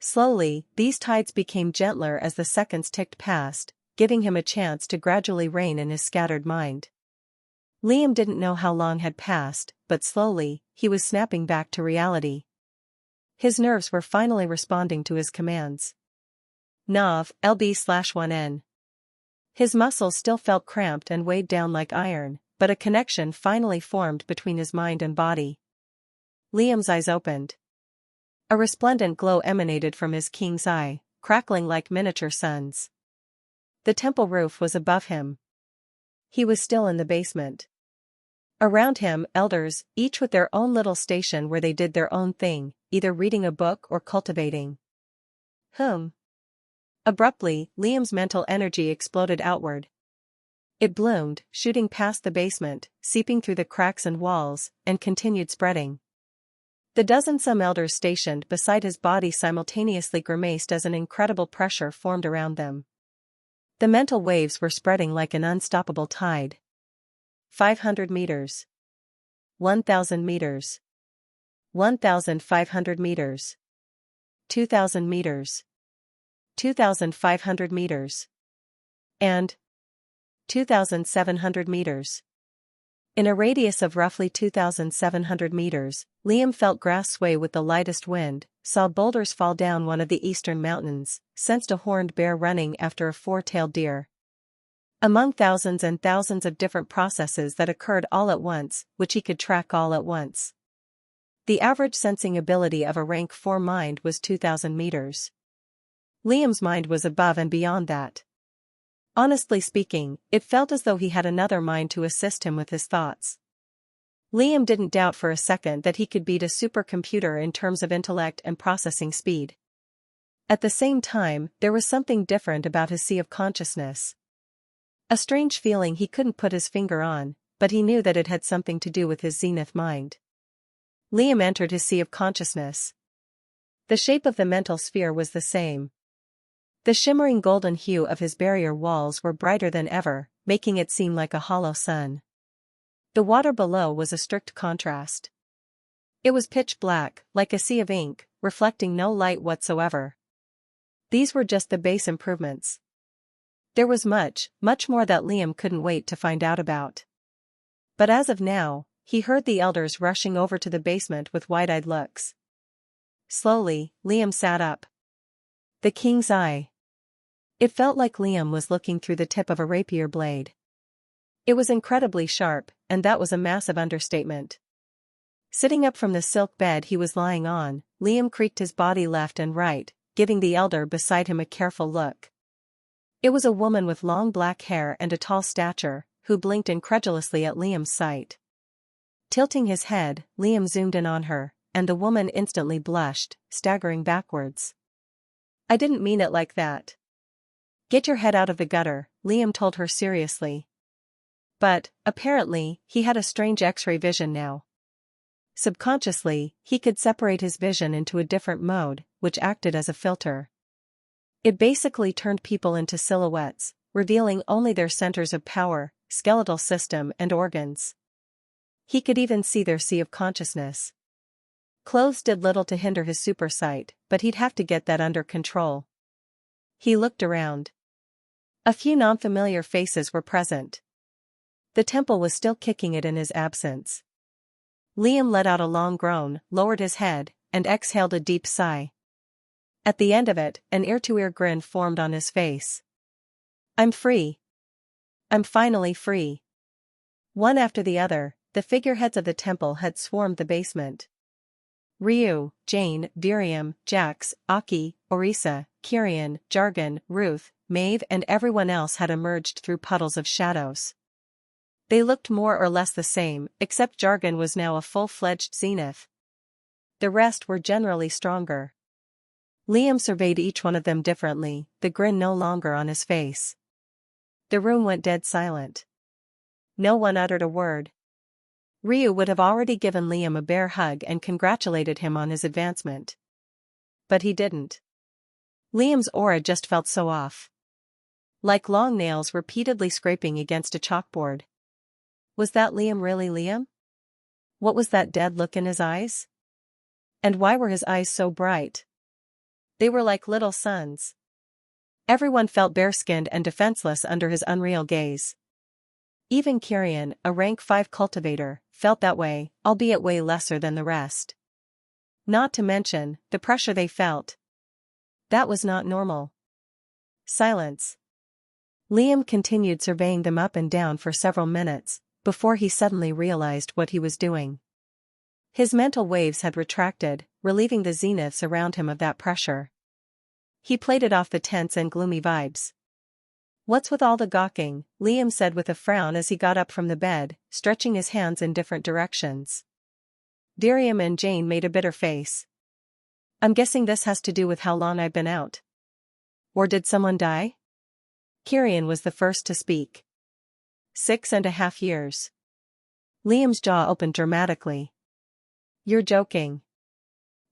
Slowly, these tides became gentler as the seconds ticked past, giving him a chance to gradually rein in his scattered mind. Liam didn't know how long had passed, but slowly, he was snapping back to reality. His nerves were finally responding to his commands. Nav, LB/1N. His muscles still felt cramped and weighed down like iron, but a connection finally formed between his mind and body. Liam's eyes opened. A resplendent glow emanated from his king's eye, crackling like miniature suns. The temple roof was above him. He was still in the basement. Around him, elders, each with their own little station where they did their own thing, either reading a book or cultivating. Abruptly, Liam's mental energy exploded outward. It bloomed, shooting past the basement, seeping through the cracks and walls, and continued spreading. The dozen-some elders stationed beside his body simultaneously grimaced as an incredible pressure formed around them. The mental waves were spreading like an unstoppable tide. 500 meters. 1,000 meters. 1,500 meters. 2,000 meters. 2,500 meters. And 2,700 meters. In a radius of roughly 2,700 meters, Liam felt grass sway with the lightest wind, saw boulders fall down one of the eastern mountains, sensed a horned bear running after a four-tailed deer. Among thousands and thousands of different processes that occurred all at once, which he could track all at once. The average sensing ability of a rank 4 mind was 2,000 meters. Liam's mind was above and beyond that. Honestly speaking, it felt as though he had another mind to assist him with his thoughts. Liam didn't doubt for a second that he could beat a supercomputer in terms of intellect and processing speed. At the same time, there was something different about his sea of consciousness. A strange feeling he couldn't put his finger on, but he knew that it had something to do with his zenith mind. Liam entered his sea of consciousness. The shape of the mental sphere was the same. The shimmering golden hue of his barrier walls were brighter than ever, making it seem like a hollow sun. The water below was a strict contrast. It was pitch black, like a sea of ink, reflecting no light whatsoever. These were just the base improvements. There was much, much more that Liam couldn't wait to find out about. But as of now, he heard the elders rushing over to the basement with wide-eyed looks. Slowly, Liam sat up. The king's eye. It felt like Liam was looking through the tip of a rapier blade. It was incredibly sharp, and that was a massive understatement. Sitting up from the silk bed he was lying on, Liam creaked his body left and right, giving the elder beside him a careful look. It was a woman with long black hair and a tall stature, who blinked incredulously at Liam's sight. Tilting his head, Liam zoomed in on her, and the woman instantly blushed, staggering backwards. "I didn't mean it like that." "Get your head out of the gutter," Liam told her seriously. But, apparently, he had a strange X-ray vision now. Subconsciously, he could separate his vision into a different mode, which acted as a filter. It basically turned people into silhouettes, revealing only their centers of power, skeletal system and organs. He could even see their sea of consciousness. Clothes did little to hinder his super sight, but he'd have to get that under control. He looked around. A few non-familiar faces were present. The temple was still kicking it in his absence. Liam let out a long groan, lowered his head, and exhaled a deep sigh. At the end of it, an ear-to-ear grin formed on his face. "I'm free. I'm finally free." One after the other, the figureheads of the temple had swarmed the basement. Ryu, Jane, Diriam, Jax, Aki, Orisa, Kyrian, Jargon, Ruth, Maeve and everyone else had emerged through puddles of shadows. They looked more or less the same, except Jargon was now a full-fledged zenith. The rest were generally stronger. Liam surveyed each one of them differently, the grin no longer on his face. The room went dead silent. No one uttered a word. Ryu would have already given Liam a bear hug and congratulated him on his advancement. But he didn't. Liam's aura just felt so off. Like long nails repeatedly scraping against a chalkboard. Was that Liam really Liam? What was that dead look in his eyes? And why were his eyes so bright? They were like little suns. Everyone felt bare-skinned and defenseless under his unreal gaze. Even Kyrian, a rank 5 cultivator, felt that way, albeit way lesser than the rest. Not to mention, the pressure they felt. That was not normal. Silence. Liam continued surveying them up and down for several minutes, before he suddenly realized what he was doing. His mental waves had retracted, relieving the zeniths around him of that pressure. He played it off the tense and gloomy vibes. "What's with all the gawking?" Liam said with a frown as he got up from the bed, stretching his hands in different directions. Diriam and Jane made a bitter face. "I'm guessing this has to do with how long I've been out." Or did someone die? Kyrian was the first to speak. 6.5 years. Liam's jaw opened dramatically. You're joking.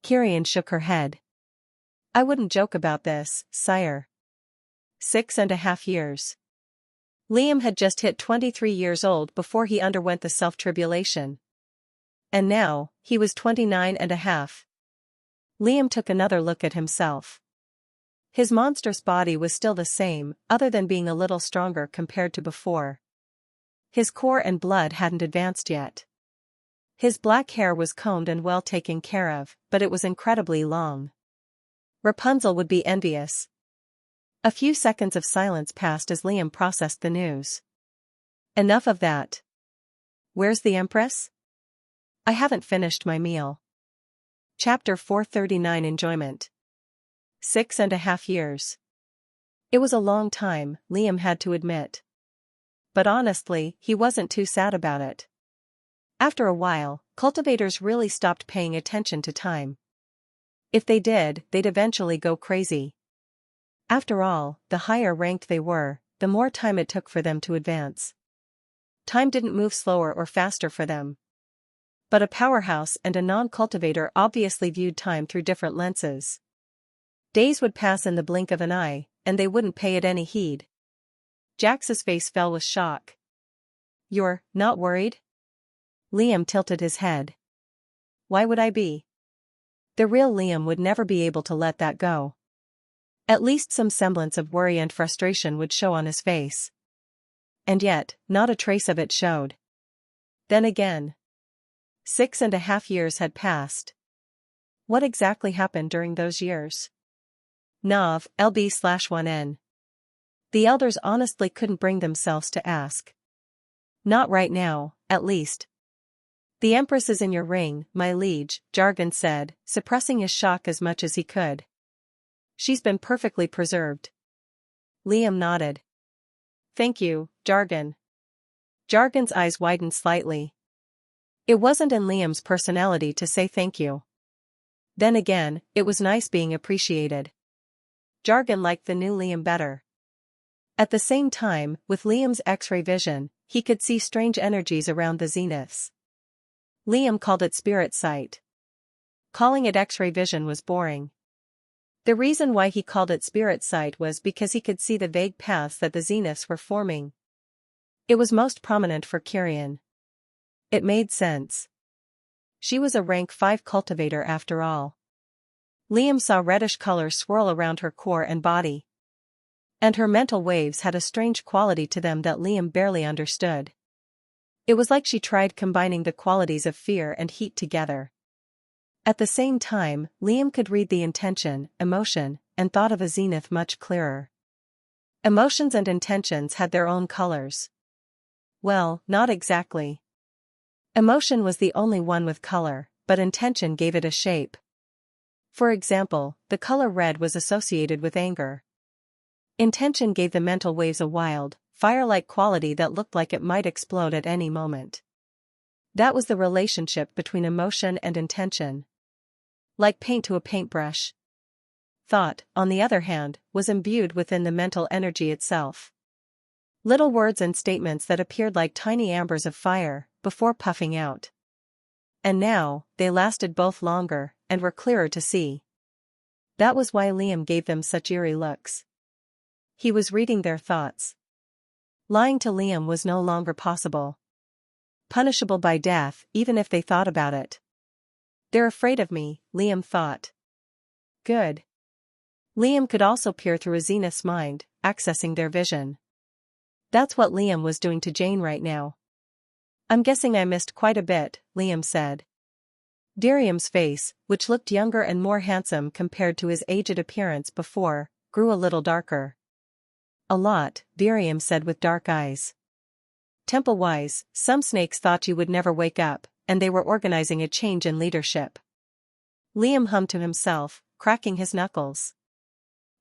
Kyrian shook her head. I wouldn't joke about this, sire. 6.5 years. Liam had just hit 23 years old before he underwent the self-tribulation. And now, he was 29.5. Liam took another look at himself. His monstrous body was still the same, other than being a little stronger compared to before. His core and blood hadn't advanced yet. His black hair was combed and well taken care of, but it was incredibly long. Rapunzel would be envious. A few seconds of silence passed as Liam processed the news. Enough of that. Where's the Empress? I haven't finished my meal. Chapter 439 Enjoyment. 6.5 years. It was a long time, Liam had to admit. But honestly, he wasn't too sad about it. After a while, cultivators really stopped paying attention to time. If they did, they'd eventually go crazy. After all, the higher ranked they were, the more time it took for them to advance. Time didn't move slower or faster for them. But a powerhouse and a non-cultivator obviously viewed time through different lenses. Days would pass in the blink of an eye, and they wouldn't pay it any heed. Jax's face fell with shock. You're not worried? Liam tilted his head. Why would I be? The real Liam would never be able to let that go. At least some semblance of worry and frustration would show on his face. And yet, not a trace of it showed. Then again. 6.5 years had passed. What exactly happened during those years? Nav, LB/1N. The elders honestly couldn't bring themselves to ask. Not right now, at least. The Empress is in your ring, my liege, Jargon said, suppressing his shock as much as he could. She's been perfectly preserved. Liam nodded. Thank you, Jargon. Jargon's eyes widened slightly. It wasn't in Liam's personality to say thank you. Then again, it was nice being appreciated. Jargon liked the new Liam better. At the same time, with Liam's X-ray vision, he could see strange energies around the zeniths. Liam called it spirit sight. Calling it X-ray vision was boring. The reason why he called it spirit sight was because he could see the vague paths that the zeniths were forming. It was most prominent for Kyrian. It made sense. She was a rank 5 cultivator after all. Liam saw reddish colors swirl around her core and body. And her mental waves had a strange quality to them that Liam barely understood. It was like she tried combining the qualities of fear and heat together. At the same time, Liam could read the intention, emotion, and thought of a zenith much clearer. Emotions and intentions had their own colors. Well, not exactly. Emotion was the only one with color, but intention gave it a shape. For example, the color red was associated with anger. Intention gave the mental waves a wild, fire-like quality that looked like it might explode at any moment. That was the relationship between emotion and intention. Like paint to a paintbrush. Thought, on the other hand, was imbued within the mental energy itself. Little words and statements that appeared like tiny ambers of fire, before puffing out. And now, they lasted both longer, and were clearer to see. That was why Liam gave them such eerie looks. He was reading their thoughts. Lying to Liam was no longer possible. Punishable by death, even if they thought about it. They're afraid of me, Liam thought. Good. Liam could also peer through a zenith's mind, accessing their vision. That's what Liam was doing to Jane right now. I'm guessing I missed quite a bit, Liam said. Darium's face, which looked younger and more handsome compared to his aged appearance before, grew a little darker. A lot, Darium said with dark eyes. Temple-wise, some snakes thought you would never wake up, and they were organizing a change in leadership. Liam hummed to himself, cracking his knuckles.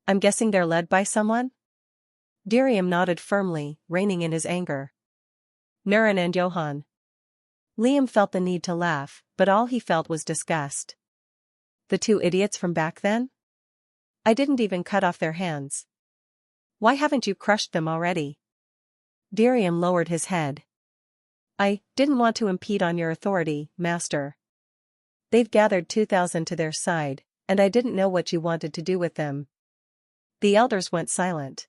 I'm guessing they're led by someone? Darium nodded firmly, reining in his anger. Nurin and Johann. Liam felt the need to laugh, but all he felt was disgust. The two idiots from back then? I didn't even cut off their hands. Why haven't you crushed them already? Darius lowered his head. I didn't want to impede on your authority, master. They've gathered 2,000 to their side, and I didn't know what you wanted to do with them. The elders went silent.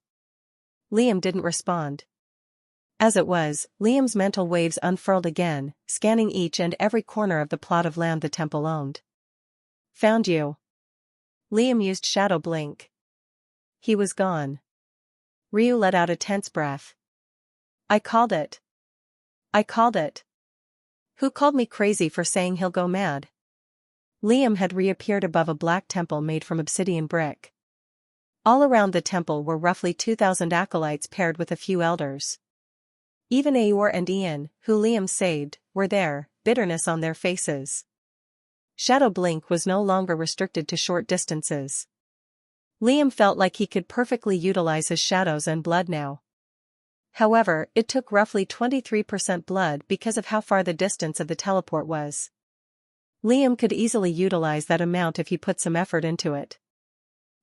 Liam didn't respond. As it was, Liam's mental waves unfurled again, scanning each and every corner of the plot of land the temple owned. Found you. Liam used shadow blink. He was gone. Ryu let out a tense breath. I called it. I called it. Who called me crazy for saying he'll go mad? Liam had reappeared above a black temple made from obsidian brick. All around the temple were roughly 2,000 acolytes paired with a few elders. Even Aor and Ian, who Liam saved, were there, bitterness on their faces. Shadow blink was no longer restricted to short distances. Liam felt like he could perfectly utilize his shadows and blood now. However, it took roughly 23% blood because of how far the distance of the teleport was. Liam could easily utilize that amount if he put some effort into it.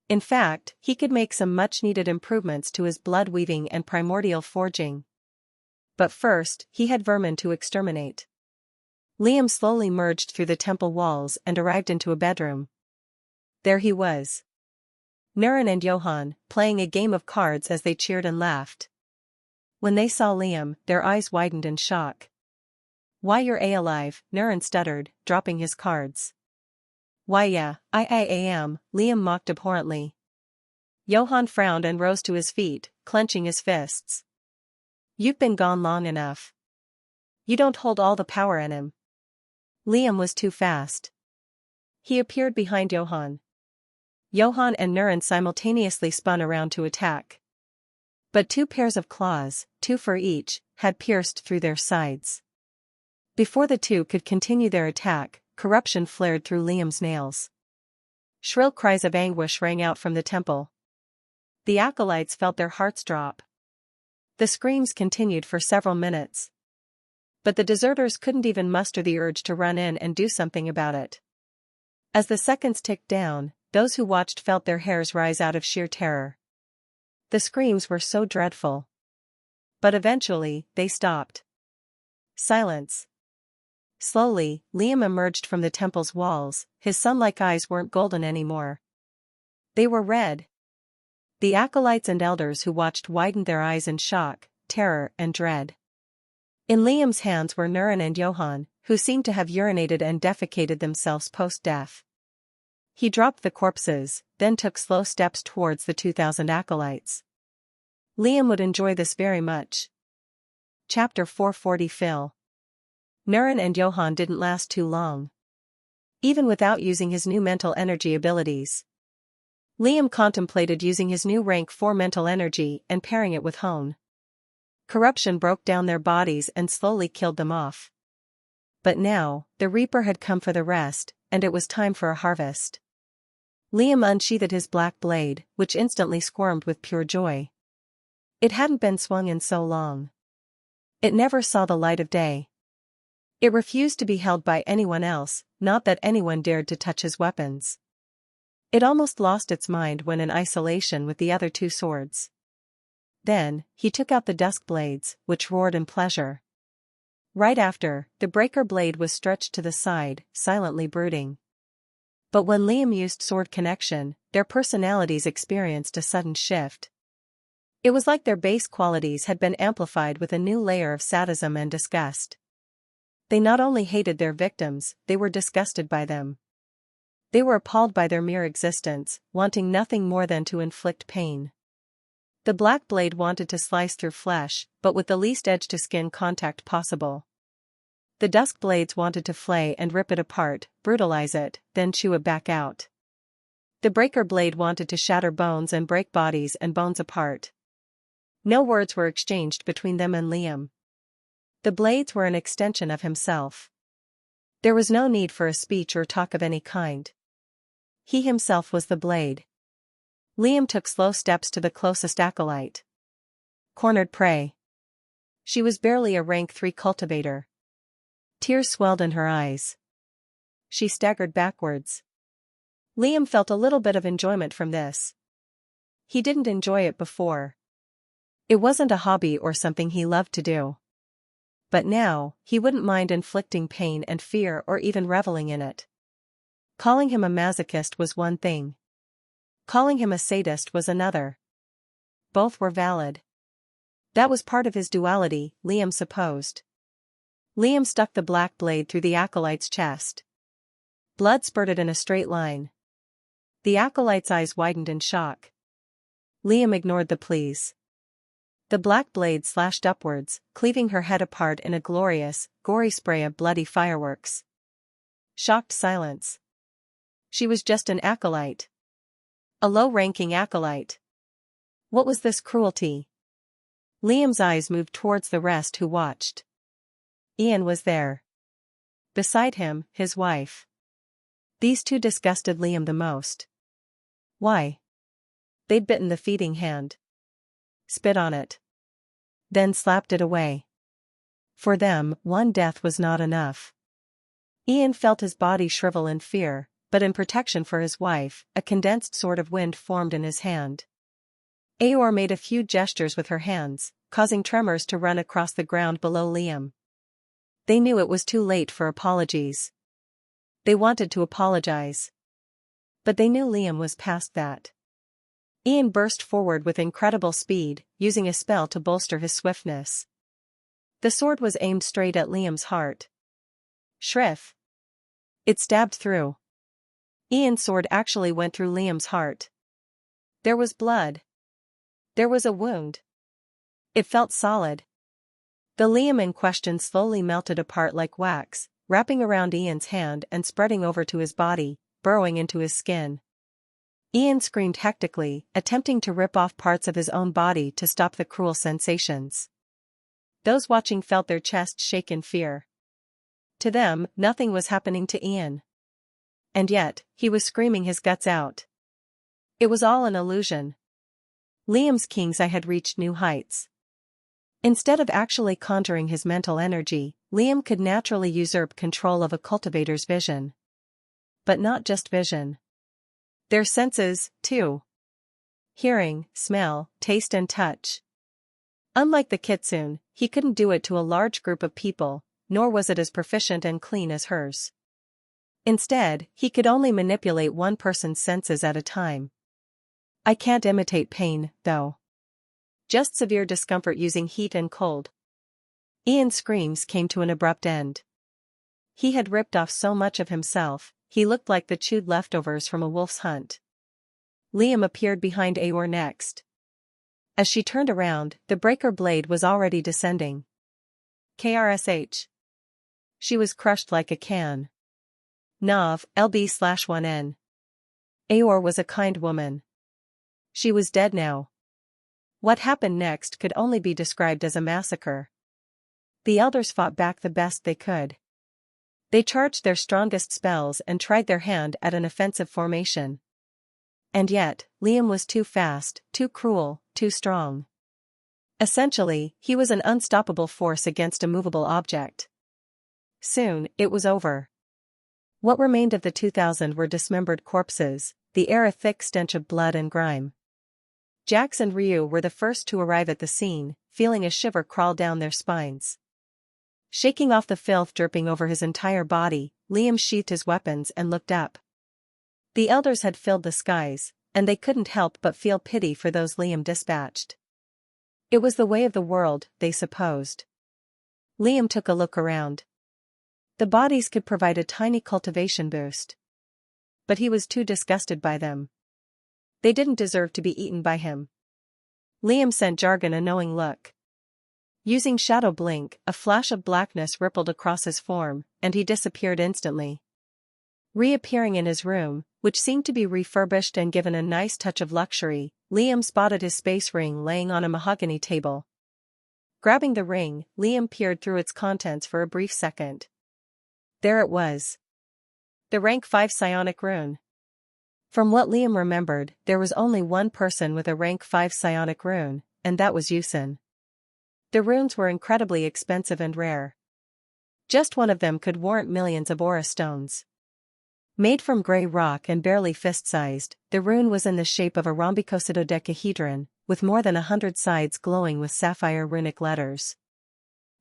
In fact, he could make some much-needed improvements to his blood weaving and primordial forging. But first, he had vermin to exterminate. Liam slowly merged through the temple walls and arrived into a bedroom. There he was. Nurin and Johann, playing a game of cards as they cheered and laughed. When they saw Liam, their eyes widened in shock. Why you're alive, Nurin stuttered, dropping his cards. Why yeah, I am, Liam mocked abhorrently. Johann frowned and rose to his feet, clenching his fists. You've been gone long enough. You don't hold all the power in him. Liam was too fast. He appeared behind Johann. Johann and Nurin simultaneously spun around to attack. But 2 pairs of claws, 2 for each, had pierced through their sides. Before the 2 could continue their attack, corruption flared through Liam's nails. Shrill cries of anguish rang out from the temple. The acolytes felt their hearts drop. The screams continued for several minutes. But the deserters couldn't even muster the urge to run in and do something about it. As the seconds ticked down, those who watched felt their hairs rise out of sheer terror. The screams were so dreadful. But eventually, they stopped. Silence. Slowly, Liam emerged from the temple's walls. His sun-like eyes weren't golden anymore. They were red. The acolytes and elders who watched widened their eyes in shock, terror, and dread. In Liam's hands were Nurin and Johann, who seemed to have urinated and defecated themselves post-death. He dropped the corpses, then took slow steps towards the 2,000 acolytes. Liam would enjoy this very much. Chapter 440 Phil. Nurin and Johann didn't last too long. Even without using his new mental energy abilities. Liam contemplated using his new rank 4 mental energy and pairing it with Hone. Corruption broke down their bodies and slowly killed them off. But now, the Reaper had come for the rest, and it was time for a harvest. Liam unsheathed his black blade, which instantly squirmed with pure joy. It hadn't been swung in so long. It never saw the light of day. It refused to be held by anyone else, not that anyone dared to touch his weapons. It almost lost its mind when in isolation with the other 2 swords. Then, he took out the dusk blades, which roared in pleasure. Right after, the breaker blade was stretched to the side, silently brooding. But when Liam used sword connection, their personalities experienced a sudden shift. It was like their base qualities had been amplified with a new layer of sadism and disgust. They not only hated their victims, they were disgusted by them. They were appalled by their mere existence, wanting nothing more than to inflict pain. The black blade wanted to slice through flesh, but with the least edge-to-skin contact possible. The dusk blades wanted to flay and rip it apart, brutalize it, then chew it back out. The breaker blade wanted to shatter bones and break bodies and bones apart. No words were exchanged between them and Liam. The blades were an extension of himself. There was no need for a speech or talk of any kind. He himself was the blade. Liam took slow steps to the closest acolyte. Cornered prey. She was barely a rank 3 cultivator. Tears swelled in her eyes. She staggered backwards. Liam felt a little bit of enjoyment from this. He didn't enjoy it before. It wasn't a hobby or something he loved to do. But now, he wouldn't mind inflicting pain and fear or even reveling in it. Calling him a masochist was one thing. Calling him a sadist was another. Both were valid. That was part of his duality, Liam supposed. Liam stuck the black blade through the acolyte's chest. Blood spurted in a straight line. The acolyte's eyes widened in shock. Liam ignored the pleas. The black blade slashed upwards, cleaving her head apart in a glorious, gory spray of bloody fireworks. Shocked silence. She was just an acolyte. A low-ranking acolyte. What was this cruelty? Liam's eyes moved towards the rest who watched. Ian was there. Beside him, his wife. These two disgusted Liam the most. Why? They'd bitten the feeding hand. Spit on it. Then slapped it away. For them, one death was not enough. Ian felt his body shrivel in fear, but in protection for his wife, a condensed sword of wind formed in his hand. Eeyore made a few gestures with her hands, causing tremors to run across the ground below Liam. They knew it was too late for apologies. They wanted to apologize. But they knew Liam was past that. Ian burst forward with incredible speed, using a spell to bolster his swiftness. The sword was aimed straight at Liam's heart. Shriff. It stabbed through. Ian's sword actually went through Liam's heart. There was blood. There was a wound. It felt solid. The Liam in question slowly melted apart like wax, wrapping around Ian's hand and spreading over to his body, burrowing into his skin. Ian screamed hectically, attempting to rip off parts of his own body to stop the cruel sensations. Those watching felt their chests shake in fear. To them, nothing was happening to Ian. And yet, he was screaming his guts out. It was all an illusion. Liam's king's eye had reached new heights. Instead of actually conjuring his mental energy, Liam could naturally usurp control of a cultivator's vision. But not just vision. Their senses, too. Hearing, smell, taste and touch. Unlike the kitsune, he couldn't do it to a large group of people, nor was it as proficient and clean as hers. Instead, he could only manipulate one person's senses at a time. I can't imitate pain, though. Just severe discomfort using heat and cold. Ian's screams came to an abrupt end. He had ripped off so much of himself, he looked like the chewed leftovers from a wolf's hunt. Liam appeared behind Eeyore next. As she turned around, the breaker blade was already descending. KRSH. She was crushed like a can. Nav, LB/1N. Eeyore was a kind woman. She was dead now. What happened next could only be described as a massacre. The elders fought back the best they could. They charged their strongest spells and tried their hand at an offensive formation. And yet, Liam was too fast, too cruel, too strong. Essentially, he was an unstoppable force against a movable object. Soon, it was over. What remained of the 2,000 were dismembered corpses, the air a thick stench of blood and grime. Jax and Ryu were the first to arrive at the scene, feeling a shiver crawl down their spines. Shaking off the filth dripping over his entire body, Liam sheathed his weapons and looked up. The elders had filled the skies, and they couldn't help but feel pity for those Liam dispatched. It was the way of the world, they supposed. Liam took a look around. The bodies could provide a tiny cultivation boost. But he was too disgusted by them. They didn't deserve to be eaten by him. Liam sent Jargon a knowing look. Using Shadow Blink, a flash of blackness rippled across his form, and he disappeared instantly. Reappearing in his room, which seemed to be refurbished and given a nice touch of luxury, Liam spotted his space ring laying on a mahogany table. Grabbing the ring, Liam peered through its contents for a brief second. There it was. The rank 5 psionic rune. From what Liam remembered, there was only one person with a rank 5 psionic rune, and that was Yusin. The runes were incredibly expensive and rare. Just one of them could warrant millions of aura stones. Made from gray rock and barely fist-sized, the rune was in the shape of a rhombicosidodecahedron, with more than 100 sides glowing with sapphire runic letters.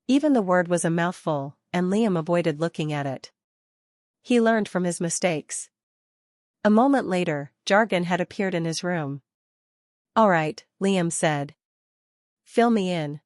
Even the word was a mouthful, and Liam avoided looking at it. He learned from his mistakes. A moment later, Jargon had appeared in his room. "All right," Liam said. "Fill me in."